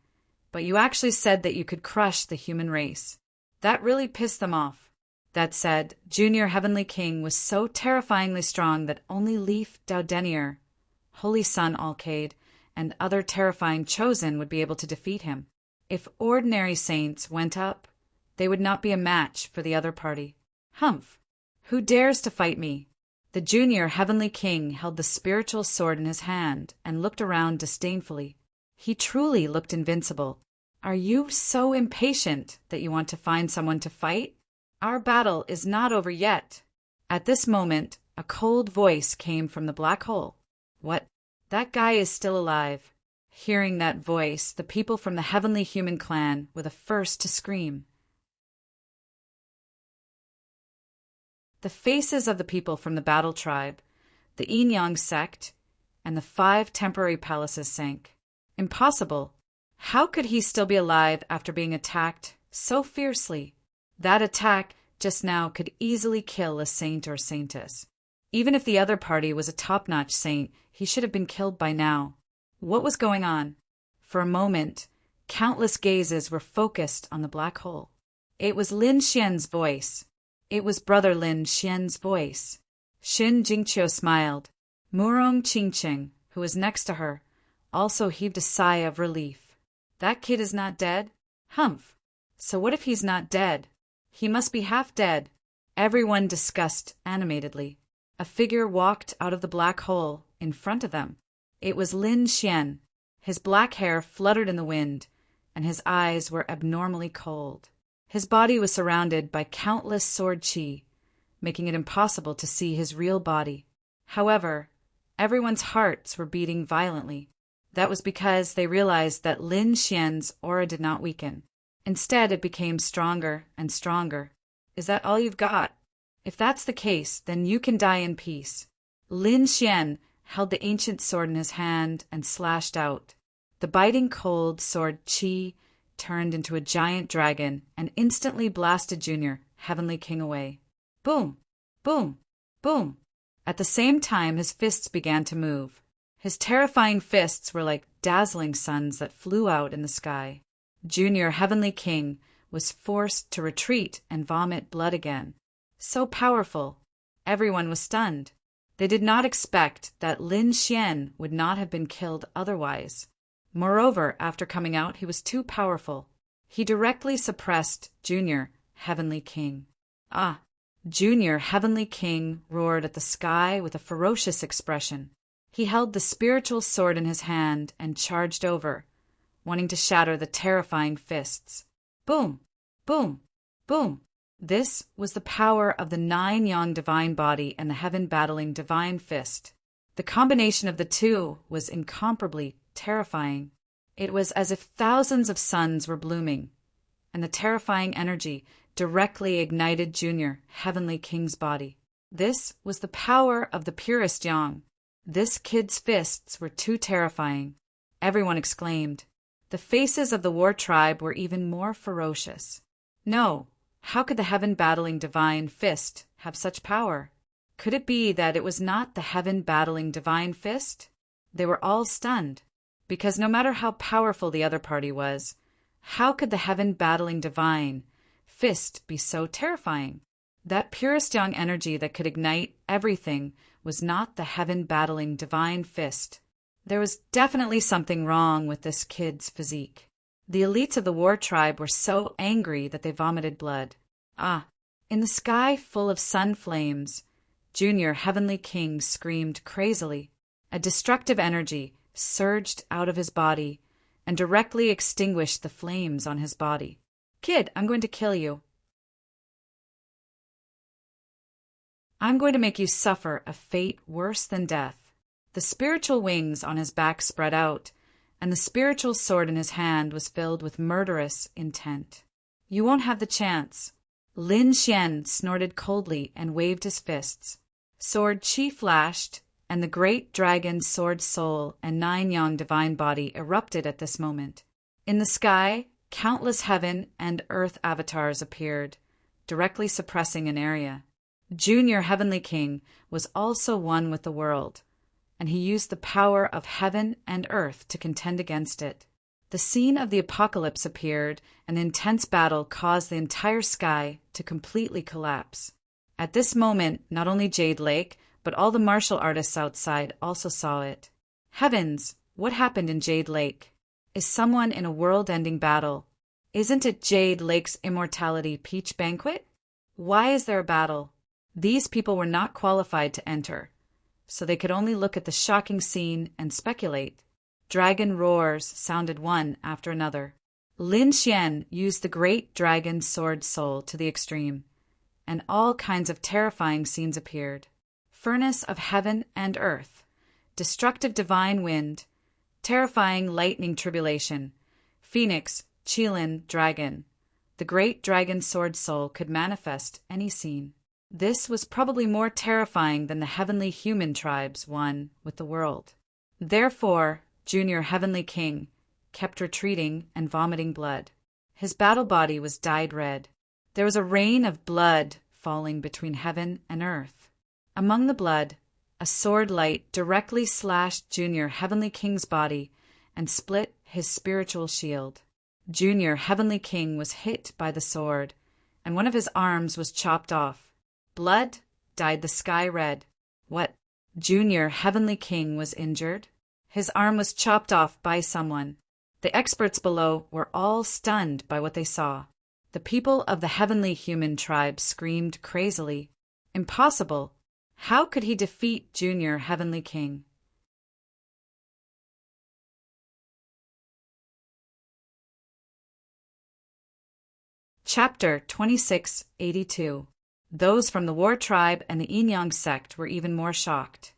but you actually said that you could crush the human race. That really pissed them off. That said, Junior Heavenly King was so terrifyingly strong that only Leaf Daudenier, Holy Sun Alcade, and other terrifying chosen would be able to defeat him. If ordinary saints went up, they would not be a match for the other party. Humph! Who dares to fight me? The Junior Heavenly King held the spiritual sword in his hand and looked around disdainfully. He truly looked invincible. Are you so impatient that you want to find someone to fight? Our battle is not over yet. At this moment, a cold voice came from the black hole. What? That guy is still alive. Hearing that voice, the people from the Heavenly Human Clan were the first to scream. The faces of the people from the Battle Tribe, the Yin-Yang sect, and the 5 temporary palaces sank. Impossible. How could he still be alive after being attacked so fiercely? That attack just now could easily kill a saint or saintess. Even if the other party was a top-notch saint, he should have been killed by now. What was going on? For a moment, countless gazes were focused on the black hole. It was Lin Xian's voice. It was Brother Lin Xian's voice. Xin Jingqiu smiled. Murong Qingqing, who was next to her, also heaved a sigh of relief. That kid is not dead? Humph! So what if he's not dead? He must be half dead. Everyone discussed animatedly. A figure walked out of the black hole in front of them. It was Lin Xian. His black hair fluttered in the wind, and his eyes were abnormally cold. His body was surrounded by countless sword qi, making it impossible to see his real body. However, everyone's hearts were beating violently. That was because they realized that Lin Xian's aura did not weaken. Instead, it became stronger and stronger. Is that all you've got? If that's the case, then you can die in peace. Lin Xian held the ancient sword in his hand and slashed out. The biting cold sword qi turned into a giant dragon and instantly blasted Junior Heavenly King away. Boom! Boom! Boom! At the same time, his fists began to move. His terrifying fists were like dazzling suns that flew out in the sky. Junior Heavenly King was forced to retreat and vomit blood again. So powerful. Everyone was stunned. They did not expect that Lin Xian would not have been killed otherwise. Moreover, after coming out, he was too powerful. He directly suppressed Junior Heavenly King. Ah! Junior Heavenly King roared at the sky with a ferocious expression. He held the spiritual sword in his hand and charged over, wanting to shatter the terrifying fists. Boom! Boom! Boom! This was the power of the 9-yang divine body and the heaven-battling divine fist. The combination of the two was incomparably terrifying. It was as if thousands of suns were blooming, and the terrifying energy directly ignited Junior Heavenly King's body. This was the power of the purest yang. This kid's fists were too terrifying. Everyone exclaimed. The faces of the war tribe were even more ferocious. No, how could the heaven-battling divine fist have such power? Could it be that it was not the heaven-battling divine fist? They were all stunned, because no matter how powerful the other party was, how could the heaven-battling divine fist be so terrifying? That purest yang energy that could ignite everything was not the heaven-battling divine fist. There was definitely something wrong with this kid's physique. The elites of the war tribe were so angry that they vomited blood. Ah! In the sky full of sun flames, Junior Heavenly King screamed crazily. A destructive energy surged out of his body and directly extinguished the flames on his body. Kid, I'm going to kill you. I'm going to make you suffer a fate worse than death. The spiritual wings on his back spread out, and the spiritual sword in his hand was filled with murderous intent. You won't have the chance. Lin Xian snorted coldly and waved his fists. Sword qi flashed, and the great dragon's sword soul and 9-yang divine body erupted at this moment. In the sky, countless heaven and earth avatars appeared, directly suppressing an area. Junior Heavenly King was also one with the world, and he used the power of heaven and earth to contend against it. The scene of the apocalypse appeared, and an intense battle caused the entire sky to completely collapse. At this moment, not only Jade Lake, but all the martial artists outside also saw it. Heavens, what happened in Jade Lake? Is someone in a world-ending battle? Isn't it Jade Lake's immortality peach banquet? Why is there a battle? These people were not qualified to enter, so they could only look at the shocking scene and speculate. Dragon roars sounded one after another. Lin Xian used the great dragon sword soul to the extreme, and all kinds of terrifying scenes appeared. Furnace of heaven and earth, destructive divine wind, terrifying lightning tribulation, phoenix, Qilin dragon. The great dragon sword soul could manifest any scene. This was probably more terrifying than the heavenly human tribes one with the world. Therefore, Junior Heavenly King kept retreating and vomiting blood. His battle body was dyed red. There was a rain of blood falling between heaven and earth. Among the blood, a sword light directly slashed Junior Heavenly King's body and split his spiritual shield. Junior Heavenly King was hit by the sword, and one of his arms was chopped off. Blood dyed the sky red. What? Junior Heavenly King was injured? His arm was chopped off by someone. The experts below were all stunned by what they saw. The people of the heavenly human tribe screamed crazily. Impossible! How could he defeat Junior Heavenly King? Chapter 2682. Those from the War Tribe and the Yin-Yang sect were even more shocked.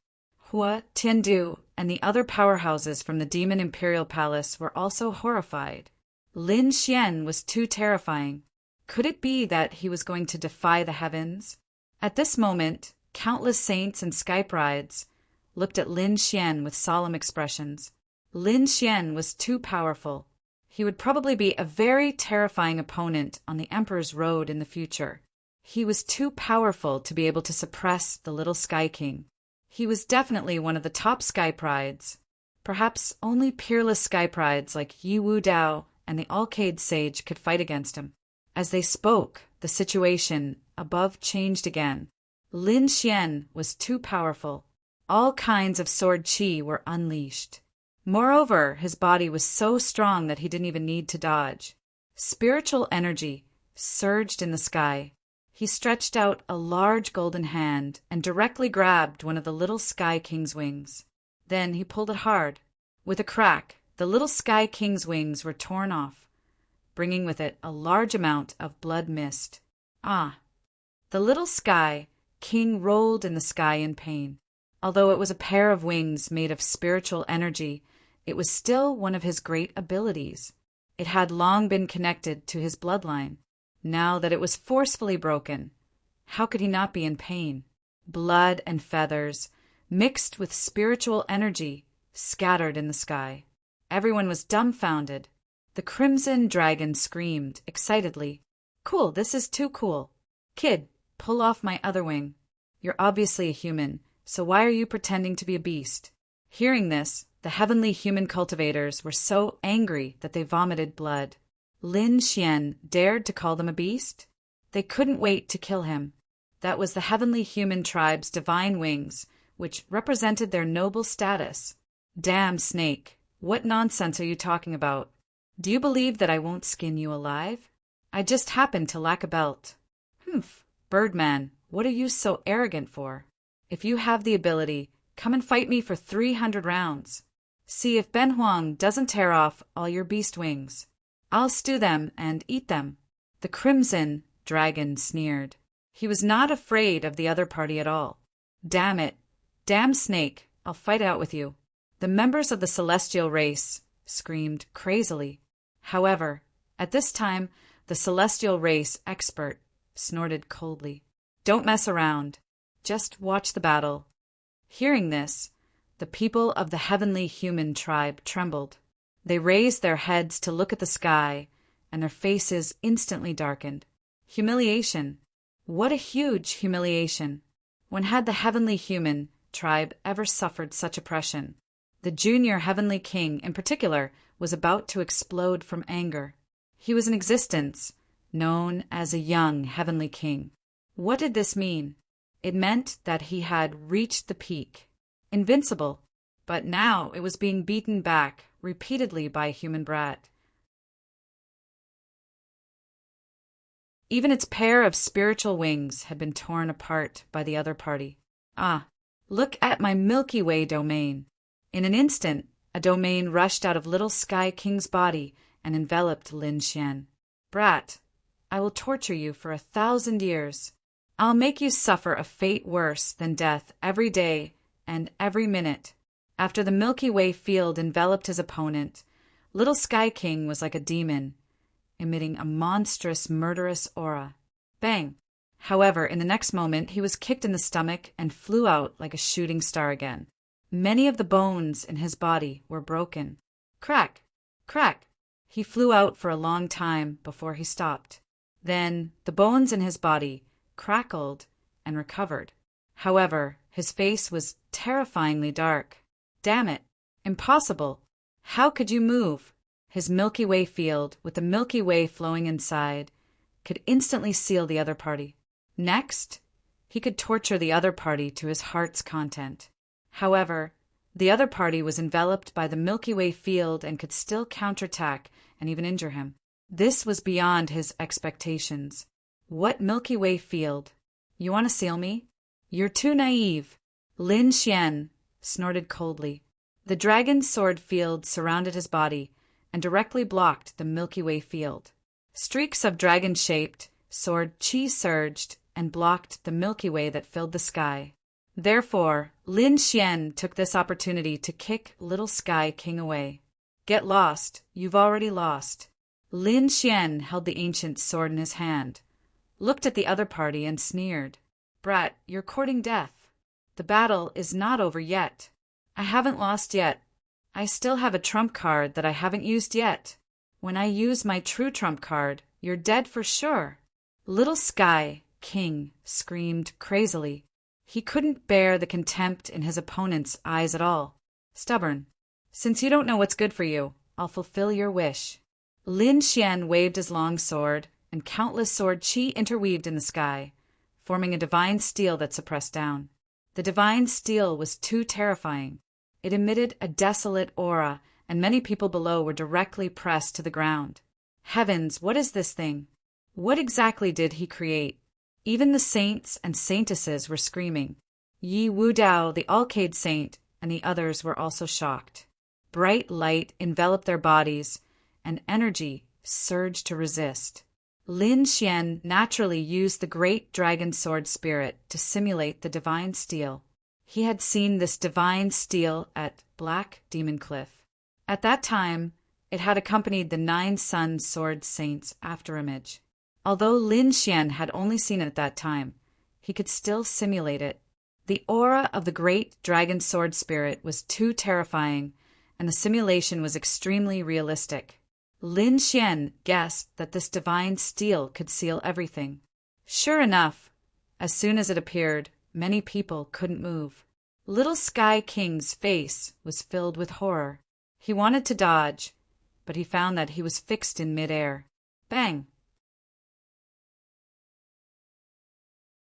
Hua, Tiandu, and the other powerhouses from the Demon Imperial Palace were also horrified. Lin Xian was too terrifying. Could it be that he was going to defy the heavens? At this moment, countless saints and sky brides looked at Lin Xian with solemn expressions. Lin Xian was too powerful. He would probably be a very terrifying opponent on the Emperor's road in the future. He was too powerful to be able to suppress the little Sky King. He was definitely one of the top Sky Prides. Perhaps only peerless Sky Prides like Yi Wu Dao and the Alcade Sage could fight against him. As they spoke, the situation above changed again. Lin Xian was too powerful. All kinds of sword chi were unleashed. Moreover, his body was so strong that he didn't even need to dodge. Spiritual energy surged in the sky. He stretched out a large golden hand and directly grabbed one of the little Sky King's wings. Then he pulled it hard. With a crack, the little Sky King's wings were torn off, bringing with it a large amount of blood mist. Ah! The little Sky King rolled in the sky in pain. Although it was a pair of wings made of spiritual energy, it was still one of his great abilities. It had long been connected to his bloodline. Now that it was forcefully broken, how could he not be in pain? Blood and feathers, mixed with spiritual energy, scattered in the sky. Everyone was dumbfounded. The Crimson Dragon screamed excitedly, "Cool, this is too cool. Kid, pull off my other wing. You're obviously a human, so why are you pretending to be a beast?" Hearing this, the heavenly human cultivators were so angry that they vomited blood. Lin Xian dared to call them a beast? They couldn't wait to kill him. That was the heavenly human tribe's divine wings, which represented their noble status. Damn snake, what nonsense are you talking about? Do you believe that I won't skin you alive? I just happen to lack a belt. Humph, Birdman, what are you so arrogant for? If you have the ability, come and fight me for 300 rounds. See if Ben Huang doesn't tear off all your beast wings. I'll stew them and eat them. The Crimson Dragon sneered. He was not afraid of the other party at all. Damn it. Damn snake, I'll fight out with you. The members of the celestial race screamed crazily. However, at this time, the celestial race expert snorted coldly. Don't mess around. Just watch the battle. Hearing this, the people of the heavenly human tribe trembled. They raised their heads to look at the sky, and their faces instantly darkened. Humiliation. What a huge humiliation! When had the heavenly human tribe ever suffered such oppression? The junior heavenly king, in particular, was about to explode from anger. He was in existence, known as a young heavenly king. What did this mean? It meant that he had reached the peak, invincible, but now it was being beaten back repeatedly by a human brat. Even its pair of spiritual wings had been torn apart by the other party. Ah, look at my Milky Way domain. In an instant, a domain rushed out of Little Sky King's body and enveloped Lin Xian. Brat, I will torture you for 1,000 years. I'll make you suffer a fate worse than death every day and every minute. After the Milky Way field enveloped his opponent, Little Sky King was like a demon, emitting a monstrous, murderous aura. Bang! However, in the next moment, he was kicked in the stomach and flew out like a shooting star again. Many of the bones in his body were broken. Crack! Crack! He flew out for a long time before he stopped. Then the bones in his body crackled and recovered. However, his face was terrifyingly dark. Damn it! Impossible! How could you move? His Milky Way field, with the Milky Way flowing inside, could instantly seal the other party. Next, he could torture the other party to his heart's content. However, the other party was enveloped by the Milky Way field and could still counterattack and even injure him. This was beyond his expectations. What Milky Way field? You want to seal me? You're too naive. Lin Xian snorted coldly. The dragon's sword field surrounded his body and directly blocked the Milky Way field. Streaks of dragon-shaped sword chi surged and blocked the Milky Way that filled the sky. Therefore, Lin Xian took this opportunity to kick Little Sky King away. Get lost. You've already lost. Lin Xian held the ancient sword in his hand, looked at the other party and sneered. Brat, you're courting death. The battle is not over yet. I haven't lost yet. I still have a trump card that I haven't used yet. When I use my true trump card, you're dead for sure. Little Sky King screamed crazily. He couldn't bear the contempt in his opponent's eyes at all. Stubborn. Since you don't know what's good for you, I'll fulfill your wish. Lin Xian waved his long sword, and countless sword chi interweaved in the sky, forming a divine steel that suppressed down. The divine steel was too terrifying. It emitted a desolate aura, and many people below were directly pressed to the ground. Heavens, what is this thing? What exactly did he create? Even the saints and saintesses were screaming. Yi Wudao, the Alcade saint, and the others were also shocked. Bright light enveloped their bodies, and energy surged to resist. Lin Xian naturally used the great dragon sword spirit to simulate the divine steel. He had seen this divine steel at Black Demon Cliff. At that time, it had accompanied the 9 Sun Sword Saints' afterimage. Although Lin Xian had only seen it at that time, he could still simulate it. The aura of the great dragon sword spirit was too terrifying, and the simulation was extremely realistic. Lin Xian guessed that this divine steel could seal everything. Sure enough, as soon as it appeared, many people couldn't move. Little Sky King's face was filled with horror. He wanted to dodge, but he found that he was fixed in midair. Bang!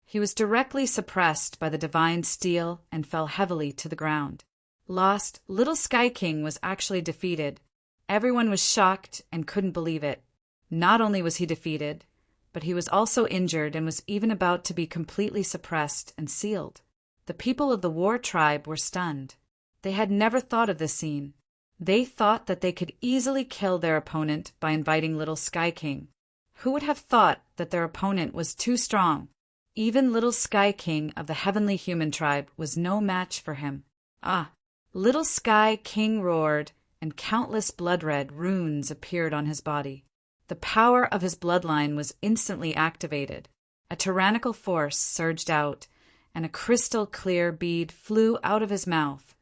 He was directly suppressed by the divine steel and fell heavily to the ground. Lost, Little Sky King was actually defeated. Everyone was shocked and couldn't believe it. Not only was he defeated, but he was also injured and was even about to be completely suppressed and sealed. The people of the war tribe were stunned. They had never thought of this scene. They thought that they could easily kill their opponent by inviting Little Sky King. Who would have thought that their opponent was too strong? Even Little Sky King of the heavenly human tribe was no match for him. Ah! Little Sky King roared, and countless blood-red runes appeared on his body. The power of his bloodline was instantly activated. A tyrannical force surged out, and a crystal-clear bead flew out of his mouth,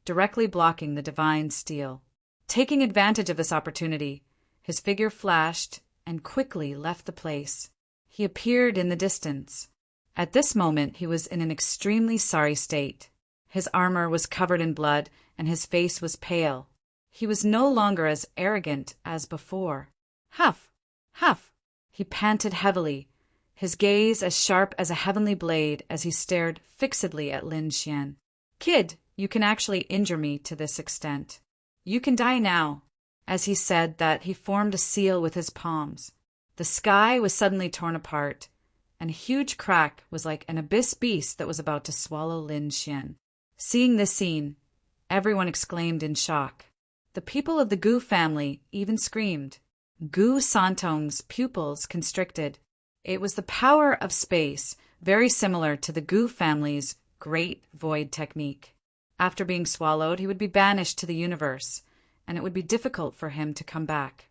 directly blocking the divine steel. Taking advantage of this opportunity, his figure flashed and quickly left the place. He appeared in the distance. At this moment he was in an extremely sorry state. His armor was covered in blood, and his face was pale. He was no longer as arrogant as before. Huff! Huff! He panted heavily, his gaze as sharp as a heavenly blade as he stared fixedly at Lin Xian. "Kid, you can actually injure me to this extent. You can die now." As he said that, he formed a seal with his palms. The sky was suddenly torn apart, and a huge crack was like an abyss beast that was about to swallow Lin Xian. Seeing this scene, everyone exclaimed in shock. The people of the Gu family even screamed. Gu Santong's pupils constricted. It was the power of space, very similar to the Gu family's Great Void technique. After being swallowed, he would be banished to the universe, and it would be difficult for him to come back.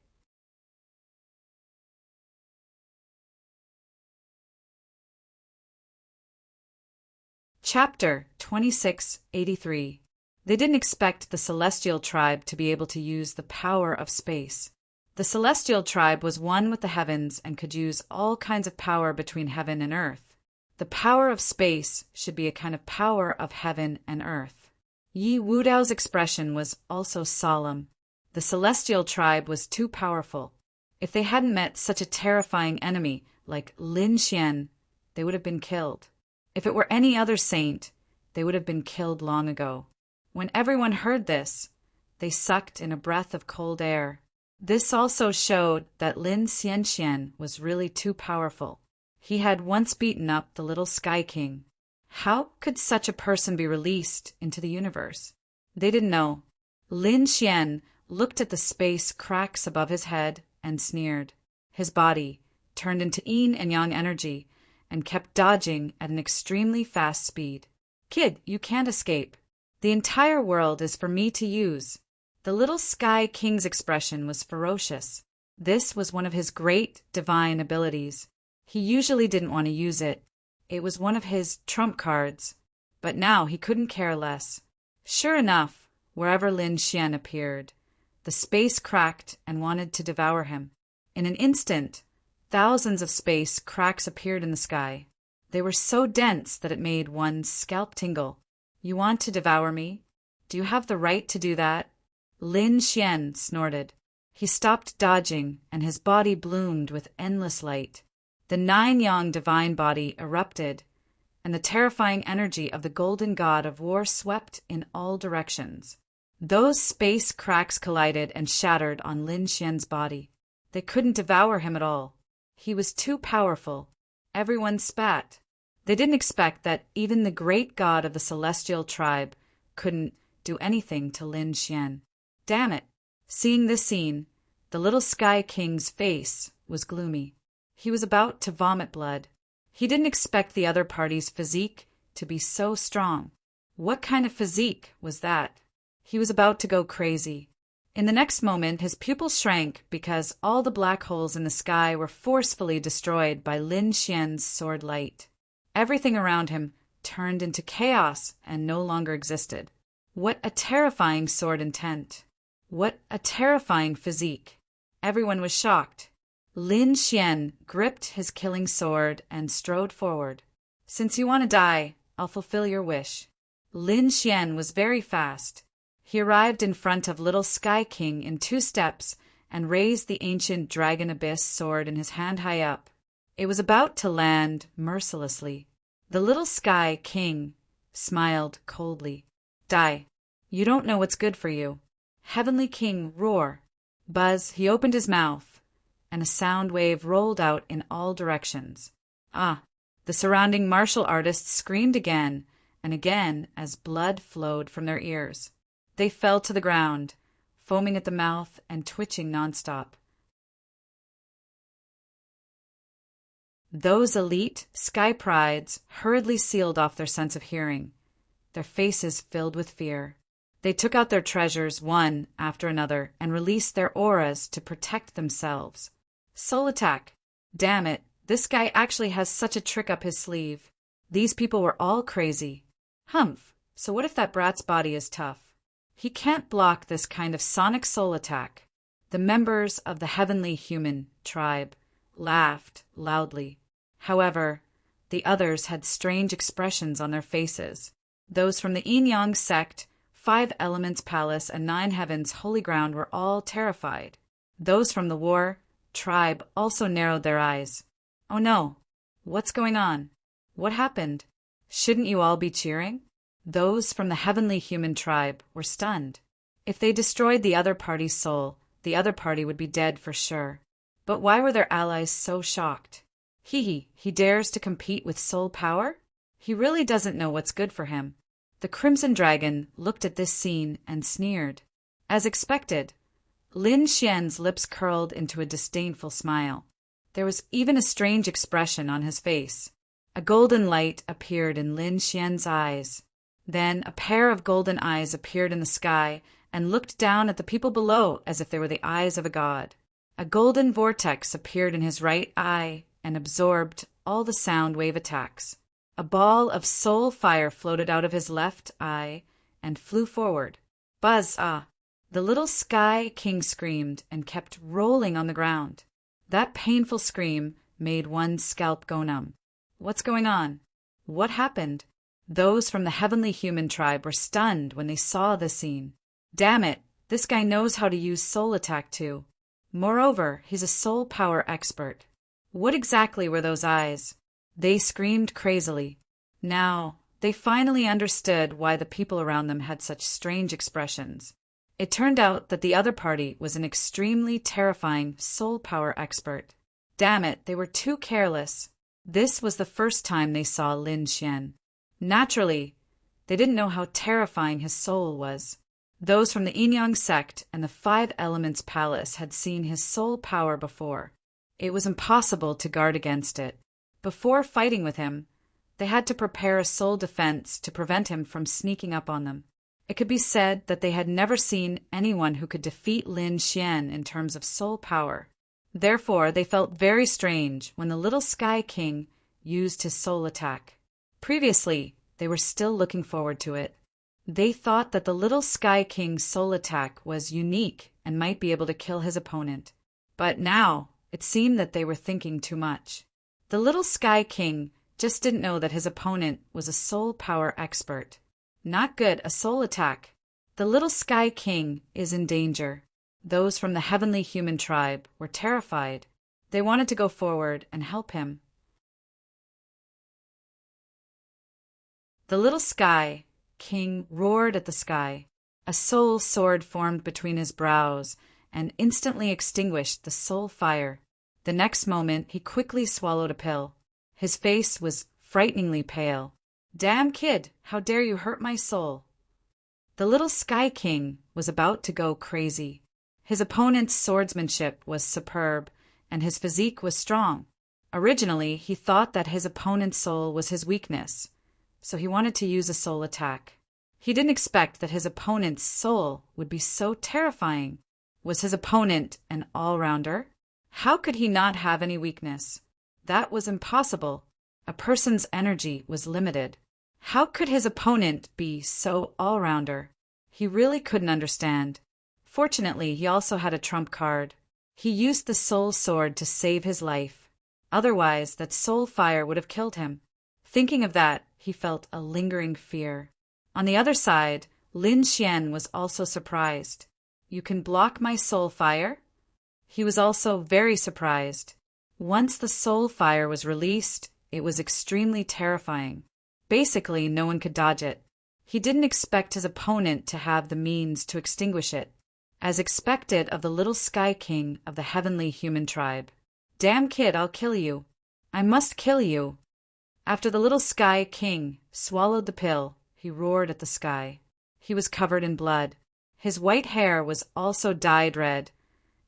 Chapter 2683. They didn't expect the Celestial Tribe to be able to use the power of space. The Celestial Tribe was one with the heavens and could use all kinds of power between heaven and earth. The power of space should be a kind of power of heaven and earth. Yi Wudao's expression was also solemn. The Celestial Tribe was too powerful. If they hadn't met such a terrifying enemy like Lin Xian, they would have been killed. If it were any other saint, they would have been killed long ago. When everyone heard this, they sucked in a breath of cold air. This also showed that Lin Xianxian was really too powerful. He had once beaten up the little Sky King. How could such a person be released into the universe? They didn't know. Lin Xian looked at the space cracks above his head and sneered. His body turned into yin and yang energy and kept dodging at an extremely fast speed. "Kid, you can't escape. The entire world is for me to use." The little Sky King's expression was ferocious. This was one of his great divine abilities. He usually didn't want to use it. It was one of his trump cards. But now he couldn't care less. Sure enough, wherever Lin Xian appeared, the space cracked and wanted to devour him. In an instant, thousands of space cracks appeared in the sky. They were so dense that it made one's scalp tingle. "You want to devour me? Do you have the right to do that?" Lin Xian snorted. He stopped dodging, and his body bloomed with endless light. The 9-yang divine body erupted, and the terrifying energy of the golden god of war swept in all directions. Those space cracks collided and shattered on Lin Xian's body. They couldn't devour him at all. He was too powerful. Everyone spat. They didn't expect that even the great god of the Celestial Tribe couldn't do anything to Lin Xian. Damn it! Seeing this scene, the little Sky King's face was gloomy. He was about to vomit blood. He didn't expect the other party's physique to be so strong. What kind of physique was that? He was about to go crazy. In the next moment, his pupils shrank because all the black holes in the sky were forcefully destroyed by Lin Xian's sword light. Everything around him turned into chaos and no longer existed. What a terrifying sword intent! What a terrifying physique! Everyone was shocked. Lin Xian gripped his killing sword and strode forward. "Since you want to die, I'll fulfill your wish." Lin Xian was very fast. He arrived in front of little Sky King in 2 steps and raised the ancient Dragon Abyss sword in his hand high up. It was about to land mercilessly. The little Sky King smiled coldly. "Die. You don't know what's good for you." "Heavenly King, roar." Buzz, he opened his mouth, and a sound wave rolled out in all directions. The surrounding martial artists screamed again and again as blood flowed from their ears. They fell to the ground, foaming at the mouth and twitching nonstop. Those elite Sky Prides hurriedly sealed off their sense of hearing, their faces filled with fear. They took out their treasures one after another and released their auras to protect themselves. Soul attack! Damn it, this guy actually has such a trick up his sleeve. These people were all crazy. Humph, so what if that brat's body is tough? He can't block this kind of sonic soul attack. The members of the Heavenly Human tribe laughed loudly. However, the others had strange expressions on their faces. Those from the Yin-Yang sect, 5 Elements Palace, and 9 Heavens Holy Ground were all terrified. Those from the War tribe also narrowed their eyes. Oh no! What's going on? What happened? Shouldn't you all be cheering? Those from the Heavenly Human tribe were stunned. If they destroyed the other party's soul, the other party would be dead for sure. But why were their allies so shocked? He dares to compete with soul power? He really doesn't know what's good for him. The Crimson Dragon looked at this scene and sneered. As expected, Lin Xian's lips curled into a disdainful smile. There was even a strange expression on his face. A golden light appeared in Lin Xian's eyes. Then a pair of golden eyes appeared in the sky and looked down at the people below as if they were the eyes of a god. A golden vortex appeared in his right eye and absorbed all the sound wave attacks. A ball of soul fire floated out of his left eye and flew forward. Buzz! Ah! The little Sky King screamed and kept rolling on the ground. That painful scream made one's scalp go numb. What's going on? What happened? Those from the Heavenly Human tribe were stunned when they saw the scene. Damn it! This guy knows how to use soul attack too. Moreover, he's a soul power expert. What exactly were those eyes? They screamed crazily. Now, they finally understood why the people around them had such strange expressions. It turned out that the other party was an extremely terrifying soul power expert. Damn it, they were too careless. This was the first time they saw Lin Xian. Naturally, they didn't know how terrifying his soul was. Those from the Yin-Yang sect and the 5 Elements Palace had seen his soul power before. It was impossible to guard against it. Before fighting with him, they had to prepare a soul defense to prevent him from sneaking up on them. It could be said that they had never seen anyone who could defeat Lin Xian in terms of soul power. Therefore, they felt very strange when the little Sky King used his soul attack. Previously, they were still looking forward to it. They thought that the little Sky King's soul attack was unique and might be able to kill his opponent. But now, it seemed that they were thinking too much. The little Sky King just didn't know that his opponent was a soul power expert. Not good, a soul attack. The little Sky King is in danger. Those from the Heavenly Human tribe were terrified. They wanted to go forward and help him. The little Sky King roared at the sky. A soul sword formed between his brows and instantly extinguished the soul fire. The next moment, he quickly swallowed a pill. His face was frighteningly pale. Damn kid, how dare you hurt my soul? The little Sky King was about to go crazy. His opponent's swordsmanship was superb, and his physique was strong. Originally, he thought that his opponent's soul was his weakness, so he wanted to use a soul attack. He didn't expect that his opponent's soul would be so terrifying. Was his opponent an all-rounder? How could he not have any weakness? That was impossible. A person's energy was limited. How could his opponent be so all-rounder? He really couldn't understand. Fortunately, he also had a trump card. He used the soul sword to save his life. Otherwise, that soul fire would have killed him. Thinking of that, he felt a lingering fear. On the other side, Lin Xian was also surprised. You can block my soul fire? He was also very surprised. Once the soul fire was released, it was extremely terrifying. Basically, no one could dodge it. He didn't expect his opponent to have the means to extinguish it, as expected of the little Sky King of the Heavenly Human tribe. Damn kid, I'll kill you. I must kill you. After the little Sky King swallowed the pill, he roared at the sky. He was covered in blood. His white hair was also dyed red,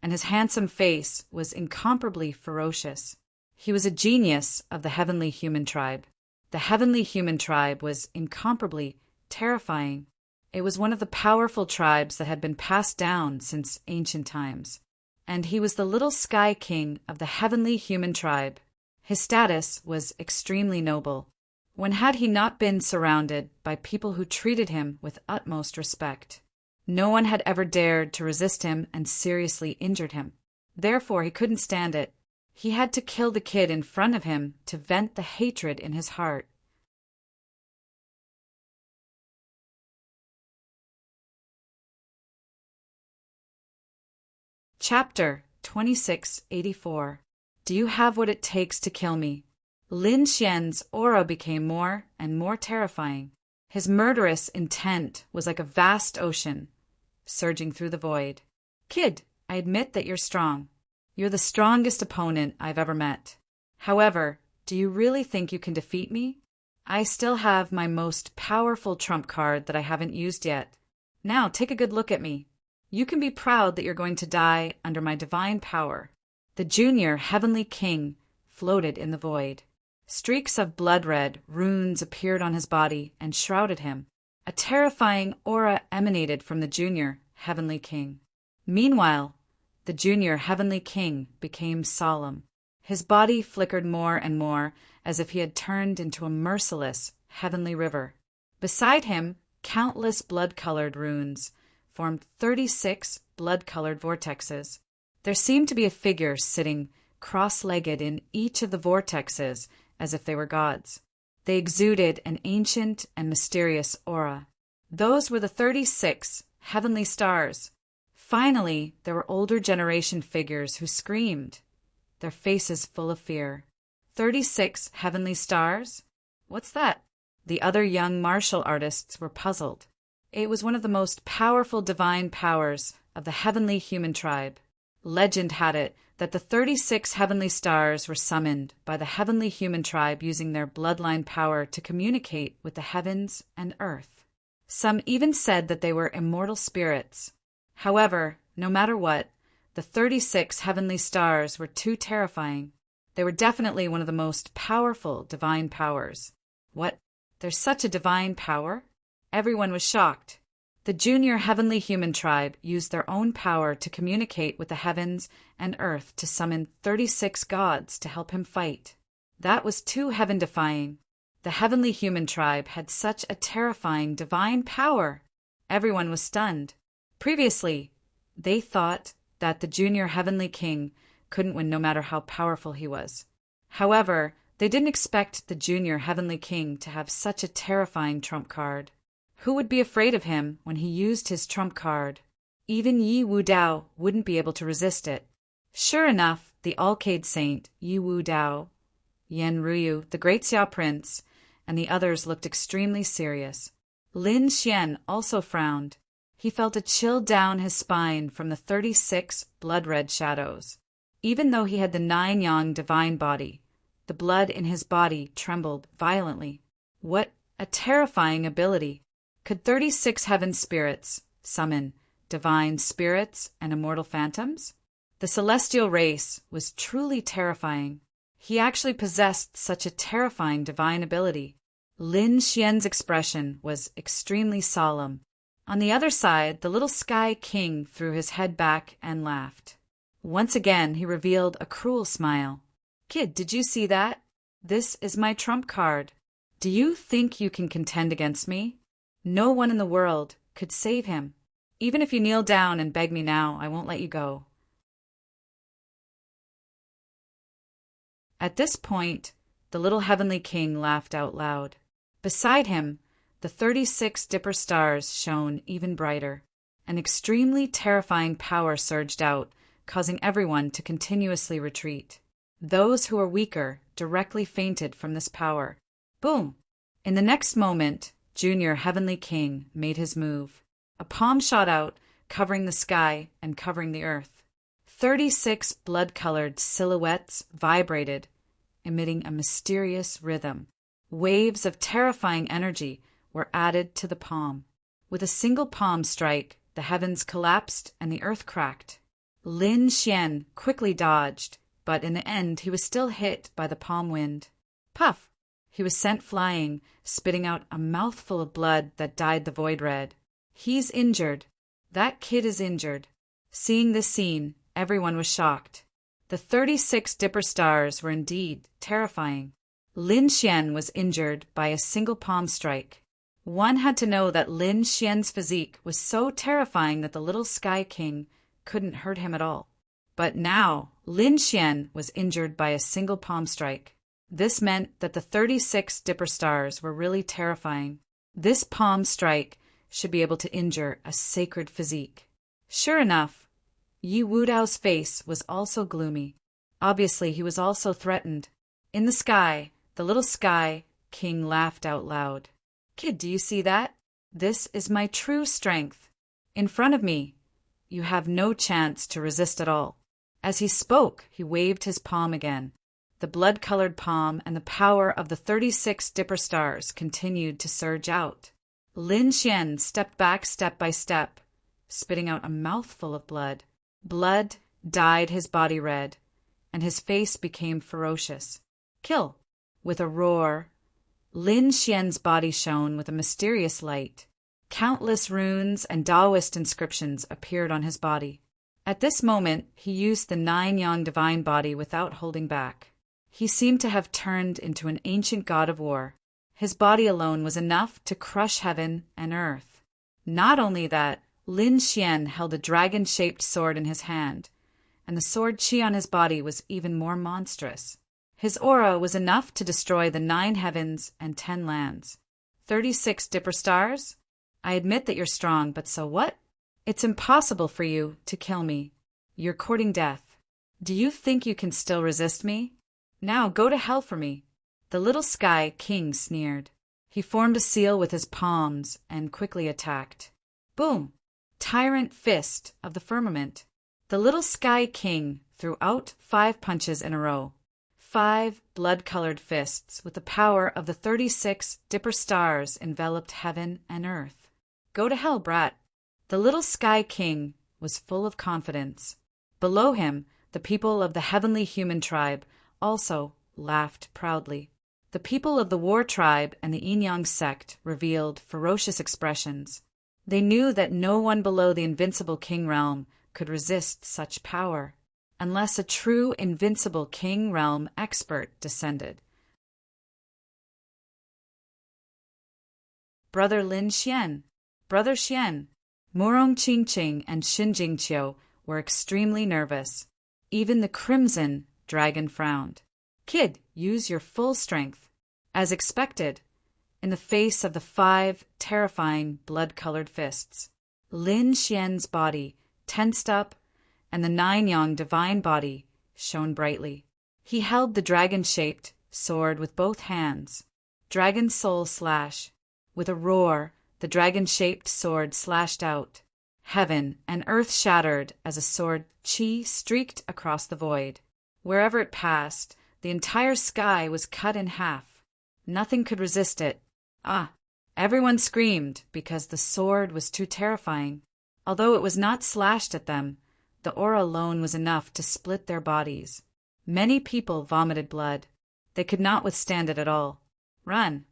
and his handsome face was incomparably ferocious. He was a genius of the Heavenly Human tribe. The Heavenly Human tribe was incomparably terrifying. It was one of the powerful tribes that had been passed down since ancient times. And he was the little Sky King of the Heavenly Human tribe. His status was extremely noble. When had he not been surrounded by people who treated him with utmost respect? No one had ever dared to resist him and seriously injured him. Therefore, he couldn't stand it. He had to kill the kid in front of him to vent the hatred in his heart. Chapter 2684. Do you have what it takes to kill me? Lin Xian's aura became more and more terrifying. His murderous intent was like a vast ocean, surging through the void. Kid, I admit that you're strong. You're the strongest opponent I've ever met. However, do you really think you can defeat me? I still have my most powerful trump card that I haven't used yet. Now take a good look at me. You can be proud that you're going to die under my divine power. The junior heavenly king floated in the void. Streaks of blood-red runes appeared on his body and shrouded him. A terrifying aura emanated from the junior heavenly king. Meanwhile, the junior heavenly king became solemn. His body flickered more and more as if he had turned into a merciless heavenly river. Beside him, countless blood-colored runes formed 36 blood-colored vortexes. There seemed to be a figure sitting cross-legged in each of the vortexes as if they were gods. They exuded an ancient and mysterious aura. Those were the 36 heavenly stars. Finally, there were older generation figures who screamed, their faces full of fear. 36 heavenly stars? What's that? The other young martial artists were puzzled. It was one of the most powerful divine powers of the heavenly human tribe. Legend had it that the 36 heavenly stars were summoned by the heavenly human tribe using their bloodline power to communicate with the heavens and earth. Some even said that they were immortal spirits. However, no matter what, the 36 heavenly stars were too terrifying. They were definitely one of the most powerful divine powers. What? There's such a divine power? Everyone was shocked. The junior heavenly human tribe used their own power to communicate with the heavens and earth to summon 36 gods to help him fight. That was too heaven-defying. The heavenly human tribe had such a terrifying divine power. Everyone was stunned. Previously, they thought that the junior heavenly king couldn't win no matter how powerful he was. However, they didn't expect the junior heavenly king to have such a terrifying trump card. Who would be afraid of him when he used his trump card? Even Yi Wu Dao wouldn't be able to resist it. Sure enough, the Alcade Saint, Yi Wu Dao, Yan Ruyu, the Great Xia Prince, and the others looked extremely serious. Lin Xian also frowned. He felt a chill down his spine from the 36 blood-red shadows. Even though he had the 9-yang divine body, the blood in his body trembled violently. What a terrifying ability! Could 36 heaven spirits summon divine spirits and immortal phantoms? The celestial race was truly terrifying. He actually possessed such a terrifying divine ability. Lin Xian's expression was extremely solemn. On the other side, the little Sky King threw his head back and laughed. Once again, he revealed a cruel smile. Kid, did you see that? This is my trump card. Do you think you can contend against me? No one in the world could save him. Even if you kneel down and beg me now, I won't let you go. At this point, the little heavenly king laughed out loud. Beside him, the 36 dipper stars shone even brighter. An extremely terrifying power surged out, causing everyone to continuously retreat. Those who were weaker directly fainted from this power. Boom! In the next moment, Junior Heavenly King made his move. A palm shot out, covering the sky and covering the earth. 36 blood-colored silhouettes vibrated, emitting a mysterious rhythm. Waves of terrifying energy were added to the palm. With a single palm strike, the heavens collapsed and the earth cracked. Lin Xian quickly dodged, but in the end he was still hit by the palm wind. Puff! He was sent flying, spitting out a mouthful of blood that dyed the void red. He's injured. That kid is injured. Seeing this scene, everyone was shocked. The 36 dipper stars were indeed terrifying. Lin Xian was injured by a single palm strike. One had to know that Lin Xian's physique was so terrifying that the little Sky King couldn't hurt him at all. But now, Lin Xian was injured by a single palm strike. This meant that the 36 Dipper stars were really terrifying. This palm strike should be able to injure a sacred physique. Sure enough, Yi Wudao's face was also gloomy. Obviously, he was also threatened. In the sky, the little Sky King laughed out loud. Kid, do you see that? This is my true strength. In front of me, you have no chance to resist at all. As he spoke, he waved his palm again. The blood-colored palm and the power of the 36 Dipper stars continued to surge out. Lin Xian stepped back step by step, spitting out a mouthful of blood. Blood dyed his body red, and his face became ferocious. Kill! With a roar, Lin Xian's body shone with a mysterious light. Countless runes and Taoist inscriptions appeared on his body. At this moment, he used the 9-yang divine body without holding back. He seemed to have turned into an ancient god of war. His body alone was enough to crush heaven and earth. Not only that, Lin Xian held a dragon-shaped sword in his hand, and the sword chi on his body was even more monstrous. His aura was enough to destroy the 9 heavens and 10 lands. 36 Dipper stars? I admit that you're strong, but so what? It's impossible for you to kill me. You're courting death. Do you think you can still resist me? Now go to hell for me. The little Sky King sneered. He formed a seal with his palms and quickly attacked. Boom! Tyrant fist of the firmament. The little Sky King threw out 5 punches in a row. 5 blood-colored fists with the power of the 36 Dipper stars enveloped heaven and earth. Go to hell, brat. The little Sky King was full of confidence. Below him, the people of the heavenly human tribe also laughed proudly. The people of the war tribe and the Yin-Yang sect revealed ferocious expressions. They knew that no one below the invincible king realm could resist such power, unless a true invincible king realm expert descended. Brother Lin Xian, Brother Xian, Murong Qingqing and Xin Jingqiu were extremely nervous. Even the crimson dragon frowned. Kid, use your full strength. As expected, in the face of the 5 terrifying blood-colored fists, Lin Xian's body tensed up and the 9-yang divine body shone brightly. He held the dragon-shaped sword with both hands. Dragon soul slash. With a roar, the dragon-shaped sword slashed out. Heaven and earth shattered as a sword chi streaked across the void. Wherever it passed, the entire sky was cut in half. Nothing could resist it. Everyone screamed because the sword was too terrifying. Although it was not slashed at them, the aura alone was enough to split their bodies. Many people vomited blood. They could not withstand it at all. Run!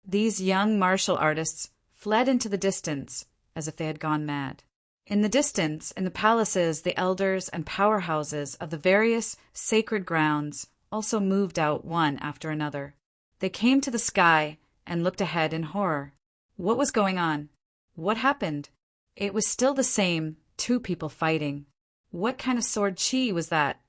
These young martial artists fled into the distance as if they had gone mad. In the distance, in the palaces, the elders and powerhouses of the various sacred grounds also moved out one after another. They came to the sky and looked ahead in horror. What was going on? What happened? It was still the same 2 people fighting. What kind of sword chi was that?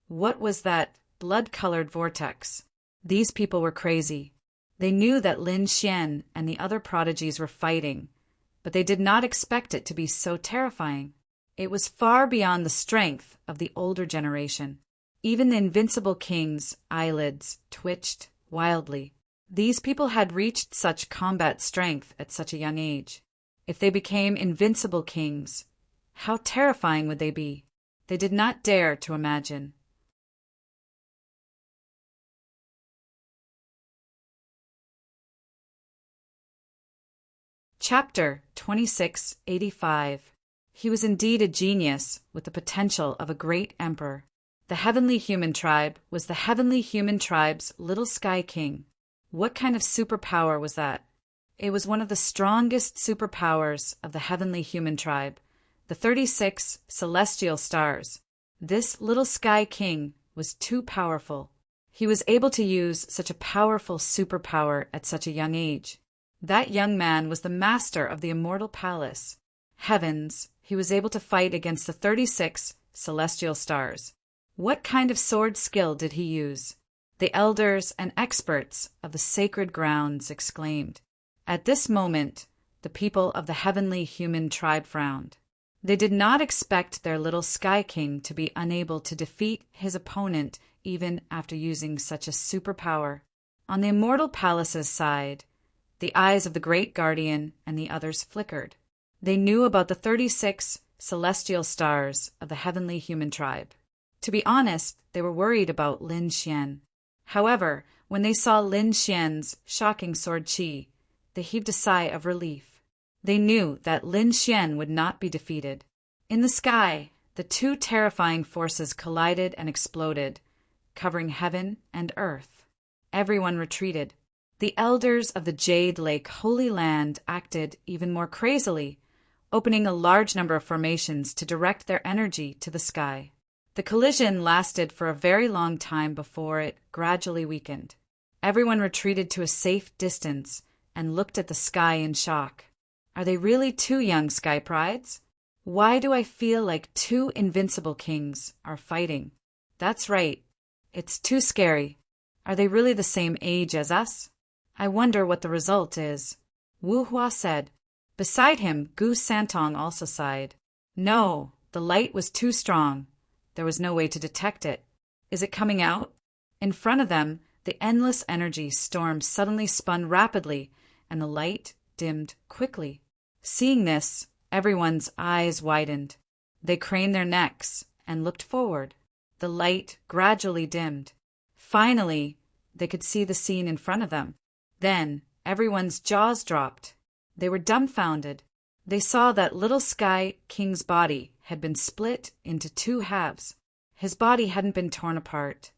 What was that blood-colored vortex? These people were crazy. They knew that Lin Xian and the other prodigies were fighting, but they did not expect it to be so terrifying. It was far beyond the strength of the older generation. Even the invincible king's eyelids twitched wildly. These people had reached such combat strength at such a young age. If they became invincible kings, how terrifying would they be? They did not dare to imagine. Chapter 2685. He was indeed a genius with the potential of a great emperor. The heavenly human tribe was the heavenly human tribe's little Sky King. What kind of superpower was that? It was one of the strongest superpowers of the heavenly human tribe, the 36 celestial stars. This little Sky King was too powerful. He was able to use such a powerful superpower at such a young age. That young man was the master of the immortal palace. Heavens, he was able to fight against the 36 celestial stars. What kind of sword skill did he use? The elders and experts of the sacred grounds exclaimed. At this moment, the people of the heavenly human tribe frowned. They did not expect their little Sky King to be unable to defeat his opponent even after using such a superpower. On the immortal palace's side, the eyes of the great guardian and the others flickered. They knew about the 36 celestial stars of the heavenly human tribe. To be honest, they were worried about Lin Xian. However, when they saw Lin Xian's shocking sword chi, they heaved a sigh of relief. They knew that Lin Xian would not be defeated. In the sky, the two terrifying forces collided and exploded, covering heaven and earth. Everyone retreated. The elders of the Jade Lake Holy Land acted even more crazily, opening a large number of formations to direct their energy to the sky. The collision lasted for a very long time before it gradually weakened. Everyone retreated to a safe distance and looked at the sky in shock. Are they really two young sky prides? Why do I feel like two invincible kings are fighting? That's right. It's too scary. Are they really the same age as us? I wonder what the result is. Wu Hua said. Beside him, Gu Santong also sighed. No, the light was too strong. There was no way to detect it. Is it coming out? In front of them, the endless energy storm suddenly spun rapidly, and the light dimmed quickly. Seeing this, everyone's eyes widened. They craned their necks and looked forward. The light gradually dimmed. Finally, they could see the scene in front of them. Then, everyone's jaws dropped. They were dumbfounded. They saw that little Sky King's body had been split into two halves. His body hadn't been torn apart,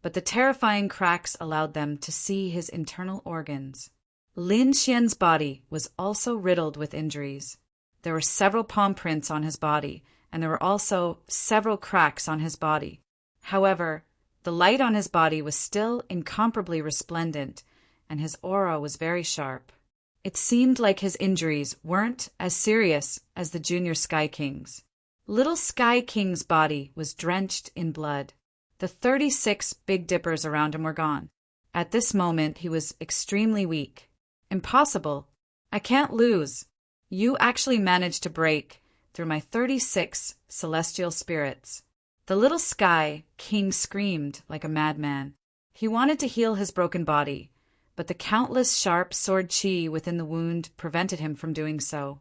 but the terrifying cracks allowed them to see his internal organs. Lin Xian's body was also riddled with injuries. There were several palm prints on his body, and there were also several cracks on his body. However, the light on his body was still incomparably resplendent, and his aura was very sharp. It seemed like his injuries weren't as serious as the junior Sky King's. Little Sky King's body was drenched in blood. The 36 Big Dippers around him were gone. At this moment, he was extremely weak. Impossible. I can't lose. You actually managed to break through my 36 celestial spirits. The little Sky King screamed like a madman. He wanted to heal his broken body, but the countless sharp sword chi within the wound prevented him from doing so.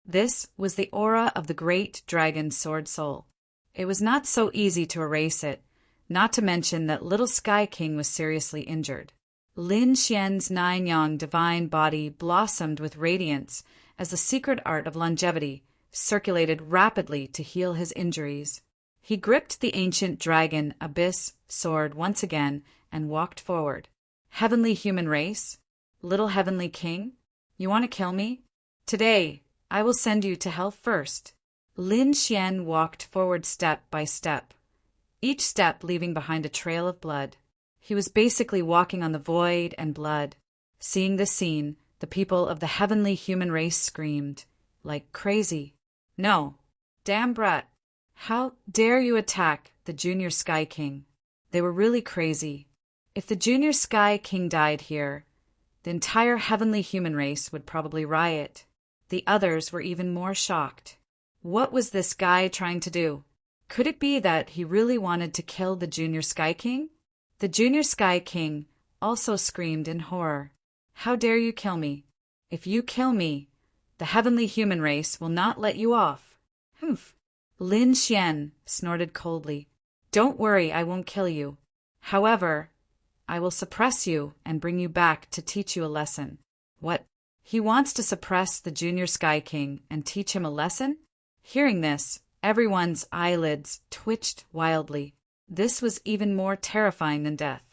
This was the aura of the great dragon Sword Soul. It was not so easy to erase it, not to mention that little Sky King was seriously injured. Lin Xian's 9-yang divine body blossomed with radiance as the secret art of longevity circulated rapidly to heal his injuries. He gripped the ancient dragon abyss sword once again and walked forward. Heavenly human race? Little heavenly king? You want to kill me? Today, I will send you to hell first. Lin Xian walked forward step by step, each step leaving behind a trail of blood. He was basically walking on the void and blood. Seeing this scene, the people of the heavenly human race screamed, like crazy. No, damn brat. How dare you attack the Junior Sky King? They were really crazy. If the Junior Sky King died here, the entire heavenly human race would probably riot. The others were even more shocked. What was this guy trying to do? Could it be that he really wanted to kill the Junior Sky King? The Junior Sky King also screamed in horror. How dare you kill me? If you kill me, the heavenly human race will not let you off. Humph. Lin Xian snorted coldly. Don't worry, I won't kill you. However, I will suppress you and bring you back to teach you a lesson. What? He wants to suppress the Junior Sky King and teach him a lesson? Hearing this, everyone's eyelids twitched wildly. This was even more terrifying than death.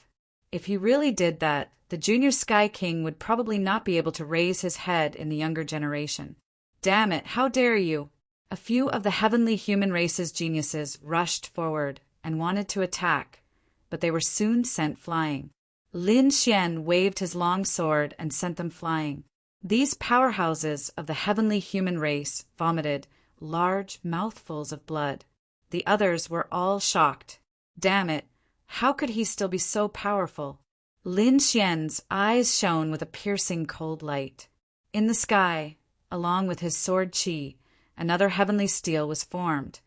If he really did that, the Junior Sky King would probably not be able to raise his head in the younger generation. Damn it, how dare you! A few of the heavenly human race's geniuses rushed forward and wanted to attack, but they were soon sent flying. Lin Xian waved his long sword and sent them flying. These powerhouses of the heavenly human race vomited large mouthfuls of blood. The others were all shocked. Damn it, how could he still be so powerful? Lin Xian's eyes shone with a piercing cold light. In the sky, along with his sword Qi, another heavenly steel was formed,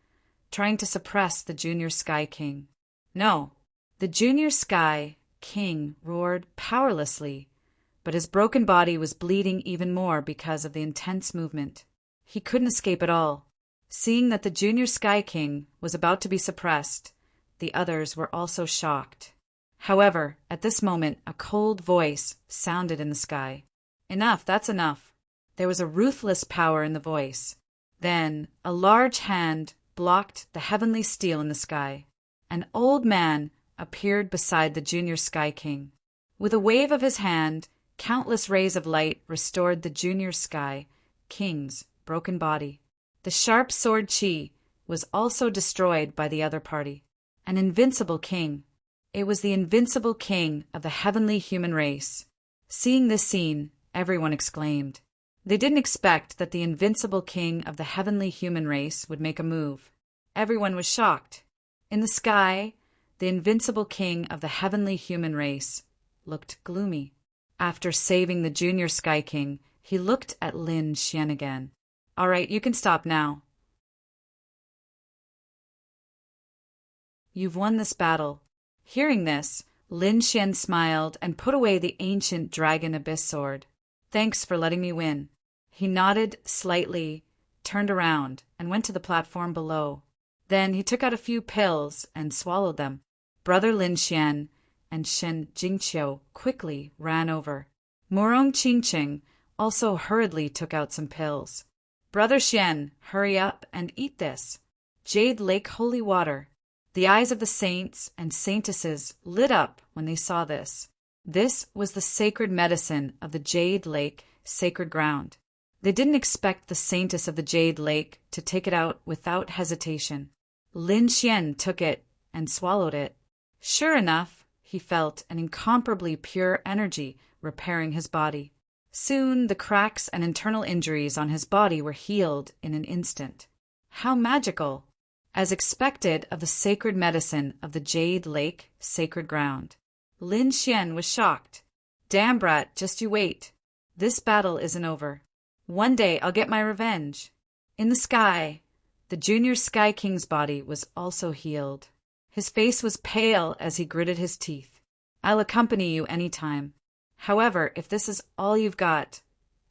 trying to suppress the Junior Sky King. No, the Junior Sky King roared powerlessly, but his broken body was bleeding even more because of the intense movement. He couldn't escape at all. Seeing that the Junior Sky King was about to be suppressed, the others were also shocked. However, at this moment, a cold voice sounded in the sky. Enough, that's enough. There was a ruthless power in the voice. Then, a large hand blocked the heavenly steel in the sky. An old man appeared beside the Junior Sky King. With a wave of his hand, countless rays of light restored the Junior Sky King's broken body. The sharp sword Qi was also destroyed by the other party. An invincible king. It was the invincible king of the heavenly human race. Seeing this scene, everyone exclaimed. They didn't expect that the invincible king of the heavenly human race would make a move. Everyone was shocked. In the sky, the invincible king of the heavenly human race looked gloomy. After saving the Junior Sky King, he looked at Lin Xian again. All right, you can stop now. You've won this battle. Hearing this, Lin Xian smiled and put away the ancient dragon abyss sword. Thanks for letting me win. He nodded slightly, turned around, and went to the platform below. Then he took out a few pills and swallowed them. Brother Lin Xian and Shen Jingqiu quickly ran over. Murong Qingqing also hurriedly took out some pills. Brother Xian, hurry up and eat this. Jade Lake holy water. The eyes of the saints and saintesses lit up when they saw this. This was the sacred medicine of the Jade Lake sacred ground. They didn't expect the saintess of the Jade Lake to take it out without hesitation. Lin Xian took it and swallowed it. Sure enough, he felt an incomparably pure energy repairing his body. Soon the cracks and internal injuries on his body were healed in an instant. How magical! As expected of the sacred medicine of the Jade Lake sacred ground. Lin Xian was shocked. Damn brat, just you wait. This battle isn't over. One day I'll get my revenge. In the sky, the Junior Sky King's body was also healed. His face was pale as he gritted his teeth. I'll accompany you any time. However, if this is all you've got,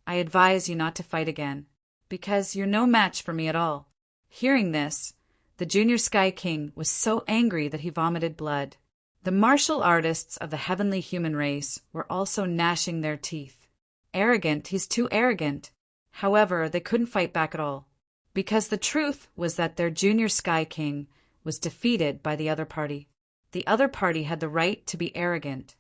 I advise you not to fight again, because you're no match for me at all. Hearing this, the Junior Sky King was so angry that he vomited blood. The martial artists of the heavenly human race were also gnashing their teeth. Arrogant, he's too arrogant. However, they couldn't fight back at all, because the truth was that their Junior Sky King was defeated by the other party. The other party had the right to be arrogant.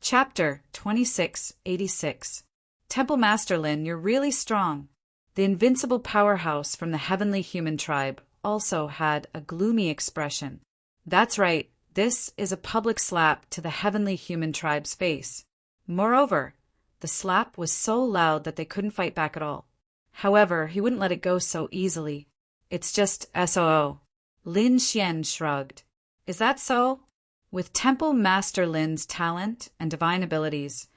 Chapter 2686. Temple Master Lin, you're really strong. The invincible powerhouse from the heavenly human tribe also had a gloomy expression. That's right, this is a public slap to the heavenly human tribe's face. Moreover, the slap was so loud that they couldn't fight back at all. However, he wouldn't let it go so easily. It's just SOO. Lin Xian shrugged. Is that so? With Temple Master Lin's talent and divine abilities,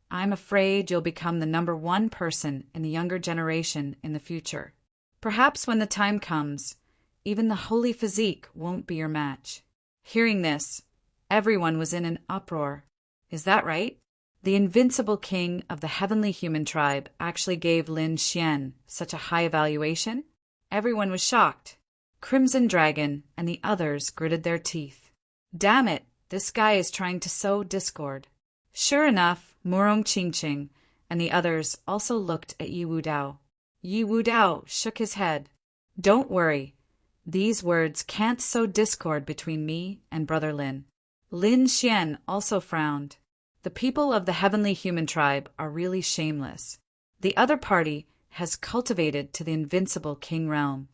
I'm afraid you'll become the #1 person in the younger generation in the future. Perhaps when the time comes, even the holy physique won't be your match. Hearing this, everyone was in an uproar. Is that right? The invincible king of the heavenly human tribe actually gave Lin Xian such a high evaluation? Everyone was shocked. Crimson Dragon and the others gritted their teeth. Damn it, this guy is trying to sow discord. Sure enough, Murong Qingqing and the others also looked at Yi Wudao. Yi Wudao shook his head. Don't worry. These words can't sow discord between me and Brother Lin. Lin Xian also frowned. The people of the heavenly human tribe are really shameless. The other party has cultivated to the invincible king realm.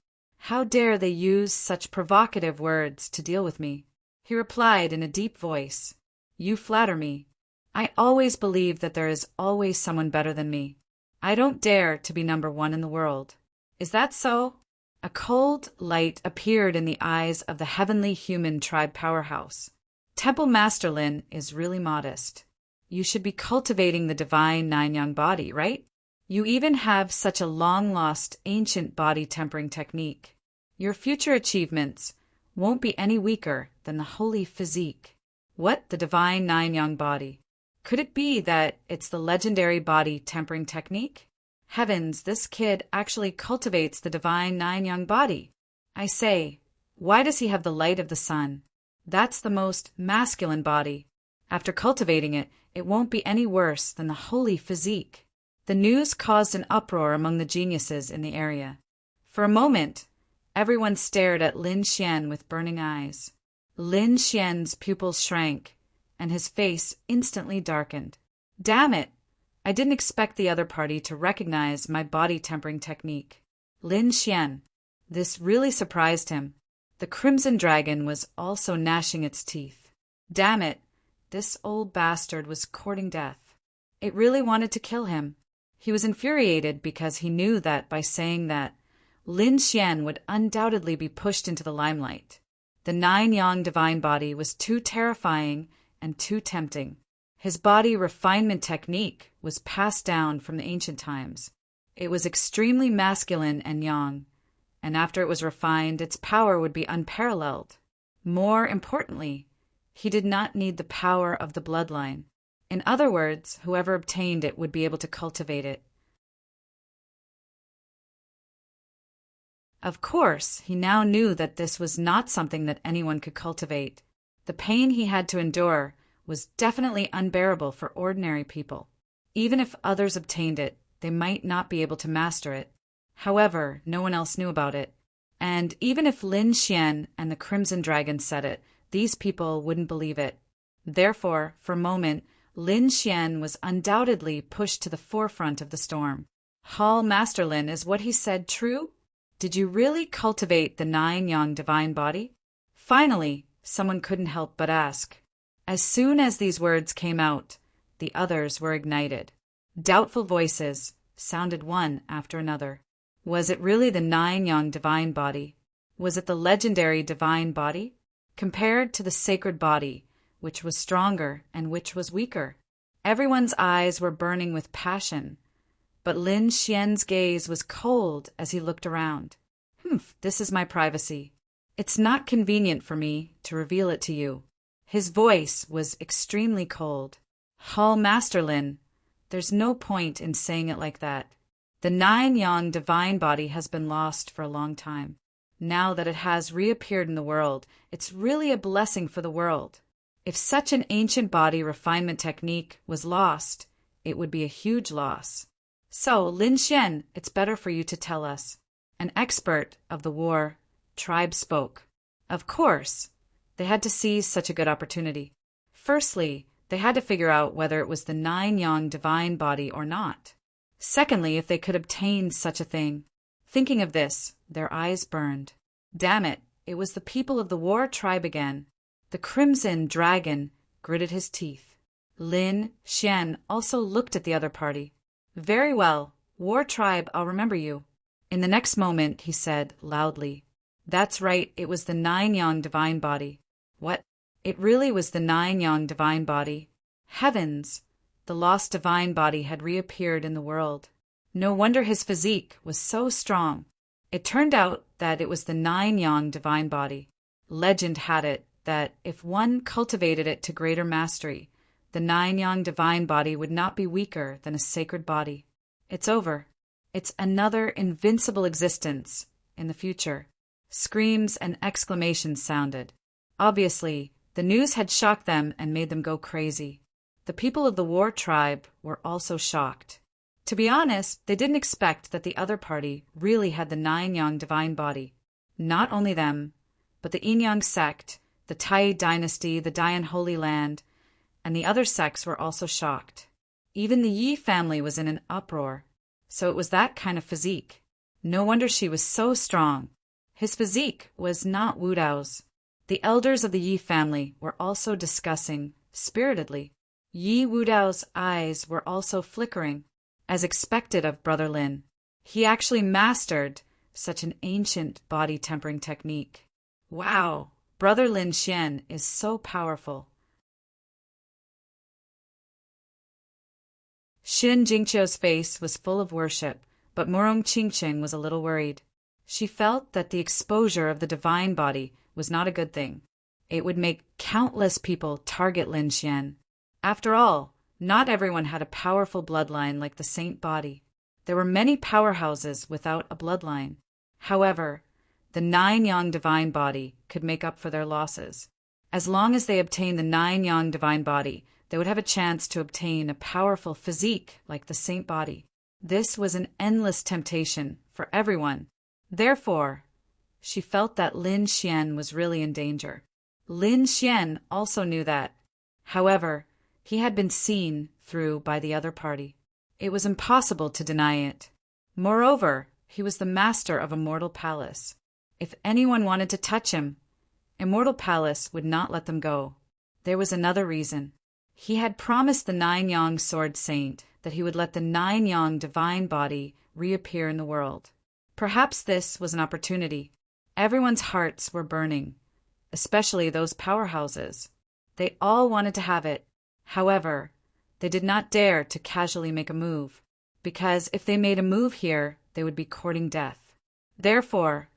How dare they use such provocative words to deal with me? He replied in a deep voice, "You flatter me. I always believe that there is always someone better than me. I don't dare to be number one in the world. Is that so?" A cold light appeared in the eyes of the heavenly human tribe powerhouse. Temple Master Lin is really modest. You should be cultivating the divine nine-yang body, right? You even have such a long-lost ancient body tempering technique. Your future achievements won't be any weaker than the holy physique. What, the divine nine-yang body? Could it be that it's the legendary body tempering technique? Heavens, this kid actually cultivates the divine nine-yang body. I say, why does he have the light of the sun? That's the most masculine body. After cultivating it, it won't be any worse than the holy physique. The news caused an uproar among the geniuses in the area. For a moment, everyone stared at Lin Xian with burning eyes. Lin Xian's pupils shrank, and his face instantly darkened. Damn it! I didn't expect the other party to recognize my body tempering technique. Lin Xian. This really surprised him. The Crimson Dragon was also gnashing its teeth. Damn it! This old bastard was courting death. It really wanted to kill him. He was infuriated because he knew that by saying that, Lin Xian would undoubtedly be pushed into the limelight. The nine-yang divine body was too terrifying and too tempting. His body refinement technique was passed down from the ancient times. It was extremely masculine and yang, and after it was refined, its power would be unparalleled. More importantly, he did not need the power of the bloodline. In other words, whoever obtained it would be able to cultivate it. Of course, he now knew that this was not something that anyone could cultivate. The pain he had to endure was definitely unbearable for ordinary people. Even if others obtained it, they might not be able to master it. However, no one else knew about it. And even if Lin Xian and the Crimson Dragon said it, these people wouldn't believe it. Therefore, for a moment, Lin Xian was undoubtedly pushed to the forefront of the storm. Hall Master Lin, is what he said true? Did you really cultivate the nine-yang divine body? Finally, someone couldn't help but ask. As soon as these words came out, the others were ignited. Doubtful voices sounded one after another. Was it really the nine-yang divine body? Was it the legendary divine body? Compared to the sacred body, which was stronger and which was weaker? Everyone's eyes were burning with passion, but Lin Xian's gaze was cold as he looked around. This is my privacy. It's not convenient for me to reveal it to you. His voice was extremely cold. Hall Master Lin, there's no point in saying it like that. The nine-yang divine body has been lost for a long time. Now that it has reappeared in the world, it's really a blessing for the world. If such an ancient body refinement technique was lost, it would be a huge loss. So, Lin Xian, it's better for you to tell us. An expert of the war tribe spoke. Of course, they had to seize such a good opportunity. Firstly, they had to figure out whether it was the nine-yang divine body or not. Secondly, if they could obtain such a thing. Thinking of this, their eyes burned. Damn it, it was the people of the war tribe again. The Crimson Dragon gritted his teeth. Lin Xian also looked at the other party. Very well, war tribe, I'll remember you. In the next moment, he said loudly, That's right, it was the nine-yang divine body. What? It really was the nine-yang divine body. Heavens! The lost divine body had reappeared in the world. No wonder his physique was so strong. It turned out that it was the nine-yang divine body. Legend had it that if one cultivated it to greater mastery, the nine-yang divine body would not be weaker than a sacred body. It's over. It's another invincible existence in the future. Screams and exclamations sounded. Obviously, the news had shocked them and made them go crazy. The people of the war tribe were also shocked. To be honest, they didn't expect that the other party really had the nine-yang divine body. Not only them, but the Yin-yang sect, the Tai dynasty, the Dian Holy Land, and the other sects were also shocked. Even the Yi family was in an uproar. So it was that kind of physique. No wonder she was so strong. His physique was not Wu Dao's. The elders of the Yi family were also discussing spiritedly. Yi Wu Dao's eyes were also flickering, as expected of Brother Lin. He actually mastered such an ancient body tempering technique. Wow, Brother Lin Xian is so powerful. Xin Jingqiu's face was full of worship, but Murong Qingqing was a little worried. She felt that the exposure of the divine body was not a good thing. It would make countless people target Lin Xian. After all, not everyone had a powerful bloodline like the saint body. There were many powerhouses without a bloodline. However, the 9-yang divine body could make up for their losses. As long as they obtained the 9-yang divine body, they would have a chance to obtain a powerful physique like the saint body. This was an endless temptation for everyone. Therefore, she felt that Lin Xian was really in danger. Lin Xian also knew that. However, he had been seen through by the other party. It was impossible to deny it. Moreover, he was the master of Immortal Palace. If anyone wanted to touch him, Immortal Palace would not let them go. There was another reason. He had promised the 9-yang sword saint that he would let the 9-yang divine body reappear in the world. Perhaps this was an opportunity. Everyone's hearts were burning, especially those powerhouses. They all wanted to have it. However, they did not dare to casually make a move, because if they made a move here, they would be courting death. Therefore,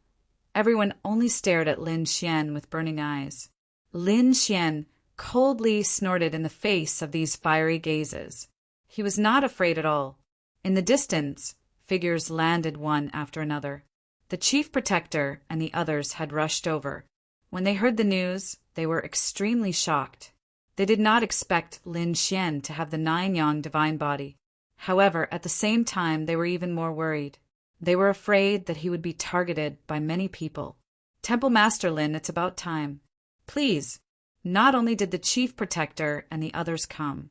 everyone only stared at Lin Xian with burning eyes. Lin Xian coldly snorted in the face of these fiery gazes. He was not afraid at all. In the distance, figures landed one after another. The chief protector and the others had rushed over. When they heard the news, they were extremely shocked. They did not expect Lin Xian to have the 9-yang divine body. However, at the same time, they were even more worried. They were afraid that he would be targeted by many people. Temple Master Lin, it's about time. Please. Not only did the chief protector and the others come,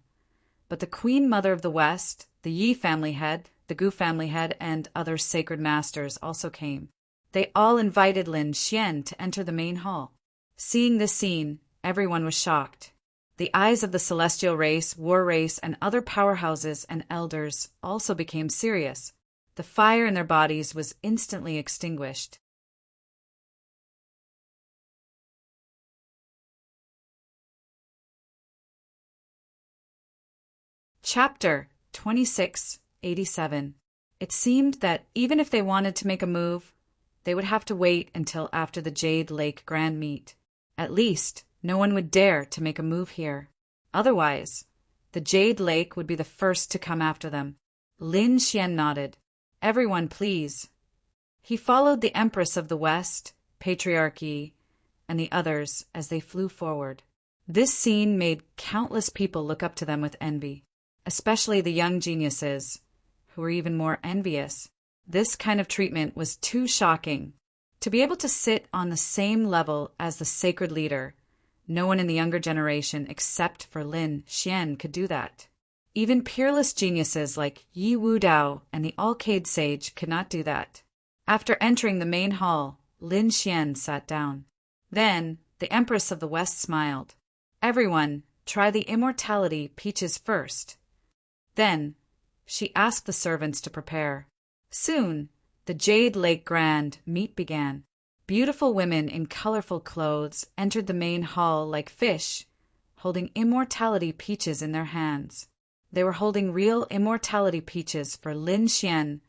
but the Queen Mother of the West, the Yi family head, the Gu family head, and other sacred masters also came. They all invited Lin Xian to enter the main hall. Seeing this scene, everyone was shocked. The eyes of the celestial race, war race, and other powerhouses and elders also became serious. The fire in their bodies was instantly extinguished. Chapter 2687. It seemed that even if they wanted to make a move, they would have to wait until after the Jade Lake Grand Meet. At least, no one would dare to make a move here. Otherwise, the Jade Lake would be the first to come after them. Lin Xian nodded. Everyone, please. He followed the Empress of the West, Patriarchy, and the others as they flew forward. This scene made countless people look up to them with envy, especially the young geniuses, who were even more envious. This kind of treatment was too shocking. To be able to sit on the same level as the sacred leader, no one in the younger generation except for Lin Xian could do that. Even peerless geniuses like Yi Wu Dao and the Alcade Sage could not do that. After entering the main hall, Lin Xian sat down. Then the Empress of the West smiled. Everyone, try the immortality peaches first. Then she asked the servants to prepare. Soon, the Jade Lake Grand Meet began. Beautiful women in colorful clothes entered the main hall like fish, holding immortality peaches in their hands. They were holding real immortality peaches for Lin Xian,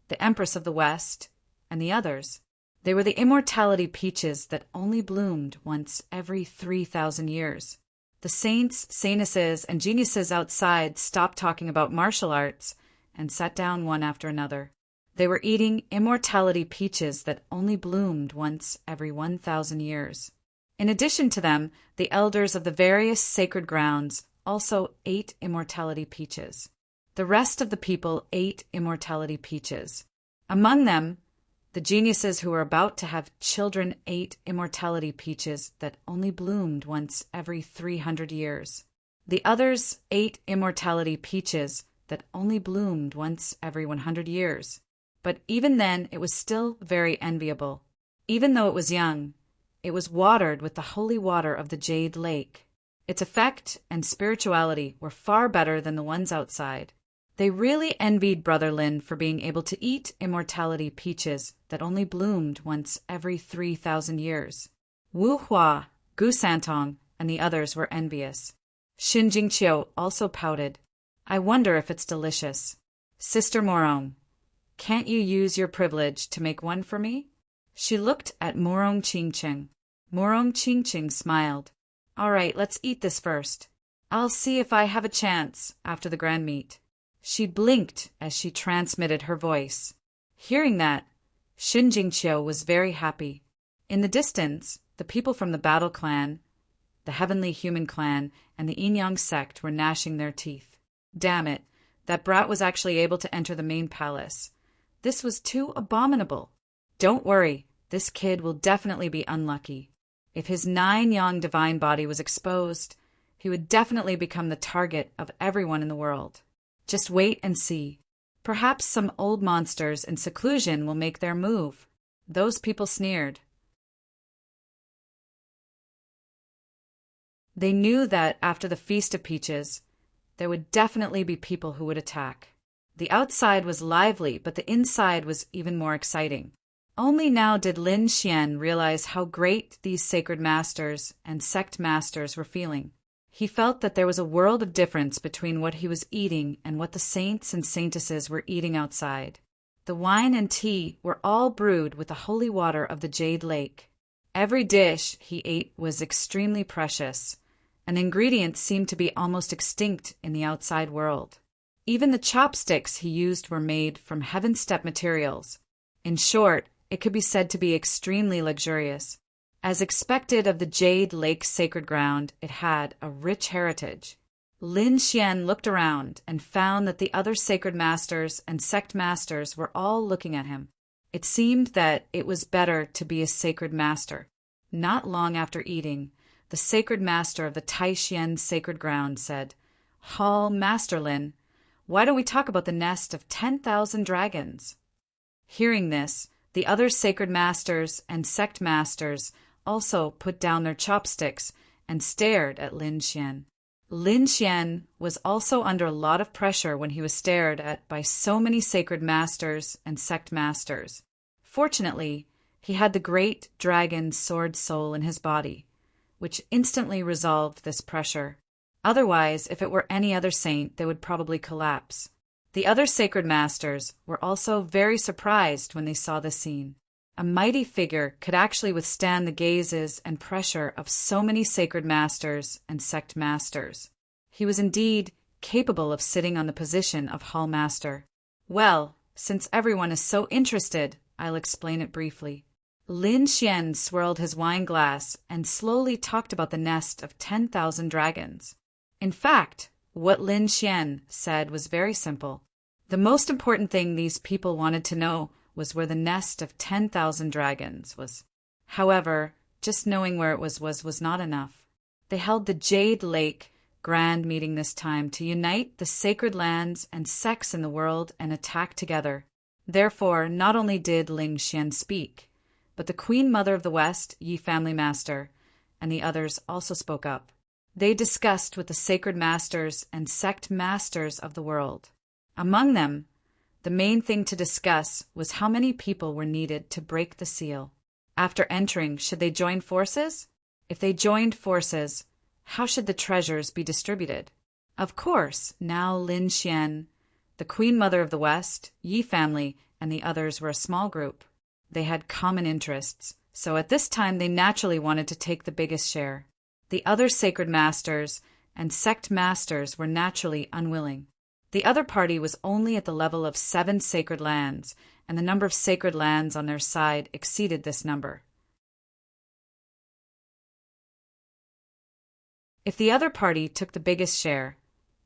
the Empress of the West, and the others. They were the immortality peaches that only bloomed once every 3,000 years. The saints, saintesses, and geniuses outside stopped talking about martial arts and sat down one after another. They were eating immortality peaches that only bloomed once every 1,000 years. In addition to them, the elders of the various sacred grounds also ate immortality peaches. The rest of the people ate immortality peaches. Among them, the geniuses who were about to have children ate immortality peaches that only bloomed once every 300 years. The others ate immortality peaches that only bloomed once every 100 years. But even then, it was still very enviable. Even though it was young, it was watered with the holy water of the Jade Lake. Its effect and spirituality were far better than the ones outside. They really envied Brother Lin for being able to eat immortality peaches that only bloomed once every 3,000 years. Wu Hua, Gu Santong, and the others were envious. Xin Jingqiu also pouted. I wonder if it's delicious. Sister Morong, can't you use your privilege to make one for me? She looked at Morong Qingqing. Morong Qingqing smiled. All right, let's eat this first. I'll see if I have a chance after the grand meat. She blinked as she transmitted her voice. Hearing that, Xin Jingqiu was very happy. In the distance, the people from the Battle Clan, the Heavenly Human Clan, and the Yin-Yang sect were gnashing their teeth. Damn it, that brat was actually able to enter the main palace. This was too abominable. Don't worry, this kid will definitely be unlucky. If his 9-yang divine body was exposed, he would definitely become the target of everyone in the world. Just wait and see. Perhaps some old monsters in seclusion will make their move. Those people sneered. They knew that after the Feast of Peaches, there would definitely be people who would attack. The outside was lively, but the inside was even more exciting. Only now did Lin Xian realize how great these sacred masters and sect masters were feeling. He felt that there was a world of difference between what he was eating and what the saints and saintesses were eating outside. The wine and tea were all brewed with the holy water of the Jade Lake. Every dish he ate was extremely precious, and ingredients seemed to be almost extinct in the outside world. Even the chopsticks he used were made from heaven-step materials. In short, it could be said to be extremely luxurious. As expected of the Jade Lake sacred ground, it had a rich heritage. Lin Xian looked around and found that the other sacred masters and sect masters were all looking at him. It seemed that it was better to be a sacred master. Not long after eating, the sacred master of the Taixien sacred ground said, Hall Master Lin, why don't we talk about the nest of 10,000 dragons? Hearing this, the other sacred masters and sect masters also put down their chopsticks and stared at Lin Xian. Lin Xian was also under a lot of pressure when he was stared at by so many sacred masters and sect masters. Fortunately, he had the great dragon sword soul in his body, which instantly resolved this pressure. Otherwise, if it were any other saint, they would probably collapse. The other sacred masters were also very surprised when they saw the scene. A mighty figure could actually withstand the gazes and pressure of so many sacred masters and sect masters. He was indeed capable of sitting on the position of Hall Master. Well, since everyone is so interested, I'll explain it briefly. Lin Xian swirled his wine glass and slowly talked about the nest of 10,000 dragons. In fact, what Lin Xian said was very simple. The most important thing these people wanted to know was where the nest of 10,000 dragons was. However, just knowing where it was not enough. They held the Jade Lake grand meeting this time to unite the sacred lands and sects in the world and attack together. Therefore, not only did Ling Xian speak, but the Queen Mother of the West, Yi Family Master, and the others also spoke up. They discussed with the sacred masters and sect masters of the world. Among them, the main thing to discuss was how many people were needed to break the seal. After entering, should they join forces? If they joined forces, how should the treasures be distributed? Of course, now Lin Xian, the Queen Mother of the West, Yi Family, and the others were a small group. They had common interests, so at this time they naturally wanted to take the biggest share. The other sacred masters and sect masters were naturally unwilling. The other party was only at the level of 7 sacred lands, and the number of sacred lands on their side exceeded this number. If the other party took the biggest share,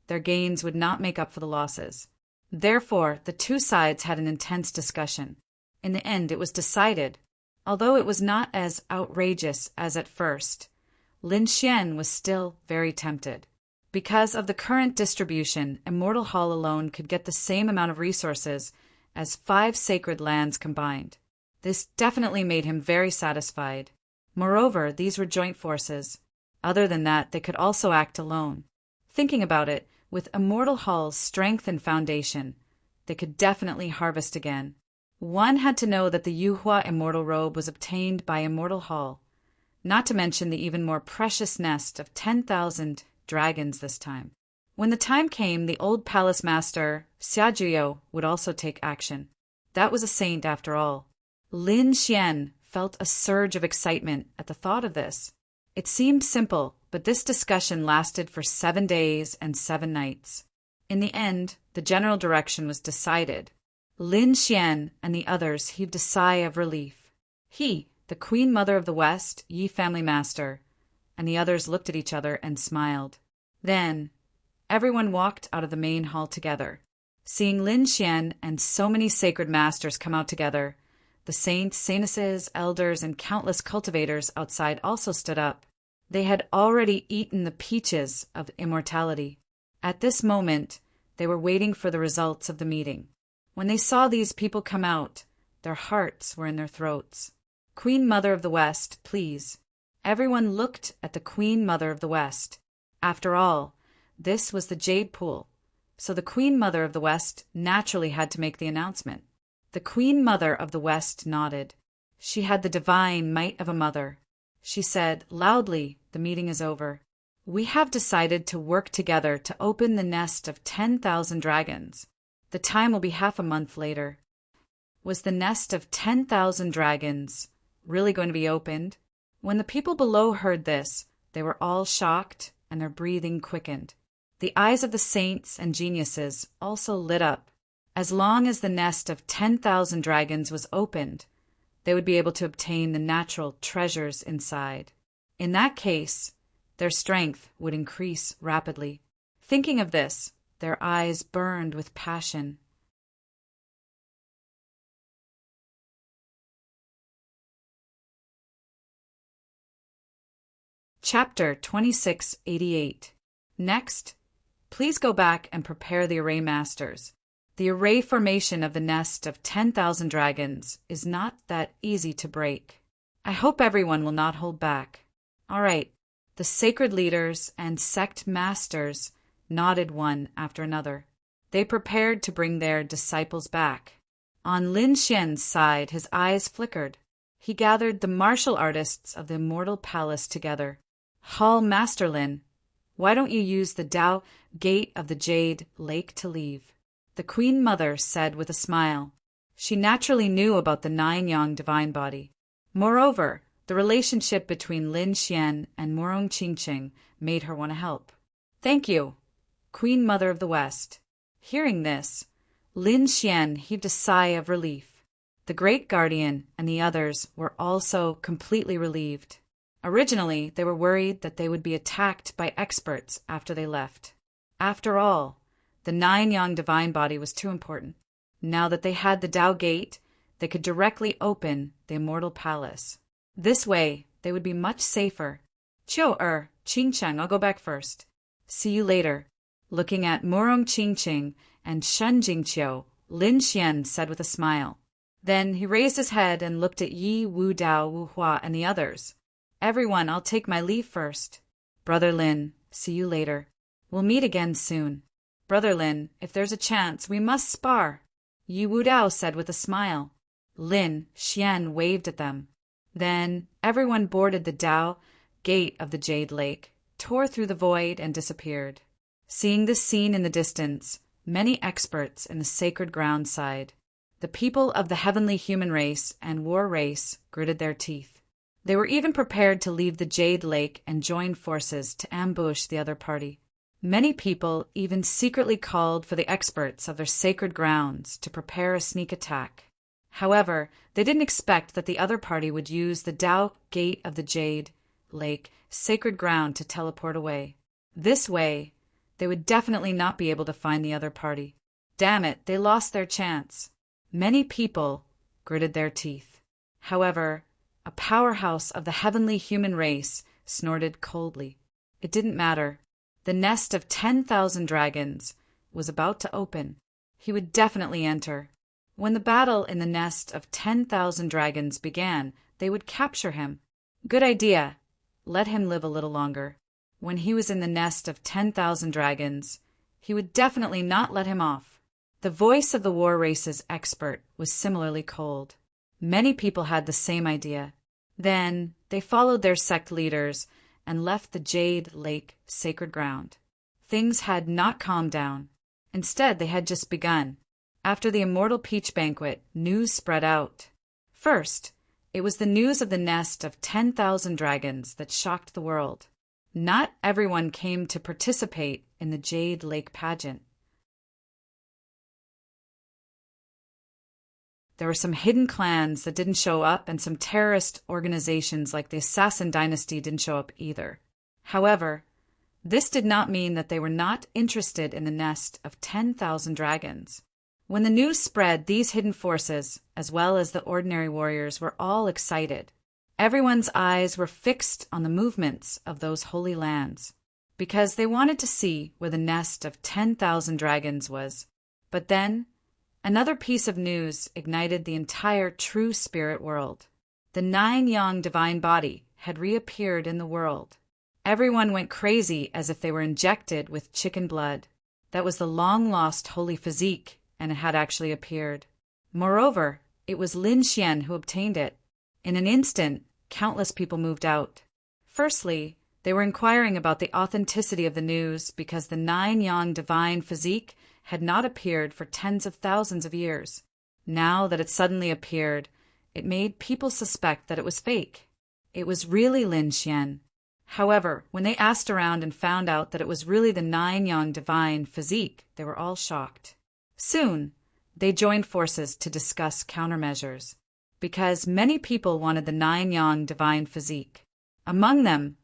their gains would not make up for the losses. Therefore, the two sides had an intense discussion. In the end, it was decided, although it was not as outrageous as at first, Lin Xian was still very tempted. Because of the current distribution, Immortal Hall alone could get the same amount of resources as 5 sacred lands combined. This definitely made him very satisfied. Moreover, these were joint forces. Other than that, they could also act alone. Thinking about it, with Immortal Hall's strength and foundation, they could definitely harvest again. One had to know that the Yuhua Immortal Robe was obtained by Immortal Hall, not to mention the even more precious nest of 10,000 dragons this time. When the time came, the old palace master, Xiajuyo, would also take action. That was a saint after all. Lin Xian felt a surge of excitement at the thought of this. It seemed simple, but this discussion lasted for 7 days and 7 nights. In the end, the general direction was decided. Lin Xian and the others heaved a sigh of relief. He, the Queen Mother of the West, Yi family master, and the others looked at each other and smiled. Then, everyone walked out of the main hall together. Seeing Lin Xian and so many sacred masters come out together, the saints, saintesses, elders, and countless cultivators outside also stood up. They had already eaten the peaches of immortality. At this moment, they were waiting for the results of the meeting. When they saw these people come out, their hearts were in their throats. Queen Mother of the West, please. Everyone looked at the Queen Mother of the West. After all, this was the Jade Pool, so the Queen Mother of the West naturally had to make the announcement. The Queen Mother of the West nodded. She had the divine might of a mother. She said loudly, "The meeting is over. We have decided to work together to open the nest of 10,000 dragons. The time will be half a month later." Was the nest of 10,000 dragons really going to be opened? When the people below heard this, they were all shocked and their breathing quickened. The eyes of the saints and geniuses also lit up. As long as the nest of 10,000 dragons was opened, they would be able to obtain the natural treasures inside. In that case, their strength would increase rapidly. Thinking of this, their eyes burned with passion. Chapter 2688. Next, please go back and prepare the array masters. The array formation of the nest of 10,000 dragons is not that easy to break. I hope everyone will not hold back. All right, the sacred leaders and sect masters nodded one after another. They prepared to bring their disciples back. On Lin Xian's side, his eyes flickered. He gathered the martial artists of the Immortal Palace together. Hall Master Lin, why don't you use the Dao Gate of the Jade Lake to leave? The Queen Mother said with a smile. She naturally knew about the 9-yang divine body. Moreover, the relationship between Lin Xian and Morong Qingqing made her want to help. Thank you, Queen Mother of the West. Hearing this, Lin Xian heaved a sigh of relief. The Great Guardian and the others were also completely relieved. Originally, they were worried that they would be attacked by experts after they left. After all, the 9-yang divine body was too important. Now that they had the Dao Gate, they could directly open the Immortal Palace. This way, they would be much safer. Qingcheng, I'll go back first. See you later. Looking at Morong Qingqing and Shen Jingqiu, Lin Xian said with a smile. Then he raised his head and looked at Yi, Wu Dao, Wu Hua, and the others. Everyone, I'll take my leave first. Brother Lin, see you later. We'll meet again soon. Brother Lin, if there's a chance, we must spar. Yi Wu Dao said with a smile. Lin Xian waved at them. Then everyone boarded the Dao Gate of the Jade Lake, tore through the void, and disappeared. Seeing this scene in the distance, many experts in the sacred ground sighed. The people of the heavenly human race and war race gritted their teeth. They were even prepared to leave the Jade Lake and join forces to ambush the other party. Many people even secretly called for the experts of their sacred grounds to prepare a sneak attack. However, they didn't expect that the other party would use the Dao Gate of the Jade Lake sacred ground to teleport away. This way, they would definitely not be able to find the other party. Damn it, they lost their chance. Many people gritted their teeth. However, a powerhouse of the heavenly human race snorted coldly. It didn't matter. The nest of 10,000 dragons was about to open. He would definitely enter. When the battle in the nest of 10,000 dragons began, they would capture him. Good idea. Let him live a little longer. When he was in the nest of 10,000 dragons, he would definitely not let him off. The voice of the war race's expert was similarly cold. Many people had the same idea. Then they followed their sect leaders and left the Jade Lake sacred ground. Things had not calmed down. Instead, they had just begun. After the Immortal Peach Banquet, news spread out. First, it was the news of the nest of 10,000 dragons that shocked the world. Not everyone came to participate in the Jade Lake pageant. There were some hidden clans that didn't show up, and some terrorist organizations like the Assassin Dynasty didn't show up either. However, this did not mean that they were not interested in the nest of 10,000 dragons. When the news spread, these hidden forces, as well as the ordinary warriors, were all excited. Everyone's eyes were fixed on the movements of those holy lands, because they wanted to see where the nest of 10,000 dragons was. But then, another piece of news ignited the entire true spirit world. The 9-yang divine body had reappeared in the world. Everyone went crazy as if they were injected with chicken blood. That was the long-lost holy physique, and it had actually appeared. Moreover, it was Lin Xian who obtained it. In an instant, countless people moved out. Firstly, they were inquiring about the authenticity of the news because the 9-yang divine physique had not appeared for tens of thousands of years. Now that it suddenly appeared, it made people suspect that it was fake. It was really Lin Xian. However, when they asked around and found out that it was really the 9-yang divine physique, they were all shocked. Soon, they joined forces to discuss countermeasures, because many people wanted the 9-yang divine physique. Among them,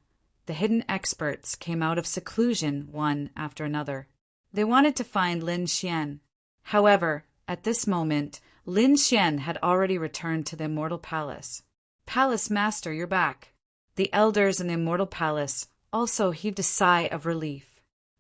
the hidden experts came out of seclusion one after another. They wanted to find Lin Xian. However, at this moment, Lin Xian had already returned to the Immortal Palace. "Palace Master, you're back." The elders in the Immortal Palace also heaved a sigh of relief.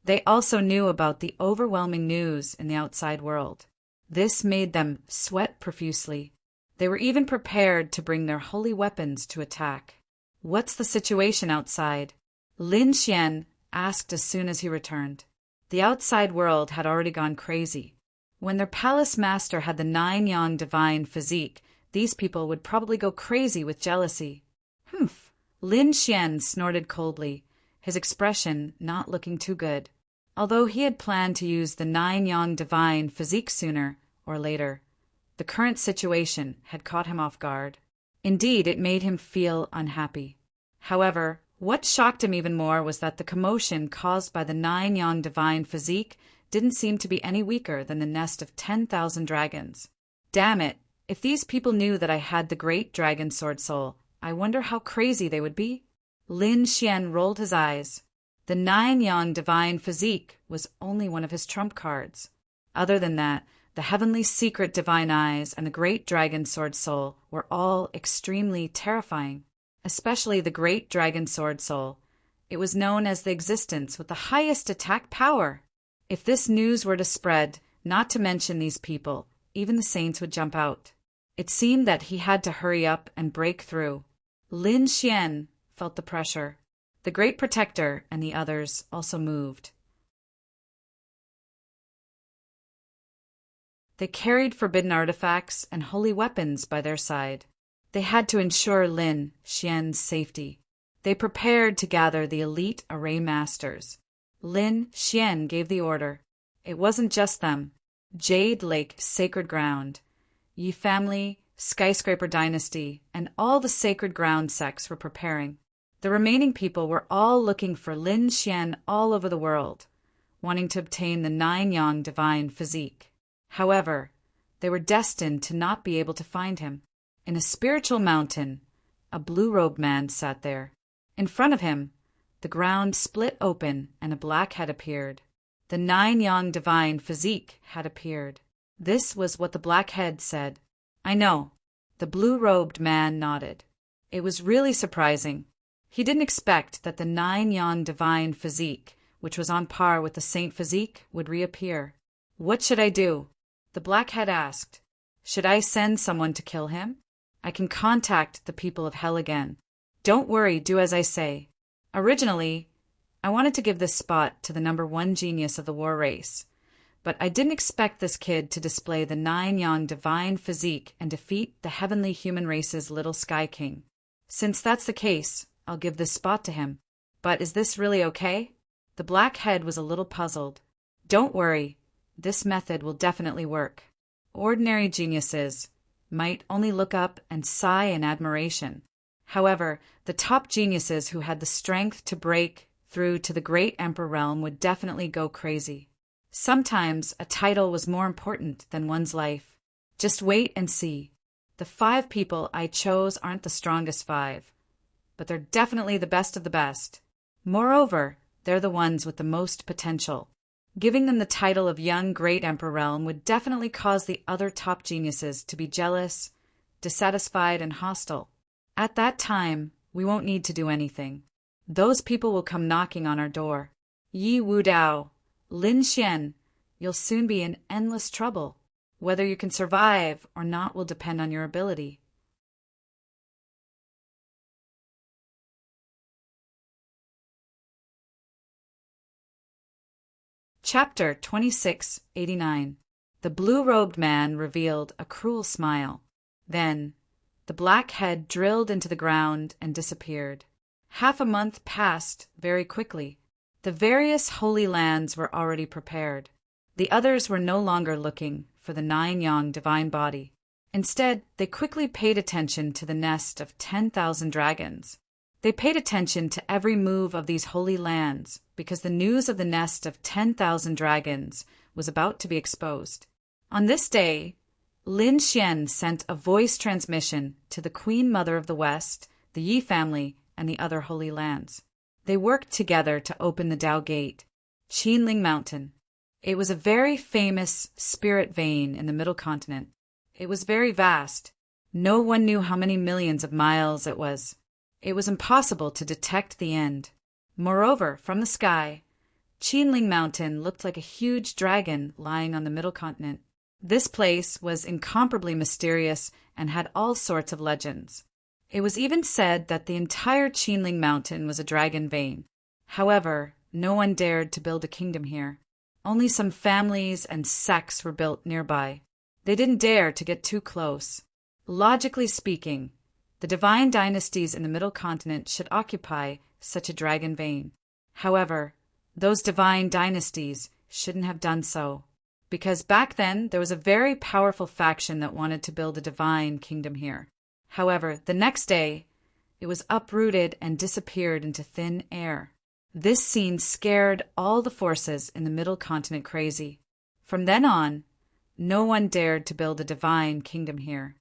They also knew about the overwhelming news in the outside world. This made them sweat profusely. They were even prepared to bring their holy weapons to attack. "What's the situation outside?" Lin Xian asked as soon as he returned. The outside world had already gone crazy. When their palace master had the 9-yang divine physique, these people would probably go crazy with jealousy. "Humph." Lin Xian snorted coldly, his expression not looking too good. Although he had planned to use the 9-yang divine physique sooner or later, the current situation had caught him off guard. Indeed, it made him feel unhappy. However, what shocked him even more was that the commotion caused by the 9-yang divine physique didn't seem to be any weaker than the nest of 10,000 dragons. Damn it, if these people knew that I had the great dragon sword soul, I wonder how crazy they would be? Lin Xian rolled his eyes. The 9-yang divine physique was only one of his trump cards. Other than that, the heavenly secret divine eyes and the great dragon sword soul were all extremely terrifying, especially the great dragon sword soul. It was known as the existence with the highest attack power. If this news were to spread, not to mention these people, even the saints would jump out. It seemed that he had to hurry up and break through. Lin Xian felt the pressure. The Great Protector and the others also moved. They carried forbidden artifacts and holy weapons by their side. They had to ensure Lin Xian's safety. They prepared to gather the elite array masters. Lin Xian gave the order. It wasn't just them. Jade Lake Sacred Ground, Yi Family, Skyscraper Dynasty, and all the Sacred Ground sects were preparing. The remaining people were all looking for Lin Xian all over the world, wanting to obtain the 9-yang divine physique. However, they were destined to not be able to find him. In a spiritual mountain, a blue-robed man sat there. In front of him, the ground split open and a black head appeared. The 9-yang divine physique had appeared. This was what the black head said. "I know." The blue-robed man nodded. It was really surprising. He didn't expect that the 9-yang divine physique, which was on par with the saint physique, would reappear. "What should I do?" the black head asked. Should I send someone to kill him? I can contact the people of hell again. Don't worry, do as I say. Originally, I wanted to give this spot to the #1 genius of the war race, but I didn't expect this kid to display the 9-yang divine physique and defeat the heavenly human race's little Sky King. Since that's the case, I'll give this spot to him. But is this really okay? The black head was a little puzzled. Don't worry, this method will definitely work. Ordinary geniuses might only look up and sigh in admiration. However, the top geniuses who had the strength to break through to the great emperor realm would definitely go crazy. Sometimes a title was more important than one's life. Just wait and see. The 5 people I chose aren't the strongest 5, but they're definitely the best of the best. Moreover, they're the ones with the most potential. Giving them the title of young great emperor realm would definitely cause the other top geniuses to be jealous, dissatisfied, and hostile. At that time, we won't need to do anything. Those people will come knocking on our door. Yi Wu Dao, Lin Xian, you'll soon be in endless trouble. Whether you can survive or not will depend on your ability. Chapter 2689. The blue-robed man revealed a cruel smile. Then, the black head drilled into the ground and disappeared. Half a month passed very quickly. The various holy lands were already prepared. The others were no longer looking for the 9-yang divine body. Instead, they quickly paid attention to the nest of 10,000 dragons. They paid attention to every move of these holy lands because the news of the nest of 10,000 dragons was about to be exposed. On this day, Lin Xian sent a voice transmission to the Queen Mother of the West, the Yi family, and the other holy lands. They worked together to open the Dao Gate, Qinling Mountain. It was a very famous spirit vein in the Middle Continent. It was very vast. No one knew how many millions of miles it was. It was impossible to detect the end. Moreover, from the sky, Qinling Mountain looked like a huge dragon lying on the Middle Continent. This place was incomparably mysterious and had all sorts of legends. It was even said that the entire Qinling Mountain was a dragon vein. However, no one dared to build a kingdom here. Only some families and sects were built nearby. They didn't dare to get too close. Logically speaking, the divine dynasties in the Middle Continent should occupy such a dragon vein. However, those divine dynasties shouldn't have done so, because back then there was a very powerful faction that wanted to build a divine kingdom here. However, the next day, it was uprooted and disappeared into thin air. This scene scared all the forces in the Middle Continent crazy. From then on, no one dared to build a divine kingdom here.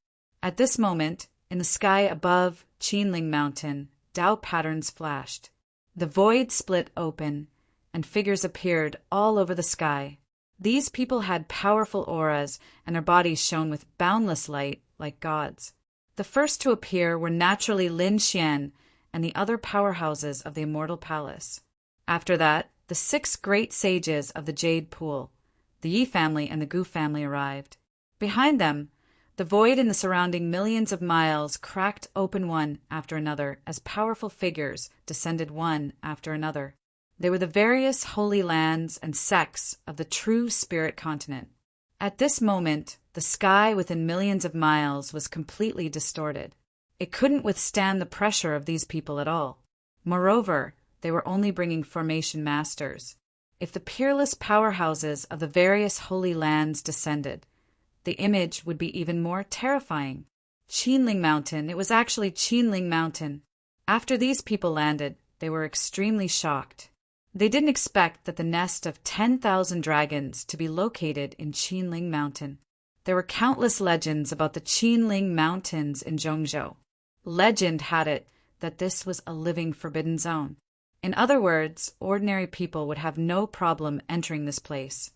At this moment, in the sky above Qinling Mountain, Dao patterns flashed. The void split open, and figures appeared all over the sky. These people had powerful auras, and their bodies shone with boundless light like gods. The first to appear were naturally Lin Xian and the other powerhouses of the Immortal Palace. After that, the 6 great sages of the Jade Pool, the Yi family and the Gu family arrived. Behind them, the void in the surrounding millions of miles cracked open one after another as powerful figures descended one after another. They were the various holy lands and sects of the true spirit continent. At this moment, the sky within millions of miles was completely distorted. It couldn't withstand the pressure of these people at all. Moreover, they were only bringing formation masters. If the peerless powerhouses of the various holy lands descended, the image would be even more terrifying. Qinling Mountain, it was actually Qinling Mountain. After these people landed, they were extremely shocked. They didn't expect that the nest of 10,000 dragons to be located in Qinling Mountain. There were countless legends about the Qinling Mountains in Zhongzhou. Legend had it that this was a living forbidden zone. In other words, ordinary people would have no problem entering this place.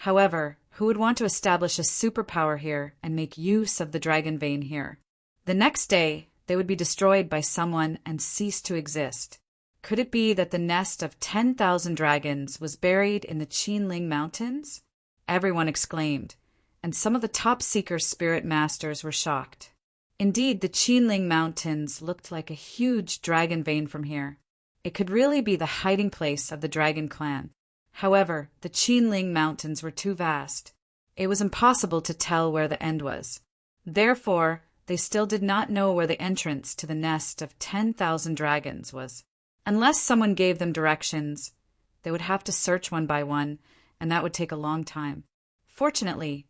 However, who would want to establish a superpower here and make use of the dragon vein here? The next day, they would be destroyed by someone and cease to exist. Could it be that the nest of 10,000 dragons was buried in the Qinling Mountains? Everyone exclaimed, and some of the top seeker spirit masters were shocked. Indeed, the Qinling Mountains looked like a huge dragon vein from here. It could really be the hiding place of the dragon clan. However, the Qinling Mountains were too vast. It was impossible to tell where the end was. Therefore, they still did not know where the entrance to the nest of 10,000 dragons was. Unless someone gave them directions, they would have to search one by one, and that would take a long time. Fortunately,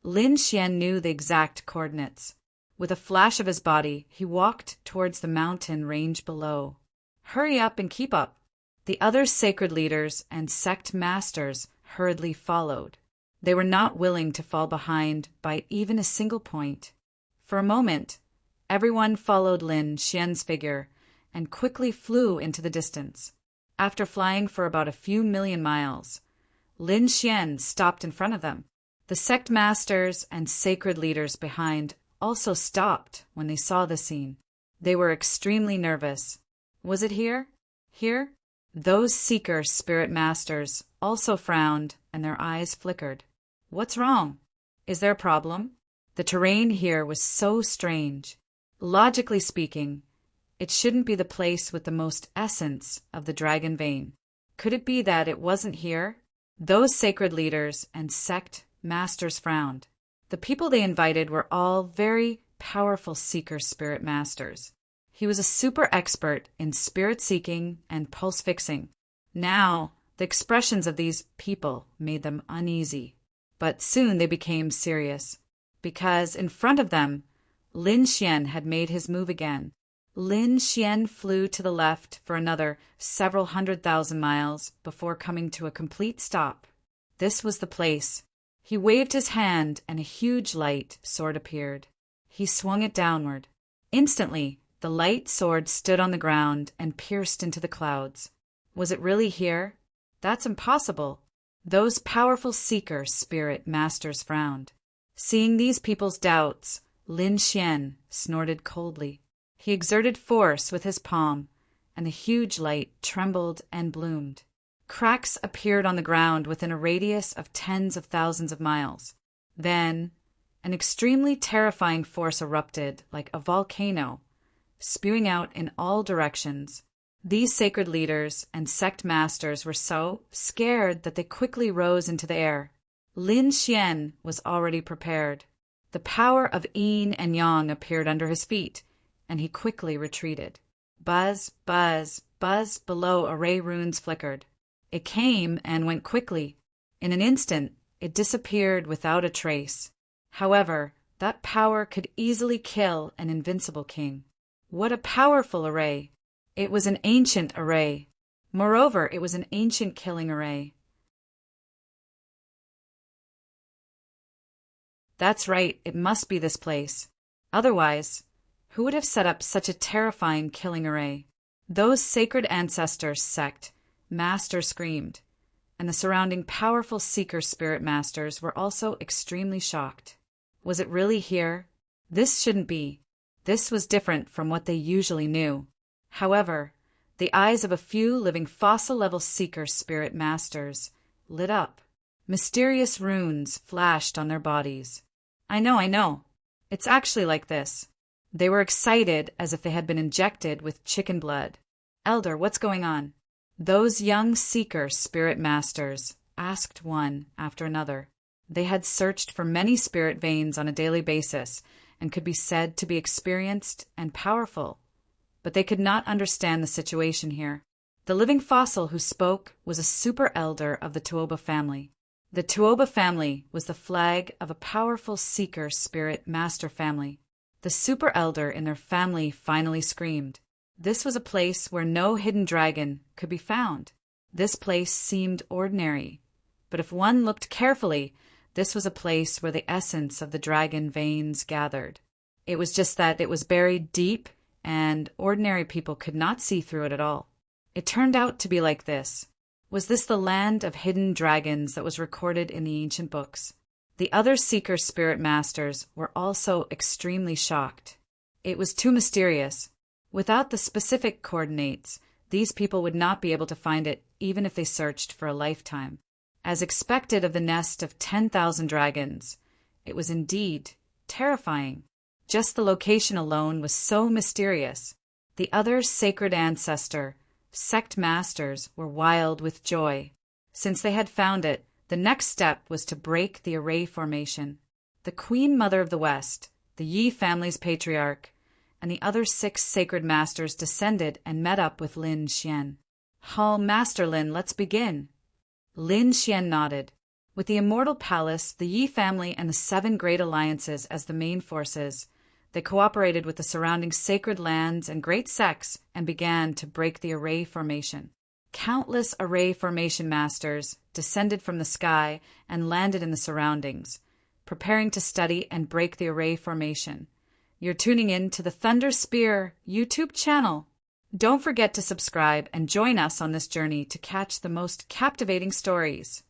Lin Xian knew the exact coordinates. With a flash of his body, he walked towards the mountain range below. Hurry up and keep up. The other sacred leaders and sect masters hurriedly followed. They were not willing to fall behind by even a single point. For a moment, everyone followed Lin Xian's figure and quickly flew into the distance. After flying for about a few million miles, Lin Xian stopped in front of them. The sect masters and sacred leaders behind also stopped when they saw the scene. They were extremely nervous. Was it here? Here? Those seeker spirit masters also frowned and their eyes flickered. What's wrong? Is there a problem? The terrain here was so strange. Logically speaking, it shouldn't be the place with the most essence of the dragon vein. Could it be that it wasn't here? Those sacred leaders and sect masters frowned. The people they invited were all very powerful seeker spirit masters. He was a super expert in spirit seeking and pulse fixing. Now, the expressions of these people made them uneasy. But soon they became serious, because in front of them, Lin Xian had made his move again. Lin Xian flew to the left for another several 100,000 miles before coming to a complete stop. This was the place. He waved his hand and a huge light sword appeared. He swung it downward. Instantly, the light sword stood on the ground and pierced into the clouds. Was it really here? That's impossible. Those powerful seeker spirit masters frowned. Seeing these people's doubts, Lin Xian snorted coldly. He exerted force with his palm, and the huge light trembled and bloomed. Cracks appeared on the ground within a radius of tens of thousands of miles. Then, an extremely terrifying force erupted like a volcano, spewing out in all directions. These sacred leaders and sect masters were so scared that they quickly rose into the air. Lin Xian was already prepared. The power of yin and yang appeared under his feet, and he quickly retreated. Buzz, buzz, buzz below array runes flickered. It came and went quickly. In an instant, it disappeared without a trace. However, that power could easily kill an invincible king. What a powerful array! It was an ancient array. Moreover, it was an ancient killing array. That's right, it must be this place. Otherwise, who would have set up such a terrifying killing array? Those sacred ancestors sect master screamed, and the surrounding powerful seeker spirit masters were also extremely shocked. Was it really here? This shouldn't be. This was different from what they usually knew. However, the eyes of a few living fossil-level seeker spirit masters lit up. Mysterious runes flashed on their bodies. I know. It's actually like this. They were excited as if they had been injected with chicken blood. Elder, what's going on? Those young seeker spirit masters asked one after another. They had searched for many spirit veins on a daily basis and could be said to be experienced and powerful, but they could not understand the situation here. The living fossil who spoke was a super elder of the Tuoba family. The Tuoba family was the flag of a powerful seeker spirit master family. The super elder in their family finally screamed. This was a place where no hidden dragon could be found. This place seemed ordinary, but if one looked carefully, this was a place where the essence of the dragon veins gathered. It was just that it was buried deep, and ordinary people could not see through it at all. It turned out to be like this. Was this the land of hidden dragons that was recorded in the ancient books? The other seeker spirit masters were also extremely shocked. It was too mysterious. Without the specific coordinates, These people would not be able to find it even if they searched for a lifetime. As expected of the nest of 10,000 dragons, it was indeed terrifying. Just the location alone was so mysterious. The other sacred ancestor, sect masters, were wild with joy. Since they had found it, the next step was to break the array formation. The Queen Mother of the West, the Yi family's patriarch, and the other 6 sacred masters descended and met up with Lin Xian. Master Lin, let's begin." Lin Xian nodded. With the Immortal Palace, the Yi family, and the 7 great alliances as the main forces, they cooperated with the surrounding sacred lands and great sects and began to break the array formation. Countless array formation masters descended from the sky and landed in the surroundings, preparing to study and break the array formation. You're tuning in to the Thunder Spear YouTube channel. Don't forget to subscribe and join us on this journey to catch the most captivating stories.